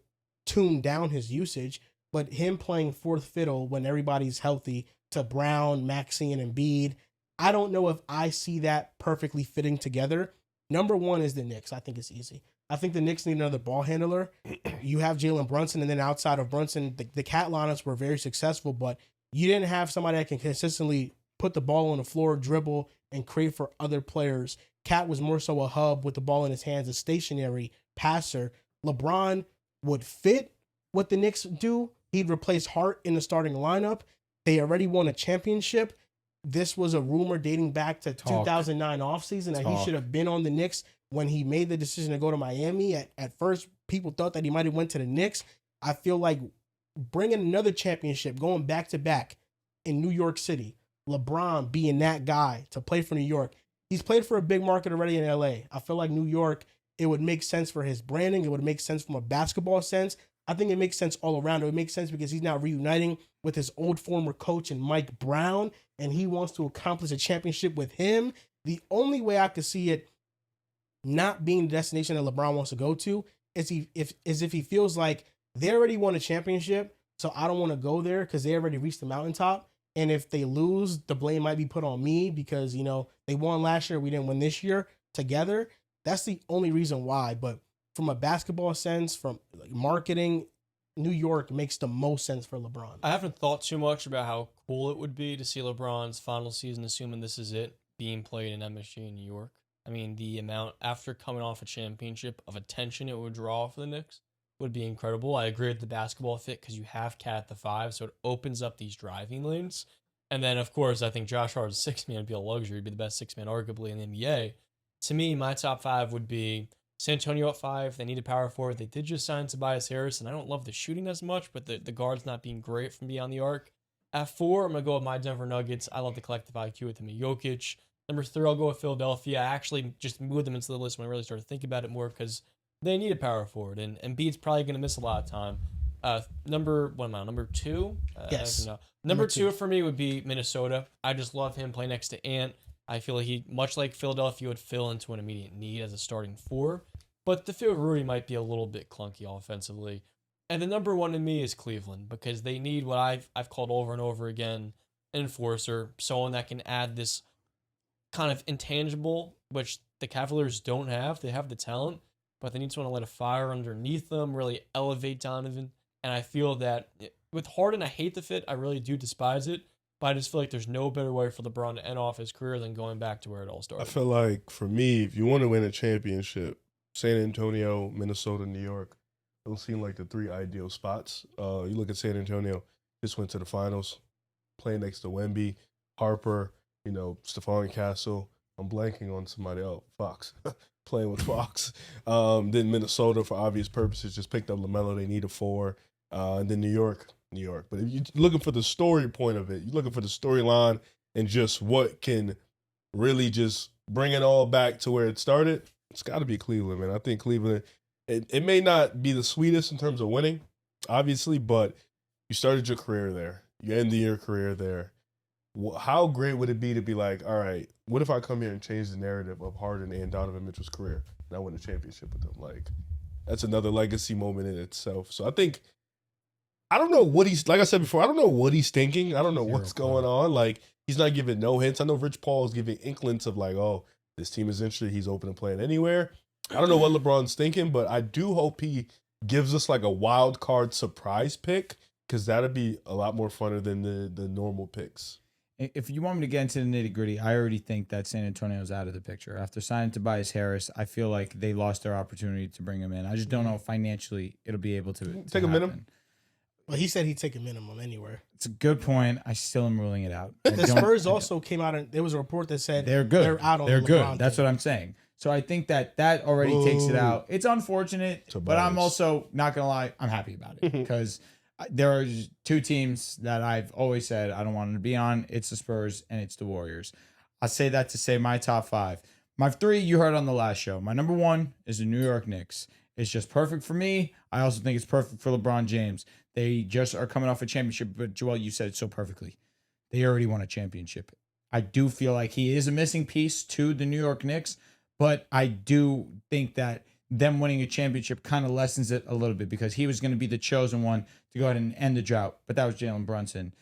tune down his usage, but him playing fourth fiddle when everybody's healthy to Brown, Maxey, and Embiid, I don't know if I see that perfectly fitting together. Number one is the Knicks. I think it's easy. I think the Knicks need another ball handler. You have Jalen Brunson, and then outside of Brunson, the cat lineups were very successful, but you didn't have somebody that can consistently put the ball on the floor, dribble, and create for other players. Cat was more so a hub with the ball in his hands, a stationary passer. LeBron would fit what the Knicks do. He'd replace Hart in the starting lineup. They already won a championship. This was a rumor dating back to 2009 offseason that he should have been on the Knicks when he made the decision to go to Miami. At first, people thought that he might have went to the Knicks. I feel like bringing another championship, going back-to-back in New York City, LeBron being that guy to play for New York. He's played for a big market already in LA. I feel like New York, it would make sense for his branding. It would make sense from a basketball sense. I think it makes sense all around. It would make sense because he's now reuniting with his old former coach and Mike Brown, and he wants to accomplish a championship with him. The only way I could see it not being the destination that LeBron wants to go to is if he feels like they already won a championship, so I don't want to go there because they already reached the mountaintop. And if they lose, the blame might be put on me because, they won last year, we didn't win this year together. That's the only reason why. But from a basketball sense, from marketing, New York makes the most sense for LeBron. I haven't thought too much about how cool it would be to see LeBron's final season, assuming this is it, being played in MSG in New York. I mean, the amount, after coming off a championship, of attention it would draw for the Knicks would be incredible. I agree with the basketball fit because you have Cat at the 5, so it opens up these driving lanes. And then, of course, I think Josh Hart's 6-man would be a luxury, be the best 6-man arguably in the NBA. To me, my top 5 would be San Antonio at 5. They need a power forward. They did just sign Tobias Harris, and I don't love the shooting as much, but the guard's not being great from beyond the arc. At 4, I'm going to go with my Denver Nuggets. I love the collective IQ with him and Jokic. Number 3, I'll go with Philadelphia. I actually just moved them into the list when I really started thinking about it more because they need a power forward, and Embiid's probably going to miss a lot of time. Number 2? Yes. Number 2 for me would be Minnesota. I just love him playing next to Ant. I feel like he, much like Philadelphia, would fill into an immediate need as a starting 4. But the field Rudy might be a little bit clunky offensively. And the number 1 in me is Cleveland because they need what I've called over and over again an enforcer, someone that can add this kind of intangible, which the Cavaliers don't have. They have the talent, but they need someone to light a fire underneath them, really elevate Donovan. And I feel that with Harden, I hate the fit. I really do despise it. But I just feel like there's no better way for LeBron to end off his career than going back to where it all started. I feel like, for me, if you want to win a championship, San Antonio, Minnesota, New York don't seem like the 3 ideal spots. You look at San Antonio, just went to the finals, playing next to Wemby, Harper, Stephon Castle. I'm blanking on somebody else. Fox. Playing with Fox. Then Minnesota, for obvious purposes, just picked up LaMelo. They need a 4. And then New York. But if you're looking for the story point of it, you're looking for the storyline and just what can really just bring it all back to where it started, it's got to be Cleveland, man. I think Cleveland, it may not be the sweetest in terms of winning, obviously, but you started your career there. You ended your career there. How great would it be to be like, all right, what if I come here and change the narrative of Harden and Donovan Mitchell's career and I win a championship with them? Like, that's another legacy moment in itself. So I think, I don't know what he's, like I said before, I don't know what he's thinking. I don't know what's going on. Like, he's not giving no hints. I know Rich Paul is giving inklings of like, oh, this team is interested. He's open to playing anywhere. I don't know what LeBron's thinking, but I do hope he gives us like a wild card surprise pick because that'd be a lot more funner than the normal picks. If you want me to get into the nitty gritty, I already think that San Antonio's out of the picture. After signing Tobias Harris, I feel like they lost their opportunity to bring him in. I just don't know if financially it'll be able to take a minute. But he said he'd take a minimum anywhere. It's a good point. I still am ruling it out. The Spurs also came out and there was a report that said they're good. They're out on they're the good. LeBron That's thing. what I'm saying. So I think that already takes it out. It's unfortunate, but I'm also not gonna lie. I'm happy about it because there are two teams that I've always said I don't want them to be on. It's the Spurs and it's the Warriors. I say that to say my top 5. My 3 you heard on the last show. My number 1 is the New York Knicks. It's just perfect for me. I also think it's perfect for LeBron James. They just are coming off a championship, but Joel, you said it so perfectly. They already won a championship. I do feel like he is a missing piece to the New York Knicks, but I do think that them winning a championship kind of lessens it a little bit because he was going to be the chosen one to go ahead and end the drought. But that was Jaylen Brunson.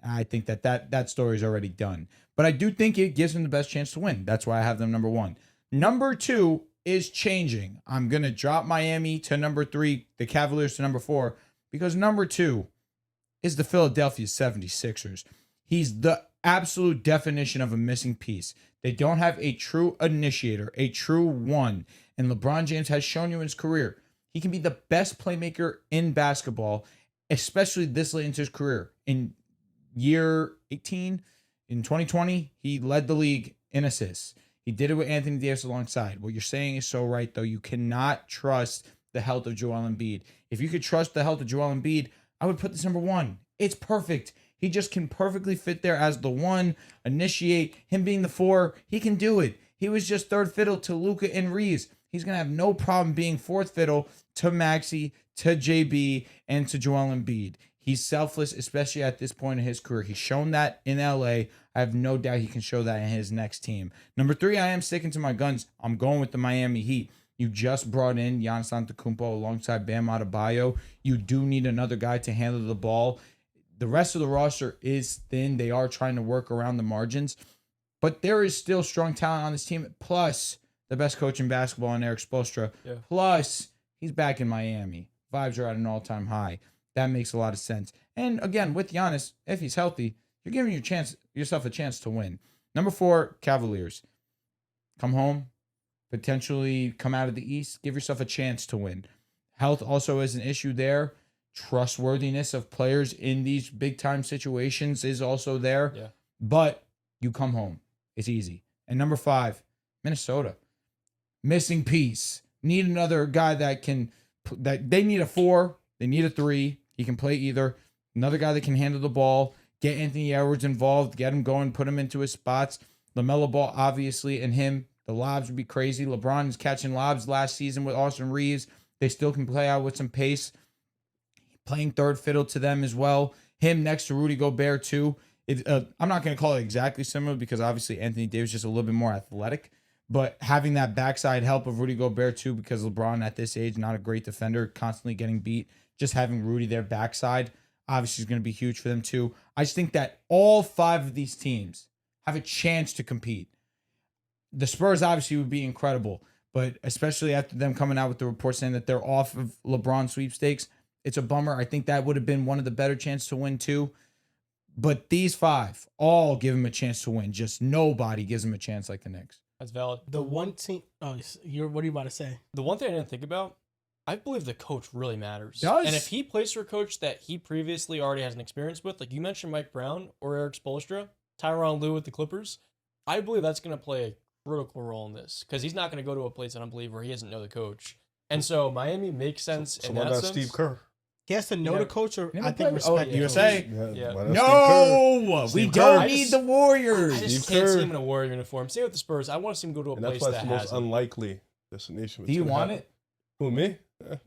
I think that story is already done. But I do think it gives them the best chance to win. That's why I have them number 1. Number 2 is changing. I'm going to drop Miami to number 3, the Cavaliers to number 4, because number 2 is the Philadelphia 76ers. He's the absolute definition of a missing piece. They don't have a true initiator, a true one. And LeBron James has shown you in his career, he can be the best playmaker in basketball, especially this late into his career. In year 18, in 2020, he led the league in assists. He did it with Anthony Davis alongside. What you're saying is so right, though. You cannot trust the health of Joel Embiid. If you could trust the health of Joel Embiid, I would put this number 1. It's perfect. He just can perfectly fit there as the 1, initiate. Him being the 4, he can do it. He was just third fiddle to Luka and Reeves. He's going to have no problem being fourth fiddle to Maxey, to JB, and to Joel Embiid. He's selfless, especially at this point in his career. He's shown that in LA. I have no doubt he can show that in his next team. Number 3, I am sticking to my guns. I'm going with the Miami Heat. You just brought in Giannis Antetokounmpo alongside Bam Adebayo. You do need another guy to handle the ball. The rest of the roster is thin. They are trying to work around the margins. But there is still strong talent on this team. Plus, the best coach in basketball in Eric Spoelstra. Yeah. Plus, he's back in Miami. Vibes are at an all-time high. That makes a lot of sense. And again, with Giannis, if he's healthy, you're giving yourself a chance to win. Number 4, Cavaliers. Come home. Potentially come out of the East. Give yourself a chance to win. Health also is an issue there. Trustworthiness of players in these big-time situations is also there. Yeah. But you come home. It's easy. And number 5, Minnesota. Missing piece. Need another guy that they need a 4. They need a 3. He can play either. Another guy that can handle the ball. Get Anthony Edwards involved. Get him going. Put him into his spots. LaMelo Ball, obviously, and him. The lobs would be crazy. LeBron is catching lobs last season with Austin Reeves. They still can play out with some pace. Playing third fiddle to them as well. Him next to Rudy Gobert, too. I'm not going to call it exactly similar because obviously Anthony Davis is just a little bit more athletic. But having that backside help of Rudy Gobert, too, because LeBron at this age, not a great defender, constantly getting beat. Just having Rudy there backside, obviously, is going to be huge for them, too. I just think that all 5 of these teams have a chance to compete. The Spurs, obviously, would be incredible. But especially after them coming out with the report saying that they're off of LeBron sweepstakes, it's a bummer. I think that would have been one of the better chances to win, too. But these 5 all give him a chance to win. Just nobody gives him a chance like the Knicks. That's valid. The one team. Oh, what are you about to say? The one thing I didn't think about, I believe the coach really matters. Does? And if he plays for a coach that he previously already has an experience with, like you mentioned Mike Brown or Eric Spoelstra, Tyronn Lue with the Clippers, I believe that's going to play a critical role in this because he's not going to go to a place, I don't believe, where he doesn't know the coach. And so Miami makes sense in that sense. Steve Kerr. He has to know the coach, or I think respect the USA. Yeah. No, we don't need the Warriors. I just can't see him in a Warrior uniform. Same with the Spurs. I want to see him go to a place that has that's why it's the most unlikely destination. Do you want it? Who, me?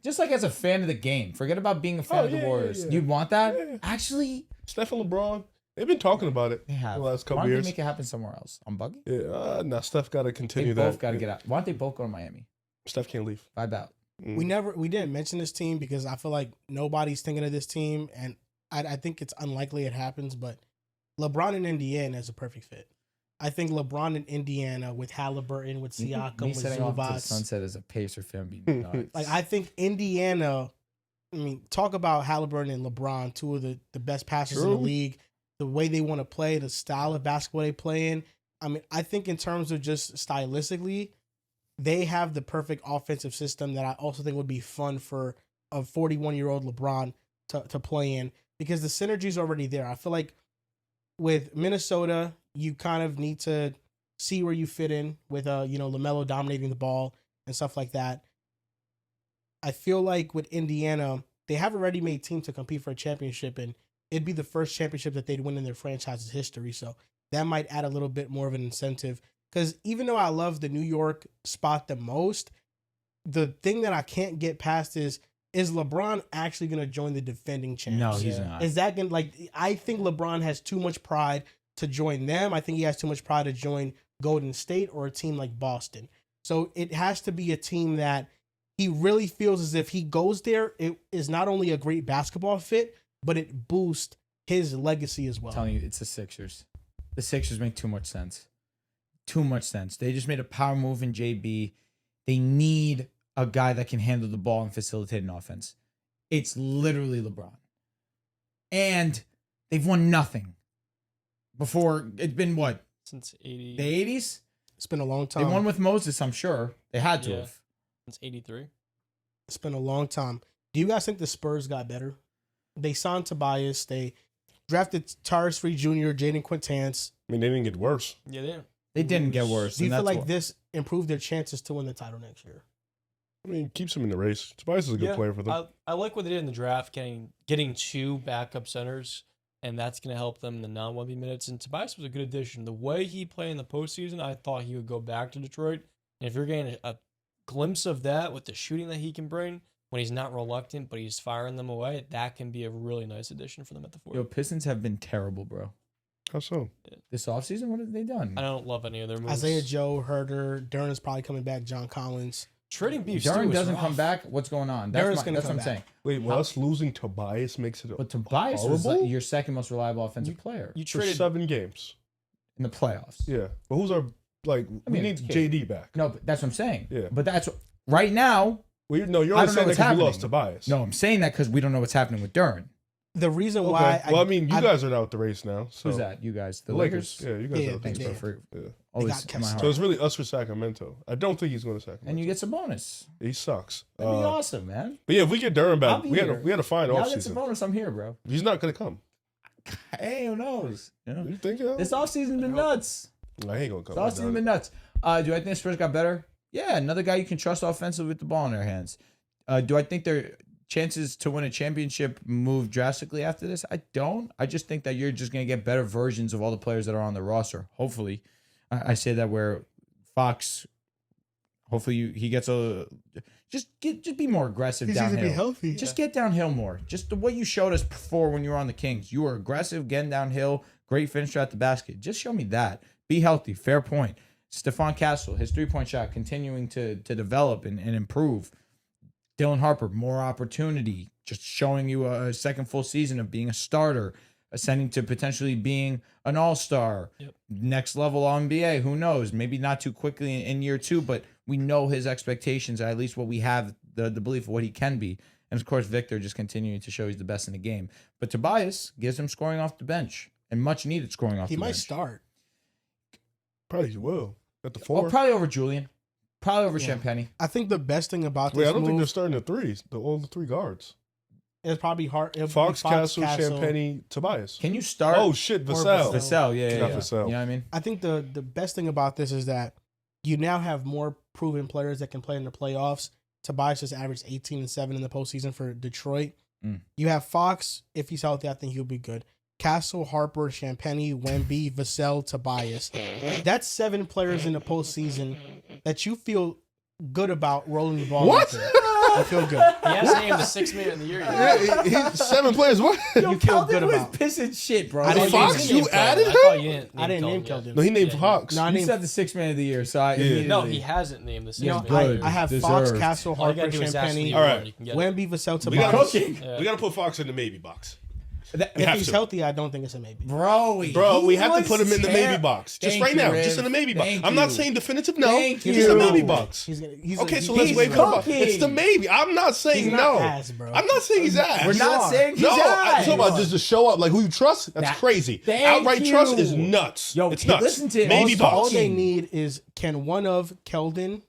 Just like as a fan of the game. Forget about being a fan of the Warriors. You'd want that? Yeah. Actually, Steph and LeBron, they've been talking about it they have. the last couple Why don't years. they make it happen somewhere else? I'm bugging? Yeah, now Steph got to continue They that. both got to get out. Why don't they both go to Miami? Steph can't leave. Vibe out. We didn't mention this team because I feel like nobody's thinking of this team, and I think it's unlikely it happens. But LeBron in Indiana is a perfect fit. I think LeBron in Indiana with Halliburton, with Siakam, with Zubac. Sunset as a Pacer fan be nuts. Like I think Indiana. I mean, talk about Halliburton and LeBron, 2 of the best passers in the league. The way they want to play, the style of basketball they play in. I mean, I think in terms of just stylistically, they have the perfect offensive system that I also think would be fun for a 41-year-old LeBron. to play in because the synergy is already there. I feel like with Minnesota, you kind of need to see where you fit in with LaMelo dominating the ball and stuff like that. I feel like with Indiana, they have a ready-made team to compete for a championship, and it'd be the first championship that they'd win in their franchise's history. So that might add a little bit more of an incentive. Because even though I love the New York spot the most, the thing that I can't get past is LeBron actually going to join the defending champs? No, he's not. Is that going to, I think LeBron has too much pride to join them. I think he has too much pride to join Golden State or a team like Boston. So it has to be a team that he really feels as if he goes there, it is not only a great basketball fit, but it boosts his legacy as well. I'm telling you, it's the Sixers. The Sixers make too much sense. Too much sense. They just made a power move in JB. They need a guy that can handle the ball and facilitate an offense. It's literally LeBron. And they've won nothing. Before, it's been what? Since 80. The 80s? It's been a long time. They won with Moses, I'm sure. They had to have. Since 83. It's been a long time. Do you guys think the Spurs got better? They signed Tobias. They drafted Tyrese Free Jr., Jaden Quintance. I mean, they didn't get worse. Yeah, they didn't. They didn't get worse. Do you and feel that's like this improved their chances to win the title next year? I mean, keeps them in the race. Tobias is a good player for them. I like what they did in the draft, getting 2 backup centers, and that's going to help them in the non-1B minutes. And Tobias was a good addition. The way he played in the postseason, I thought he would go back to Detroit. And if you're getting a glimpse of that with the shooting that he can bring, when he's not reluctant, but he's firing them away, that can be a really nice addition for them at the 4. Yo, Pistons have been terrible, bro. How so? This offseason, what have they done? I don't love any of their moves. Isaiah Joe, Herder, Duran is probably coming back, John Collins. Trading beef. Duran doesn't come back. What's going on? That's what I'm saying. Wait, us losing Tobias makes it But Tobias was horrible? your second most reliable offensive player You for traded 7 games. in the playoffs. Yeah. But who's our, we need JD back. No, but that's what I'm saying. Yeah. But that's right now. Well, no, you're I only don't know saying that what's because we happening. lost Tobias. No, I'm saying that because we don't know what's happening with Duran. The reason Okay. why... Well, I mean, you guys are out the race now. So. Who's that? You guys? The Lakers. Yeah, you guys Yeah, are out the Thanks, race. bro. For Yeah. always got in my Kessler. heart. So it's really us for Sacramento. I don't think he's going to Sacramento. And you get some bonus. He sucks. That'd be awesome, man. But yeah, if we get Duran I'll back, be we here. had to find Y'all off get some season. bonus. I'm here, bro. He's not going to come. Hey, who knows? You know, You think so? this offseason's been nuts. I ain't going to This come. offseason's been nuts. Do I think the Spurs got better? Yeah, another guy you can trust offensively with the ball in their hands. Do I think their chances to win a championship move drastically after this? I don't. I just think that you're just going to get better versions of all the players that are on the roster. Hopefully. I say that where Fox, hopefully he gets just be more aggressive He's downhill. going to be healthy. Just get downhill more. Just the way you showed us before when you were on the Kings. You were aggressive, getting downhill, great finisher at the basket. Just show me that. Be healthy. Fair point. Stephon Castle, his 3-point shot continuing to develop and improve. Dylan Harper, more opportunity. Just showing you a second full season of being a starter, ascending to potentially being an all-star. Yep. Next level NBA, who knows? Maybe not too quickly in year 2, but we know his expectations, at least what we have, the belief of what he can be. And of course, Victor just continuing to show he's the best in the game. But Tobias gives him scoring off the bench, and much needed scoring off the bench. He might start. Probably will. At the 4. Oh, probably over Julian. Probably over Champagny. I think the best thing about this Wait, I don't think they're move starting the 3s. All the 3 guards. is probably hard. it'll be Fox, Castle, Champagny, Tobias. Can you start? Oh, shit, Vassell. Vassell, yeah. Not You Vassell. know what I mean? I think the best thing about this is that you now have more proven players that can play in the playoffs. Tobias just averaged 18 and 7 in the postseason for Detroit. You have Fox. If he's healthy, I think he'll be good. Castle, Harper, Champagny, Wemby, Vassell, Tobias. That's 7 players in the postseason that you feel good about rolling the ball. What? into. You feel good. He hasn't named the 6th man of the year yet. Yeah, he's 7 players. What? You feel good about. pissing shit, bro. I didn't Fox, name you him. added I him? thought you didn't. I didn't name Keldon. Keldon. No, he named Yeah, Fox. No, I You named said the 6th man of the year, so I Yeah. immediately... No, he hasn't named the 6th No, man of the year. I have Fox, Deserved. Castle, All you Harper, gotta do is ask Champagny, me All right. one, you can get it. Wemby, Vassell, We gotta, Tobias. Cooking. Yeah. we gotta put Fox in the maybe box. If have he's to. healthy, I don't think it's a maybe. Bro, We have to put him in the maybe box. Just Thank right you, now. Riv. Just in the maybe box. Thank I'm not you. saying definitive no. Thank Just you. a maybe box. He's Okay, so let's he's wait for the box. cooking. It's the maybe. I'm not saying He's no. not ass, bro. I'm not saying he's ass. We're not saying he's No, I'm ass. talking about just to show up. Like who you trust? That's That- crazy. Thank Outright trust you. is nuts. Yo, it's kid, nuts. listen to maybe also- All box. they need is can one of Keldon,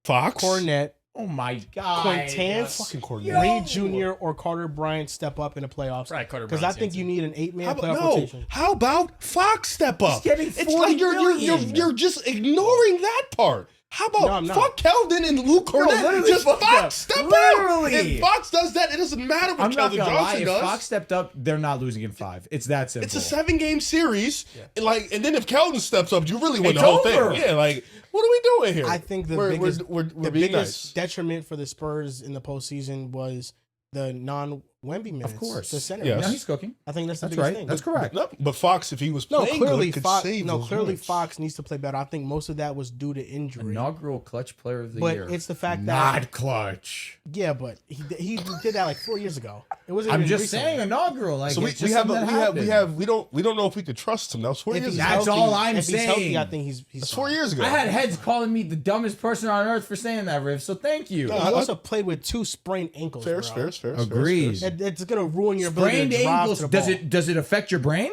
Fox. Cornette, Oh my God. Quintance, Fucking Yo. coordinator. Reed Jr. or Carter Bryant step up in the playoffs. Right, Carter Because I Bryant's think the you need an 8-man How about, playoff no, rotation. how about Fox step up? getting It's $40 like million. you're just ignoring that part. How No, about I'm not. fuck Keldon and Luke Cornett? literally Just fuck Fox that. step Literally. up. If Fox does that, it doesn't matter what I'm not Keldon gonna lie. Johnson If does. Fox stepped up, they're not losing in 5. It's that simple. It's a 7-game series. Yeah. Like, and then if Keldon steps up, you really win It's the whole over. thing. Yeah, like, what are we doing here? I think the we're biggest, we're the being biggest nice. detriment for the Spurs in the postseason was the non-Wemby minutes. course. The center. Yes. No, he's cooking. I think that's the That's biggest right. thing. That's correct. No, but Fox, if he was No, playing clearly good, could Fox. save No, those clearly minutes. Fox needs to play better. I think most of that was due to injury. Inaugural clutch player of the But year. it's the fact that not clutch. yeah, but he did that like 4 years ago. It wasn't. I'm even just recently. saying inaugural. Like So we it's just have something that happened. we don't know if we could trust him. That was 4 If years he's ago. That's healthy, all I'm if he's healthy, saying. I think he's That's fine. 4 years ago. I had heads calling me the dumbest person on earth for saying that, Riv. So thank you. No, He also played with 2 sprained ankles. fair, bro. fair. Agreed. It's gonna ruin your ability Sprained to drive ankles. to the ball. Does it affect your brain?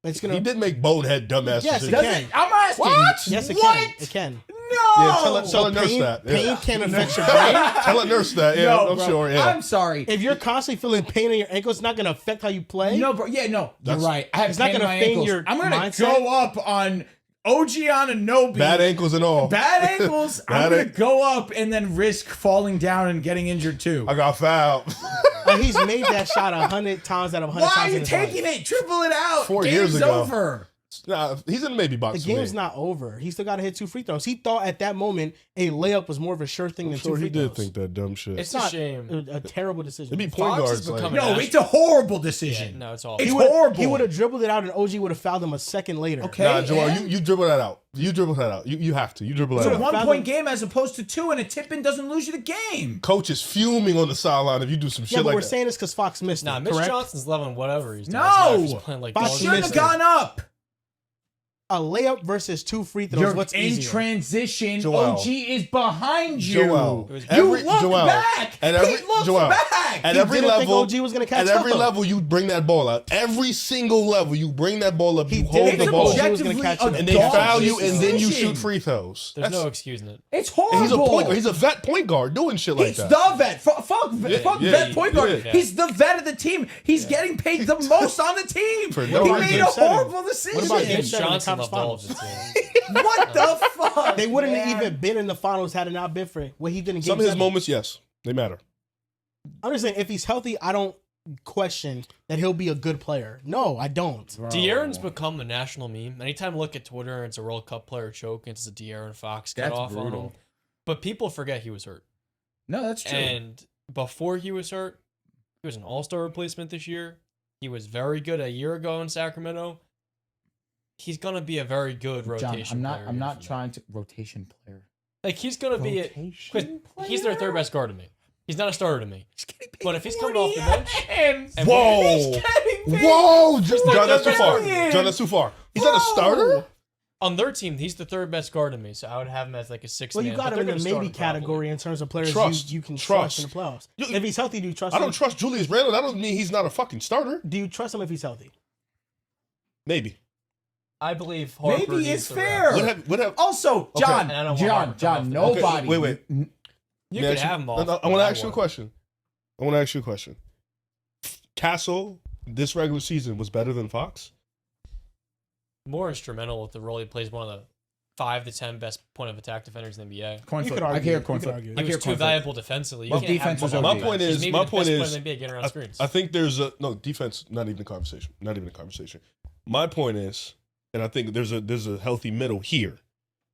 It's He gonna. did make bonehead dumbass Yes, it decisions. Does can. it? I'm asking. What? Yes, it What? can. It can. No. Yeah, tell a nurse pain, that. Yeah. Pain can affect your brain. Tell a nurse that. Yeah, No, I'm bro. sure. Yeah. I'm sorry. If you're constantly feeling pain in your ankles, it's not gonna affect how you play. No, bro. Yeah, no. You're That's- right. I have It's not pain in gonna my feign ankles. your I'm gonna mindset. go up on OG Anunoby. Bad ankles and all. Bad ankles. I'm Bad gonna an- go up and then risk falling down and getting injured too. I got fouled. Like, he's made that shot 100 times out of 100 Why are times. in you his taking life. it? Triple it out. 4 Game's years ago. over. Nah, he's in the maybe box. The for game's me. not over. He still got to hit 2 free throws. He thought at that moment a layup was more of a sure thing I'm than sure 2 free he did throws. think that dumb shit. It's It's a not shame. a terrible decision. It'd be point Fox guards. has become Like, a- No, it's a horrible Yeah, decision. no, it's all. It's he would horrible. He would have dribbled it out, and OG would have fouled him a second later. Okay. nah, Joel, and- you dribble that out. You dribble that out. You have to. You dribble It's that a out. 1-point game as opposed to 2, and a tip-in doesn't lose you the game. Coach is fuming on the sideline if you do some Yeah, shit but like we're that. saying this because Fox missed Nah, it. Mitch Correct? Johnson's loving whatever he's doing. No! He's playing like Fox dog Shouldn't missed have shit. gone up. A layup versus 2 free throws. You're What's in easier? transition. Joel. OG is behind you. Joel. It was- You Every- look Joel. back. At every- he looks Joel. back. At He every didn't think level, OG was gonna catch at every up. level, you bring that ball out. Every single level, you bring that ball up. He You didn't hold think the It's ball, OG was objectively gonna catch a it. and they dog foul you, and then you decision. shoot free throws. There's no That's- excusing it. It's and horrible. he's a point guard. He's a vet point guard doing shit like He's that. the vet. Fuck Yeah, vet point guard. yeah. He's the vet of the team. He's getting paid the most on the team. For He no made reason. a Game seven. horrible decision. What about game Mitch seven in the Johnson conference loved all of finals? the team. What the fuck? They wouldn't have man? even been in the finals had it not been for what he did in game Some of his 7. moments, yes, they matter. I'm just saying, if he's healthy, I don't question that he'll be a good player. No, I don't. Bro. De'Aaron's become the national meme. Anytime I look at Twitter and it's a World Cup player choke, it's a De'Aaron Fox cut That's off on him. brutal. But people forget he was hurt. No, that's true. And before he was hurt, he was an all-star replacement this year. He was very good a year ago in Sacramento. He's gonna be a very good rotation John, player. I'm here not for them. trying to rotation player. Like he's gonna be a, Rotation he's their third best guard to me. He's not a starter to me. He's getting paid But if he's coming off the bench, and Whoa, He's getting paid whoa, John, that's too $4 far. million. John, that's too far. He's not a starter. on their team, he's the third best guard to me. So I would have him as like a sixth. Well, you man, got but him in they're the gonna start maybe him probably. category in terms of players Trust. you can Trust. trust in the playoffs. You- If he's healthy, do you trust I him? don't trust Julius Randle. That doesn't mean he's not a fucking starter. Do you trust him if he's healthy? Maybe. I believe Harper Maybe needs it's to fair. rest. What have? Also, John, And I don't want Harper John, to come off the bench. nobody. Wait. You May could I ask you- have him off. No, I want to ask you a question. Castle, this regular season was better than Fox. More instrumental with the role he plays. One of the 5 to 10 best point of attack defenders in the NBA. Coin You flip. could argue. I hear You coin could flip. argue. I He hear was too coin flip. valuable defensively. You Well, can't have defense him was on okay. the bench. My point He's is- maybe my the point best player is- in the NBA getting around screens. I think there's a no defense. Not even a conversation. Not even a conversation. My point is, and I think there's a healthy middle here,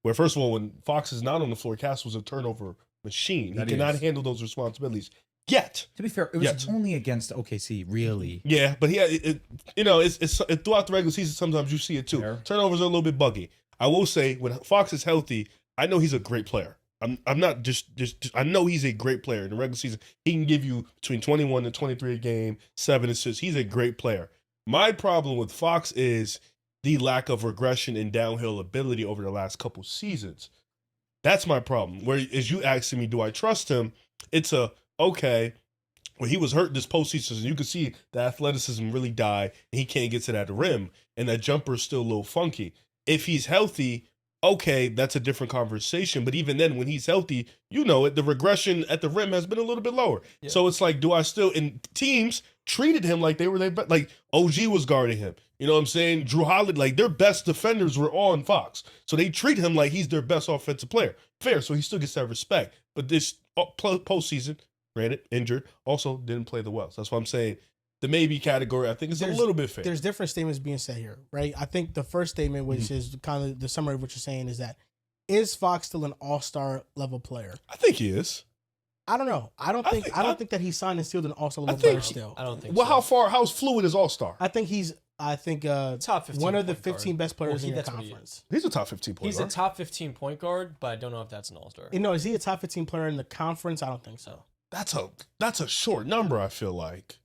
where first of all, when Fox is not on the floor, Castle's a turnover machine. That he cannot is. handle those responsibilities yet. To be fair, it was Yes. only against OKC, really. Yeah, but he had it's throughout the regular season. Sometimes you see it too. Fair. Turnovers are a little bit buggy. I will say when Fox is healthy, I know he's a great player. I'm not just I know he's a great player in the regular season. He can give you between 21 and 23 a game, 7 assists. He's a great player. My problem with Fox is the lack of regression and downhill ability over the last couple seasons. That's my problem. Whereas you asking me, do I trust him? It's okay. Well, he was hurt this postseason. You can see the athleticism really die, and he can't get to that rim, and that jumper is still a little funky. If he's healthy, okay, that's a different conversation. But even then, when he's healthy, you know it. The regression at the rim has been a little bit lower. Yeah. So it's like, do I still? And teams treated him like they were like OG was guarding him. You know what I'm saying? Drew Holiday, like their best defenders were on Fox, so they treat him like he's their best offensive player. Fair, so he still gets that respect. But this postseason, granted, injured, also didn't play the well. So that's why I'm saying the maybe category, I think, is a little bit fair. There's different statements being said here, right? I think the first statement, which is kind of the summary of what you're saying, is that is Fox still an all-star level player? I think he is. I don't know. I don't think that he signed and sealed an all-star level think player still. I don't think Well, so. how's fluid as all-star? I think he's top 15 one of the point guard. 15 best players in the that's what he conference. He's a top 15 player. He's a top 15 point guard, but I don't know if that's an all-star. No, is he a top 15 player in the conference? I don't think so. That's a short number, I feel like.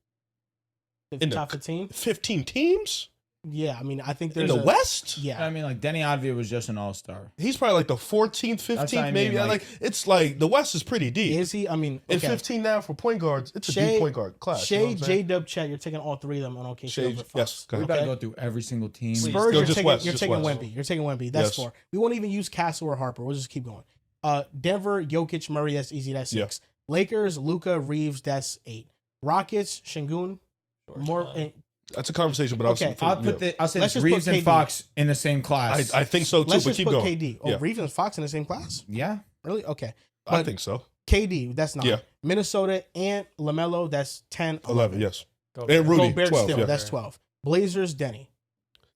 The top 15? 15 teams? Yeah, I mean, I think In there's the West? Yeah. I mean, like Denny Advia was just an all-star. He's probably like the 14th, 15th, what I maybe. mean, Like it's like the West is pretty deep. Is he? I mean, And okay. 15 now for point guards, it's a deep point guard class. you know what Shea, I'm saying? J-Dub, Chet, you're taking all three of them on OKC Shea, over Fox. yes. Go We ahead. better Okay. go through every single team. Please. Spurs, Go you're just taking, West, you're just taking West. Wemby. You're taking Wemby. That's Yes. 4. We won't even use Castle or Harper. We'll just keep going. Denver, Jokic, Murray, that's easy. That's 6. Lakers, Luka, Reeves, that's 8. Rockets, Şengün, more. That's a conversation, but Okay, I'll say Let's this, just Reeves put and KD. Fox in the same class. I think so too, Let's but just keep put going. KD. Oh, Yeah. Reeves and Fox in the same class? yeah. Really? Okay. I But think so. KD, that's 9. Yeah. Minnesota and LaMelo, that's 10. 11, yes. Go And Rudy, Gobert 12. still, yeah. that's 12. Blazers, Denny.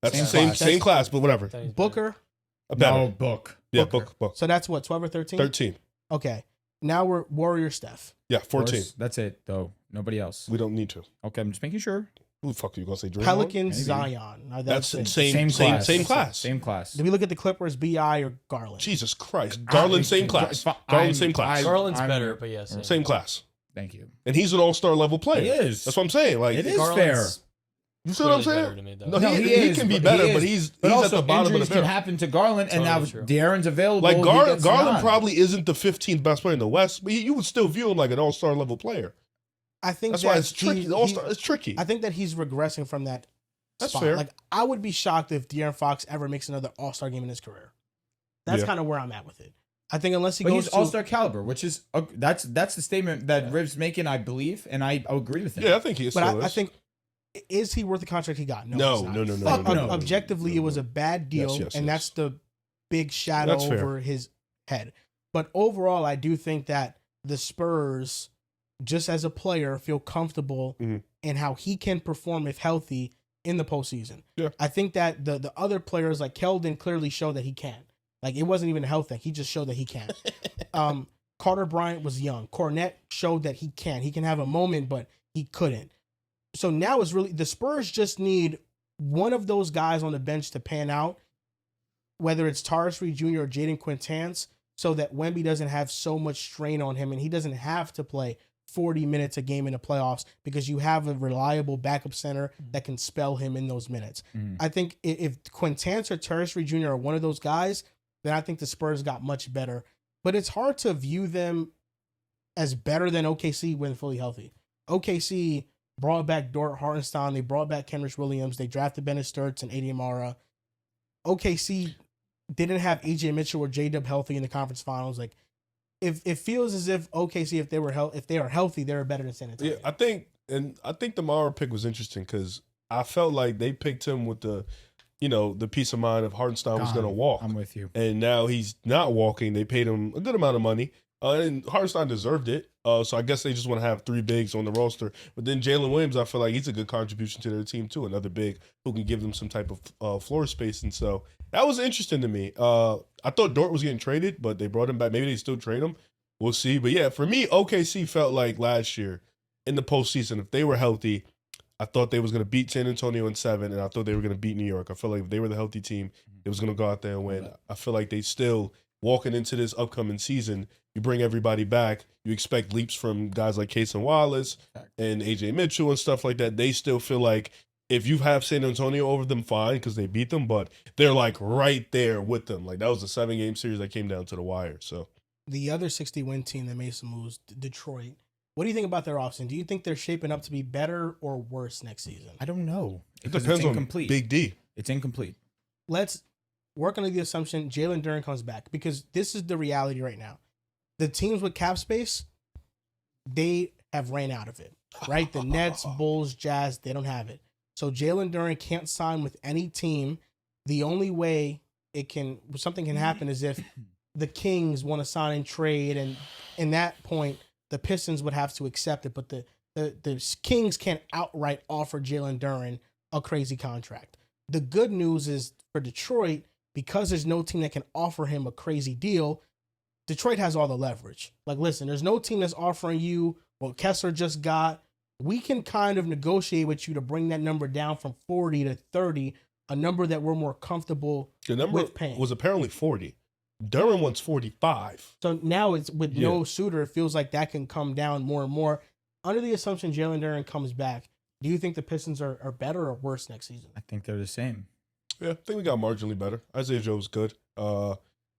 That's Same the same class. same class, but whatever. Denny's Booker. Better. No, book. Yeah, Booker. book. So that's what, 12 or 13? 13. Okay. Now we're Warrior Steph. Yeah, Of 14. course, that's it, though. Nobody else. We don't need to. Okay, I'm just making sure. Who the fuck are you gonna say? Draymond? Pelicans, Maybe. Zion. Now That's it. same class. Same class. Do we look at the Clippers, BI or Garland? Jesus Christ. Garland, same class. Garland, same class. Garland's I'm- better, but yes. Same class. Thank you. And he's an all-star level player. He is. That's what I'm saying. Like, It is Garland's you see what I'm clearly saying? better to me, though. No, No, he is, can be but better, he but is. he's But at also, the bottom of injuries the can barrel. happen to Garland, and now Totally true. De'Aaron's available. Like he gets Garland none. probably isn't the 15th best player in the West, but you would still view him like an all-star level player. I think That's that why it's tricky. he- The all-star it's tricky. I think that he's regressing from that That's spot. fair. Like, I would be shocked if De'Aaron Fox ever makes another All-Star game in his career. That's Yeah. kind of where I'm at with it. I think unless he But goes he's to all-star caliber, which is that's the statement that Riv's making, I believe, and I agree with him. Yeah, I think he is. but still I is. think, is he worth the contract he got? No, he's not. no, no, no, Fuck no, no. no. Objectively, it was a bad deal, Yes, and yes. that's the big shadow That's fair. over his head. But overall, I do think that the Spurs, just as a player, feel comfortable Mhm. in how he can perform if healthy in the postseason. Yeah. I think that the other players like Keldon clearly showed that he can. Like, it wasn't even a health thing. He just showed that he can. Carter Bryant was young. Cornette showed that he can. He can have a moment, but he couldn't. So now it's really the Spurs just need one of those guys on the bench to pan out, whether it's Tyrese Reed Jr. or Jaden Quintance, so that Wemby doesn't have so much strain on him and he doesn't have to play 40 minutes a game in the playoffs because you have a reliable backup center that can spell him in those minutes. Mhm. I think if Quintance or Tyrese Reed Jr. are one of those guys, then I think the Spurs got much better. But it's hard to view them as better than OKC when fully healthy. OKC brought back Dort Hartenstein. They brought back Kenrich Williams. They drafted Bennett Sturts and AD Amara. OKC didn't have AJ Mitchell or J-Dub healthy in the conference finals. Like, if it feels as if OKC, if they are healthy, they're better than San Antonio. Yeah, I think the Mara pick was interesting because I felt like they picked him with the peace of mind of Hartenstein was going to walk. I'm with you. And now he's not walking. They paid him a good amount of money. And Hartenstein deserved it. So I guess they just want to have 3 bigs on the roster. But then Jaylen Williams, I feel like he's a good contribution to their team too. Another big who can give them some type of floor space. And so that was interesting to me. I thought Dort was getting traded, but they brought him back. Maybe they still trade him. We'll see. But yeah, for me, OKC felt like last year in the postseason, if they were healthy, I thought they was going to beat San Antonio in 7, and I thought they were going to beat New York. I felt like if they were the healthy team, they was going to go out there and win. I feel like they still, walking into this upcoming season, you bring everybody back. You expect leaps from guys like Kaysen Wallace and AJ Mitchell and stuff like that. They still feel like if you have San Antonio over them, fine, because they beat them, but they're like right there with them. Like that was a 7-game series that came down to the wire. So The other 60-win team that made some moves, Detroit. What do you think about their offseason? Do you think they're shaping up to be better or worse next season? I don't know. it Because depends it's on incomplete. Big D. It's incomplete. Let's work under the assumption Jaylen Duren comes back, because this is the reality right now. The teams with cap space, they have ran out of it, right? The Nets, Bulls, Jazz, they don't have it. So Jaylen Duren can't sign with any team. The only way something can happen is if the Kings want to sign and trade, and in that point, the Pistons would have to accept it. But the Kings can't outright offer Jaylen Duren a crazy contract. The good news is for Detroit, because there's no team that can offer him a crazy deal, Detroit has all the leverage. Like, listen, there's no team that's offering you what Kessler just got. We can kind of negotiate with you to bring that number down from 40 to 30, a number that we're more comfortable with paying. Was apparently 40. Duren wants 45. So now it's with no suitor, it feels like that can come down more and more. Under the assumption Jaylen Duren comes back, do you think the Pistons are better or worse next season? I think they're the same. Yeah, I think we got marginally better. Isaiah Joe was good.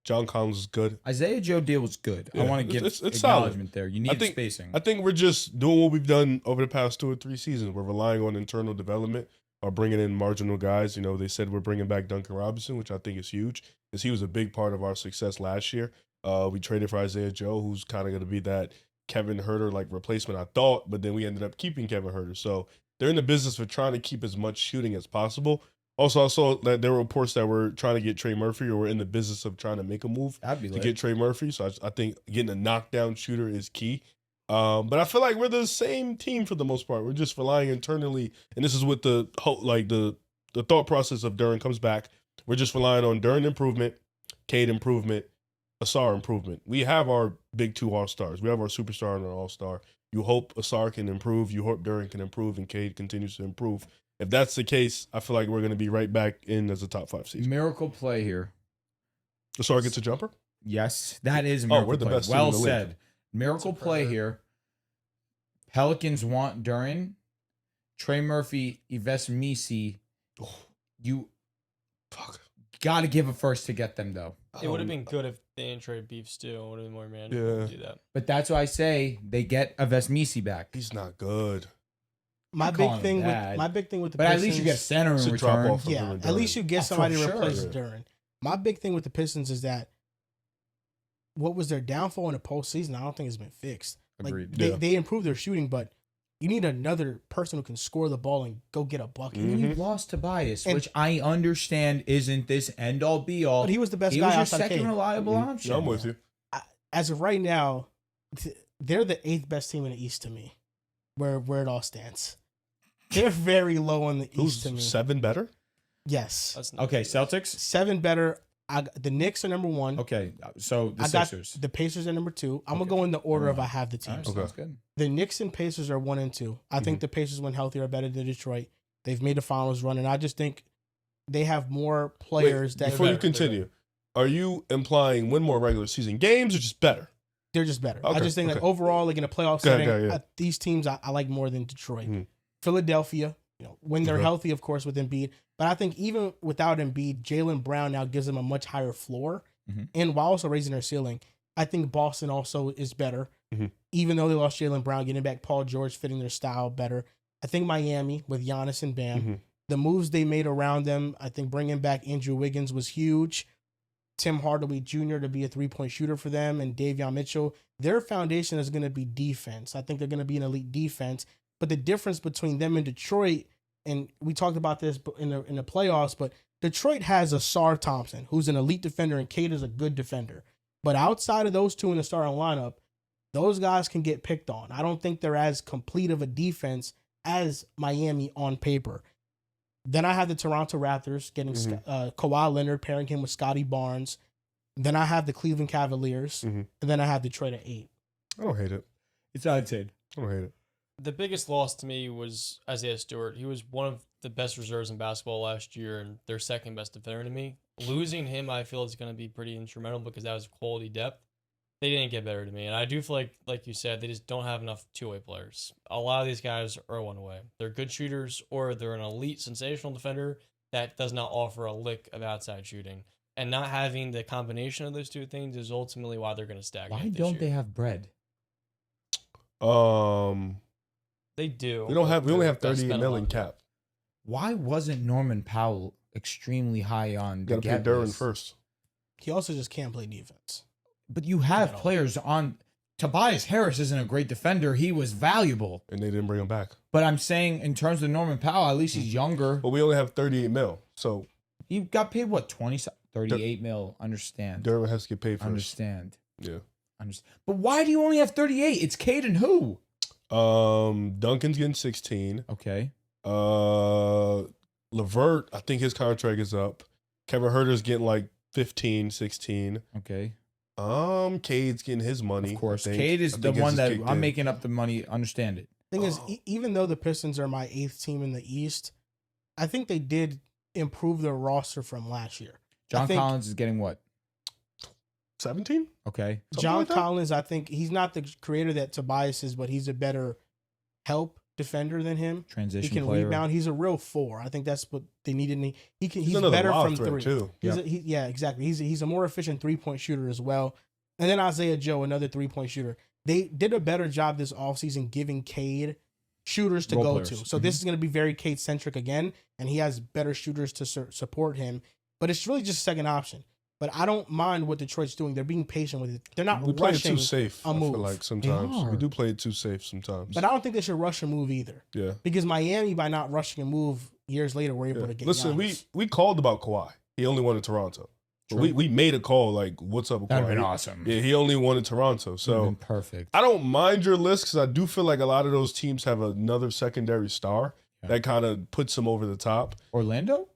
John Collins was good. Isaiah Joe deal was good. Yeah, I want to give it's acknowledgement solid. there. You need spacing. I think we're just doing what we've done over the past 2 or 3 seasons. We're relying on internal development or bringing in marginal guys. You know, they said we're bringing back Duncan Robinson, which I think is huge because he was a big part of our success last year. We traded for Isaiah Joe, who's kind of going to be that Kevin Huerter like replacement, I thought, but then we ended up keeping Kevin Huerter. So they're in the business of trying to keep as much shooting as possible. Also, I saw that there were reports that we're trying to get Trey Murphy, or we're in the business of trying to make a move to get Trey Murphy. So I think getting a knockdown shooter is key. But I feel like we're the same team for the most part. We're just relying internally, and this is with the thought process of Duren comes back. We're just relying on Duren improvement, Cade improvement, Asar improvement. We have our big 2 all-stars. We have our superstar and our all-star. You hope Asar can improve. You hope Duren can improve, and Cade continues to improve. If that's the case, I feel like we're going to be right back in as a top 5 season. Miracle play here. Asar gets a jumper? Yes, that is a miracle we're the play. best team Well in the league. said. Miracle play here. Pelicans want Duren. Trey Murphy, Yves Misi. You got to give a first to get them, though. It would have been good if they didn't trade Beef Stew. It would have been more manageable to do that. But that's why I say they get Yves Misi back. He's not good. My big thing with the but Pistons, at least you get a center in return. Yeah, at least you get somebody to replace Sure. Duren. My big thing with the Pistons is that what was their downfall in the postseason, I don't think has been fixed. Agreed. They improved their shooting, but you need another person who can score the ball and go get a bucket. And you lost Tobias, which I understand isn't this end all be all. But he was the best he guy was your outside second Cade. reliable option. Yeah, I'm with you. As of right now, they're the 8th best team in the East to me, where it all stands. They're very low on the East to me. 7 better? Yes. Okay, Celtics? 7 better. The Knicks are number 1. Okay, so the I got Sixers. the Pacers are number 2. I'm going to go in the order of I have the teams. All right, sounds good. The Knicks and Pacers are 1 and 2. I think the Pacers, when healthy, are better than Detroit. They've made the finals run, and I just think they have more players that. Before you continue, are you implying win more regular season games or just better? They're just better. Okay, I just think like overall, like in a playoff setting, these teams I like more than Detroit. Philadelphia, when they're healthy, of course, with Embiid. But I think even without Embiid, Jaylen Brown now gives them a much higher floor, and while also raising their ceiling. I think Boston also is better, even though they lost Jaylen Brown, getting back Paul George, fitting their style better. I think Miami with Giannis and Bam, the moves they made around them, I think bringing back Andrew Wiggins was huge. Tim Hardaway Jr. to be a 3-point shooter for them, and Davion Mitchell. Their foundation is going to be defense. I think they're going to be an elite defense. But the difference between them and Detroit, and we talked about this in the playoffs, but Detroit has Asar Thompson, who's an elite defender, and Cade is a good defender. But outside of those two in the starting lineup, those guys can get picked on. I don't think they're as complete of a defense as Miami on paper. Then I have the Toronto Raptors getting Kawhi Leonard, pairing him with Scotty Barnes. Then I have the Cleveland Cavaliers. And then I have Detroit at 8. I don't hate it. It's outside. I don't hate it. The biggest loss to me was Isaiah Stewart. He was one of the best reserves in basketball last year and their second best defender to me. Losing him, I feel, is going to be pretty instrumental because that was quality depth. They didn't get better to me. And I do feel like you said, they just don't have enough two-way players. A lot of these guys are one-way. They're good shooters or they're an elite, sensational defender that does not offer a lick of outside shooting. And not having the combination of those two things is ultimately why they're going to stagnate. Why don't they have bread? They do. We only have 38 million cap. Why wasn't Norman Powell extremely high on the Got to pay get Derrick list. first. He also just can't play defense. But you have At all. players on. Tobias Harris isn't a great defender. He was valuable. And they didn't bring him back. But I'm saying in terms of Norman Powell, at least he's younger. But we only have 38 mil. So He got paid what 38 mil. Understand? Derrick has to get paid first. Understand? Yeah. Understand? But why do you only have 38? It's Cade and who? Duncan's getting 16. Okay. LeVert, I think his contract is up. Kevin Huerter's getting like 15, 16. Okay. Cade's getting his money. Of course. I think. Cade is I the think his one is that kicked I'm in. making up the money. Understand it. Thing is, even though the Pistons are my 8th team in the East, I think they did improve their roster from last year. John think- Collins is getting what? 17? Okay. Something John like that? Collins, I think he's not the creator that Tobias is, but he's a better help defender than him. Transition He can player. rebound. He's a real 4. I think that's what they needed. He's another better lob from threat, 3. too. Yeah, exactly. He's a more efficient 3-point shooter as well. And then Isaiah Joe, another 3-point shooter. They did a better job this offseason giving Cade shooters to Role go players. to. So this is going to be very Cade centric again, and he has better shooters to support him. But it's really just a second option. But I don't mind what Detroit's doing. They're being patient with it. They're not We play it rushing too safe. a I move. feel like sometimes are. we do play it too safe sometimes. But I don't think they should rush a move either. Yeah. Because Miami, by not rushing a move years later, were able Yeah. to get Listen, Giannis. we called about Kawhi. He only wanted Toronto. But True. we made a call like, what's up with That'd Kawhi? have been awesome. Yeah, he only wanted Toronto. Would've So been perfect. I don't mind your list because I do feel like a lot of those teams have another secondary star Yeah. that kind of puts them over the top. Orlando?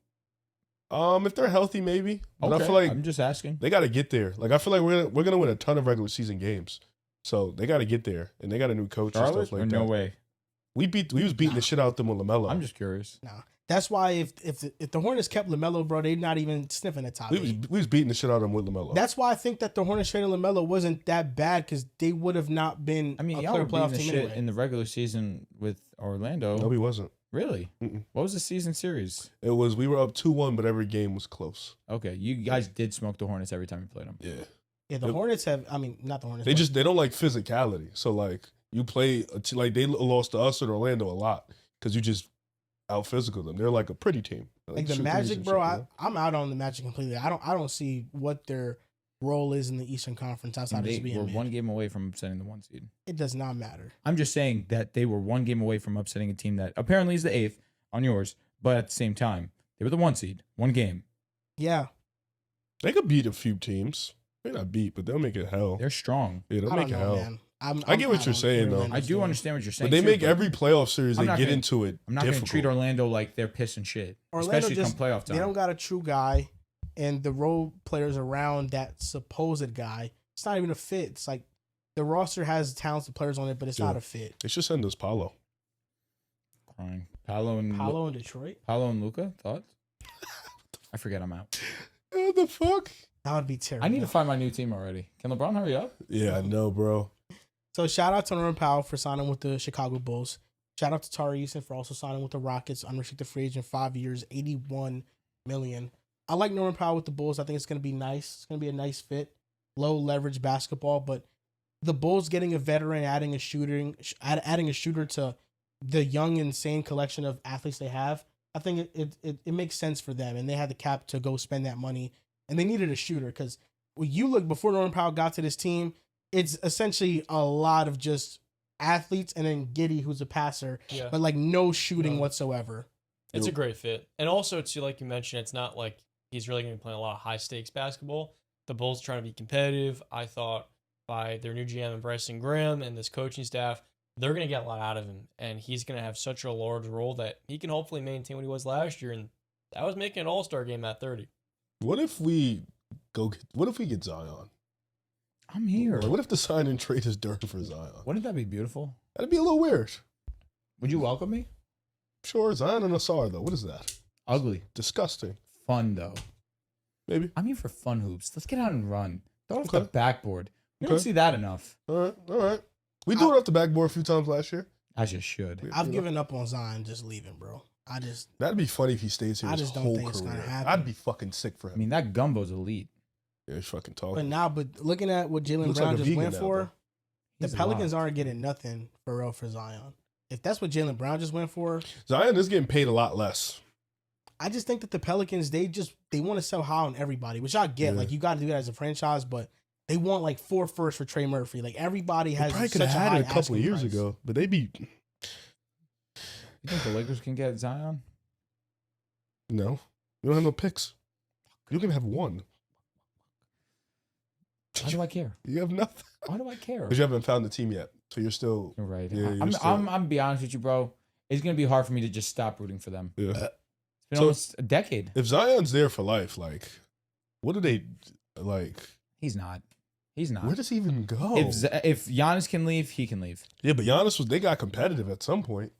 If they're healthy, maybe. But Okay. I feel like I'm just asking. they got to get there. Like I feel like we're gonna win a ton of regular season games, so they got to get there, and they got a new coach and Charlotte? stuff like Or that. no way. We was beating the shit out of them with Lamelo. I'm just curious. Nah. That's why if the Hornets kept LaMelo, bro, they're not even sniffing the top we 8. was beating the shit out of them with Lamelo. That's why I think that the Hornets trading LaMelo wasn't that bad because they would have not been I mean, a y'all clear were beating playoff the team shit anyway. in the regular season with Orlando. No, he wasn't. Really? Mm-mm. What was the season series? It was we were up 2-1, but every game was close. Okay, you guys did smoke the Hornets every time you played them. Yeah, Yeah, the Hornets have. I mean, not the Hornets. they but they don't like physicality. So like you play like they lost to us in Orlando a lot because you just out physical them. They're like a pretty team. like the shoot threes Magic, and bro. shit, you know? I'm out on the Magic completely. I don't see what their role is in the Eastern Conference outside of They just being were mid. one game away from upsetting the 1 seed. It does not matter. I'm just saying that they were one game away from upsetting a team that apparently is the 8th on yours, but at the same time, they were the 1 seed. One game. Yeah, They could beat a few teams. They not beat, but they'll make it hell. They're strong. Yeah, they'll I make don't it know, hell. man. I get what out you're on saying, though. Orlando's I do doing. understand what you're saying. But they too, make every playoff series I'm they not get gonna- into it. I'm not going to difficult. treat Orlando like they're piss and shit, Orlando especially just come playoff They time. don't got a true guy, and the role players around that supposed guy. It's not even a fit. It's like the roster has talented players on it, but it's Yeah. not a fit. They should send us Paulo. Crying. Paolo and Paolo in Detroit, Paolo and Luca, thoughts? I forget I'm out. What the fuck? that would be terrible. I need to find my new team already. Can LeBron hurry up? Yeah, I know, bro. So shout out to Norman Powell for signing with the Chicago Bulls. Shout out to Tari Eason for also signing with the Rockets, unrestricted free agent, 5 years, $81 million. I like Norman Powell with the Bulls. I think it's going to be nice. It's going to be a nice fit. Low leverage basketball, but the Bulls getting a veteran, adding a shooter to the young, insane collection of athletes they have, I think it makes sense for them. And they had the cap to go spend that money. And they needed a shooter because when you look before Norman Powell got to this team, it's essentially a lot of just athletes and then Giddey, who's a passer, Yeah. but like no shooting No. whatsoever. It's a great fit. And also, too, like you mentioned, it's not like he's really going to be playing a lot of high stakes basketball. The Bulls trying to be competitive. I thought by their new GM and Bryson Graham and this coaching staff, they're going to get a lot out of him. And he's going to have such a large role that he can hopefully maintain what he was last year. And that was making an all-star game at 30. What if we get Zion? I'm here. What if the sign and trade is Dirk for Zion? Wouldn't that be beautiful? That'd be a little weird. Would you welcome me? Sure, Zion and Asar though. What is that? Ugly. Disgusting. Fun, though. Maybe. I'm here for fun hoops. Let's get out and run. Throw it off Okay. the backboard. We don't Okay. see that enough. All right. We do it off the backboard a few times last year. As you should. I've given up on Zion just leaving, bro. That'd be funny if he stays here I his just don't whole think it's gonna career. happen. I'd be fucking sick for him. I mean, that gumbo's elite. Yeah, he's fucking but talking. but looking at what Jaylen Looks Brown like a just vegan went now, for, though. the He's Pelicans alive. aren't getting nothing for real for Zion. If that's what Jaylen Brown just went for, Zion is getting paid a lot less. I just think that the Pelicans, they want to sell high on everybody, which I get. Yeah. Like, you got to do that as a franchise, but they want like 4 firsts for Trey Murphy. Like, everybody has Probably such could a have high had it a couple asking of years price. ago, but they be You think the Lakers can get Zion? no. You don't have no picks. You can have one. Why do I care? You have nothing Why do I care? because you haven't found the team yet. So you're still You're right. Yeah, you're I'm still- be honest with you, bro. It's gonna be hard for me to just stop rooting for them. yeah. It's been So- almost a decade. If Zion's there for life, like, what do they like? He's not. He's not. Where does he even go? If Giannis can leave, he can leave. Yeah, but Giannis they got competitive at some point.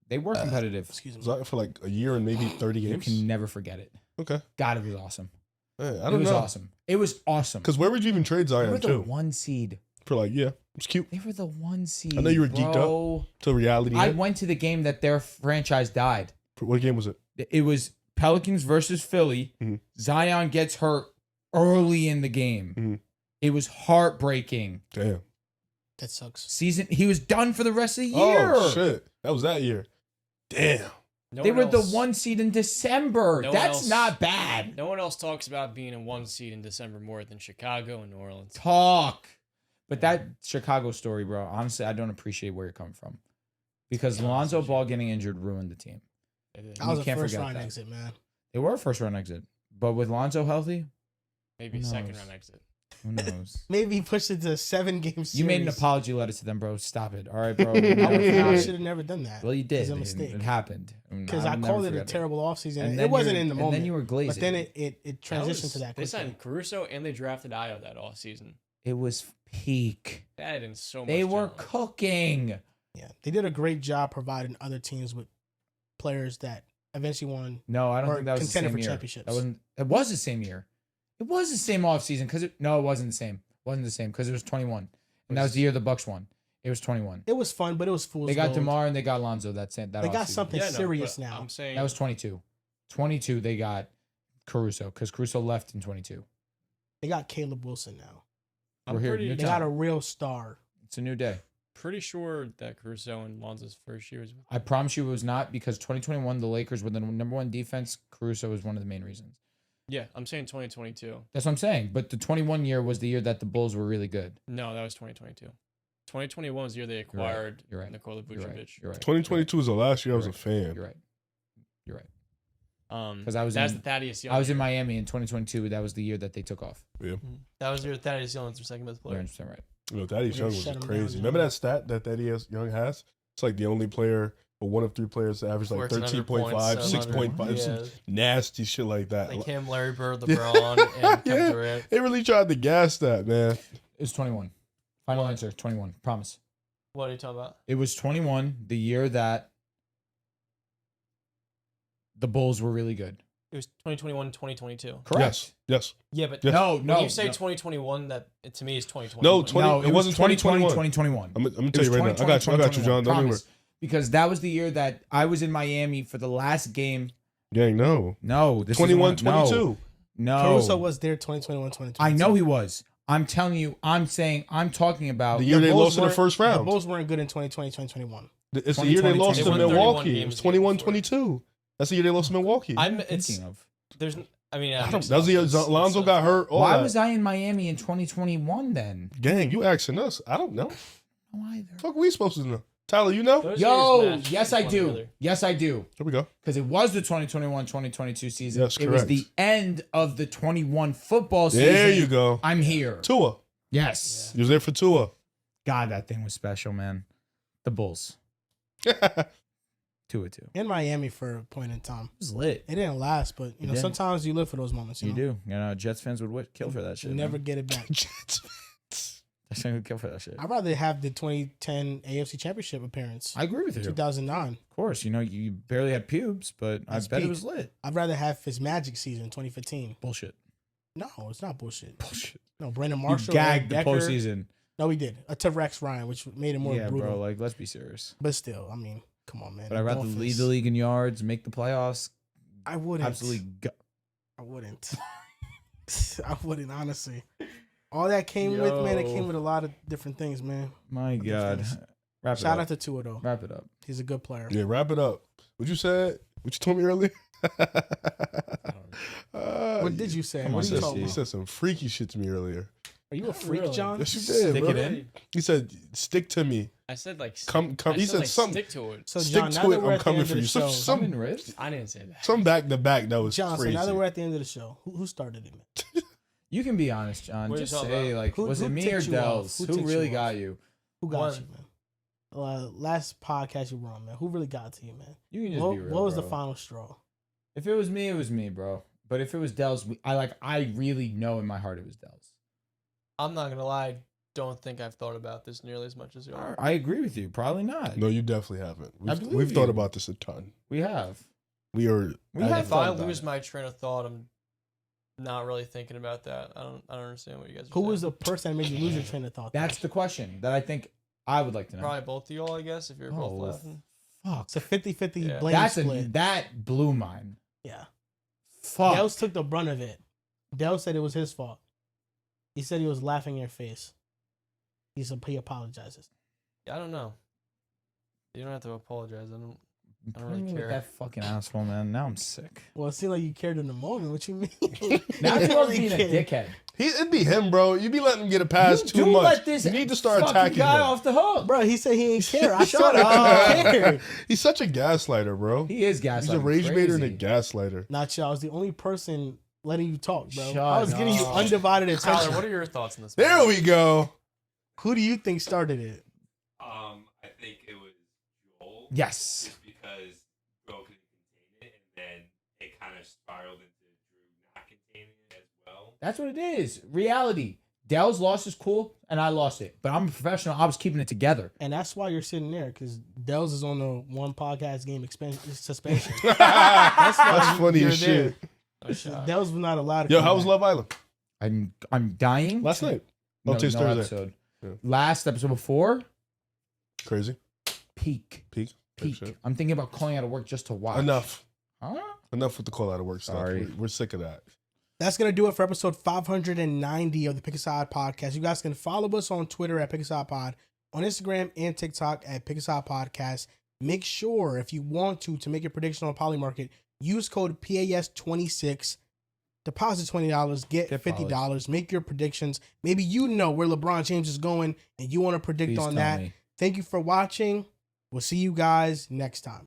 They were competitive. Excuse me. Zion for like a year and maybe 30 You games. can never forget it. Okay, God, it was awesome. I It don't was know. awesome. It was awesome. Because where would you even trade They were Zion the to? 1 seed. For like, yeah, it's cute. They were the 1 seed. I know you were geeked bro. To reality. I hit. went to the game that their franchise died. What game was it? It was Pelicans versus Philly. Mhm. Zion gets hurt early in the game. Mhm. It was heartbreaking. Damn. That sucks. He was done for the rest of the year. Oh shit, that was that year. Damn. No They one were the else- 1 seed in December. No one That's else- not bad. No one else talks about being a 1 seed in December more than Chicago and New Orleans. Talk. But that Chicago story, bro, honestly, I don't appreciate where you're coming from. Because Yeah, Lonzo that's Ball getting injured ruined the team. They did. That was You a can't first forget round that. exit, man. They were a first round exit. But with Lonzo healthy, Maybe Who a second knows? round exit. who knows? Maybe he pushed it to a 7-game series. You made an apology letter to them, bro. Stop it. All right, bro. I Never should have never done that. Well, you did. It was a It mistake. happened. Because I'll I never called it a forget terrible offseason. And It then wasn't you're- in the and moment. then you were glazing. But then it transitioned to that They quickly. signed Caruso and they drafted Ayo that offseason. It was peak. They added in so much. They were talent. cooking. Yeah, they did a great job providing other teams with players that eventually won. No, I don't Or think that was the contender same for year. championships. That wasn't. It was the same year. It was the same offseason because it wasn't the same. It wasn't the same because it was 21, and that was the year the Bucks won. It was 21. It was fun, but it was fool's They got gold. DeMar and they got Lonzo. That They got offseason. something Yeah, no, serious but now. I'm saying That was 22. 22 they got Caruso because Caruso left in 22. They got Caleb Wilson now. I'm We're here. pretty, New They got a real star. It's a new day. pretty sure that Caruso and Lonzo's first year was. I promise you it was not because 2021 the Lakers were the number 1 defense. Caruso was one of the main reasons. Yeah, I'm saying 2022. That's what I'm saying. But the 21 year was the year that the Bulls were really good. No, that was 2022. 2021 was the year they acquired You're right. Nikola You're right. Vucevic. You're right. 2022 was the last year I was You're a fan. You're right. You're right. 'Cause I was that's in- the Thaddeus Young. I was in year. Miami in 2022. That was the year that they took off. That was your Thaddeus Young was their second best You're player. 100% right. You know, Thaddeus Yeah, Young was shut him crazy. down, Remember Young. that stat that Thaddeus Young has? It's like the only player, or one of 3 players to average like 1400 13.5, points, 6.5, yeah. some nasty shit like that. Like him, Larry Bird, LeBron, and Kevin Yeah. Durant. They really tried to gas that, man. It was 21. Final answer 21. Promise. What are you talking about? It was 21, the year that the Bulls were really good. It was 2021, 2022. Correct. Yes. Yeah, but Yes. No, when no. you say no. 2021, that to me is 2021. No, 20 No, it wasn't 2020, 2021. 2021. I'm gonna It tell was you right now. I 2020, got you, John. Don't worry. promise. Because that was the year that I was in Miami for the last game. Gang, no. No, this 21, is one, 22. No, Caruso was there 2021, 2022. I know he was. I'm telling you. I'm talking about The year they Bulls lost in the weren't- first The round. Bulls weren't good in 2020, 2021. It's the year they 2020, lost to 21 Milwaukee. games It's the year 21, before. 22. That's the year they lost to Milwaukee. It's thinking of. there's. I mean, That was the year Lonzo got hurt. All Why that. was I in Miami in 2021 then? Gang, you asking us? I don't know. No either. Fuck, we supposed to know. Tyler, you know? Yo, yes I do. Yes I do. Here we go. Because it was the 2021-2022 season. Yes, it was correct. the end of the 21 football season. There you go. I'm here. Tua. Yes. You was there for Tua. God, that thing was special, man. The Bulls. 2-2. It In Miami for a point in time. was lit. It didn't last, but It didn't. sometimes you live for those moments. You, You know? do. You know, Jets fans would kill for that shit. You never man. get it back. Jets. Jets fans would kill for that shit. I'd rather have the 2010 AFC Championship appearance. I agree with you. 2009. Of course, you know, you barely had pubes, but That's I bet peak. it was lit. I'd rather have his Magic season 2015. Bullshit. No, it's not bullshit. Bullshit. No, Brandon You Marshall. gagged the Decker. postseason. No, we did. To Rex Ryan, which made it more Yeah, brutal. bro. Like, let's be serious. But still, I mean, come on, man. But I'd rather Dolphins- lead the league in yards, make the playoffs. I wouldn't. Absolutely. I wouldn't. I wouldn't, honestly. All that came with, man, it Yo. came with a lot of different things, man. My God. difference. Wrap it Shout up. out to Tua, though. Wrap it up. He's a good player. Yeah, wrap it up. What you said, What you told me earlier? What did you say? Come What on, are you Jesse. talking You about? said some freaky shit to me earlier. Are you a freak, John? Yes, you did. Stick bro. it in. He said, "Stick to me." I said like Come. I He said like, something. stick to it. So Stick John, now to that it. we're I'm at the coming end for of you. the show, Some wrist. I didn't say that. Some back to back. That was John, so crazy. now that we're at the end of the show, who started it, man? You can be honest, John. What are you Just talking say, about? like, Who- was who it me or ticked you off? Dells? Who Who ticked really you got off? you? Who got One. you, man? Last podcast you were on, man. Who really got to you, man? You can just What, be real, what was bro. the final straw? If it was me, bro. But if it was Dells, I really know in my heart it was Dells. I'm not gonna lie. Don't think I've thought about this nearly as much as you are. I agree with you. Probably not. No, you definitely haven't. I We've believe thought you. about this a ton. We have. We are. We have If I thought about lose it. my train of thought, I'm not really thinking about that. I don't understand what you guys are Who saying. was the person that made you lose your train of thought? That's the question that I think I would like to know. Probably both of y'all, I guess, if you're both Oh, laughing. Fuck. It's a 50-50 Yeah. blame That's split. that blew mine. Yeah. Fuck. Dels took the brunt of it. Del said it was his fault. He said he was laughing in your face. He apologizes. Yeah, I don't know. You don't have to apologize. I don't Putting really me with care. that fucking asshole, man. Now I'm sick. Well, it seemed like you cared in the moment. What you mean? Now You you're really being a cared. dickhead. It'd be him, bro. You be letting him get a pass You too do much. let this You need to start fucking attacking guy him. off the hook. Bro, he said he ain't care. I Shut saw that he up. cared. He's such a gaslighter, bro. He is gaslighting. He's a rage baiter and a crazy. gaslighter. Not you. I was the only person letting you talk, bro. Shut I was getting you up. undivided attention. Tyler, what are your thoughts on this? There matter? we go. Who do you think started it? I think it was Joel. Yes. Just because Joel couldn't contain it, and then it kind of spiraled into Drew not containing it as well. That's what it is. Reality. Dell's loss is cool, and I lost it. But I'm a professional. I was keeping it together. And that's why you're sitting there, because Dels is on the one podcast game suspension. That's why funny you're as there. shit. No shot. Dels was not allowed to Yo, come how was back. Love Island? I'm dying. Last night. No, Oh, today's no Thursday. episode. Yeah. Last episode before, Crazy. peak. Peak. Peak. Shit. I'm thinking about calling out of work just to watch. Enough. Huh? Enough with the call out of work Sorry. stuff. We're sick of that. That's going to do it for episode 590 of the Pick a Side podcast. You guys can follow us on Twitter at Pick a Side Pod, on Instagram and TikTok at Pick a Side Podcast. Make sure, if you want to make your prediction on Polymarket, use code PAS26. Deposit $20, get Get $50. Make your predictions. Maybe you know where LeBron James is going and you want to predict Please on tell that. me. Thank you for watching. We'll see you guys next time.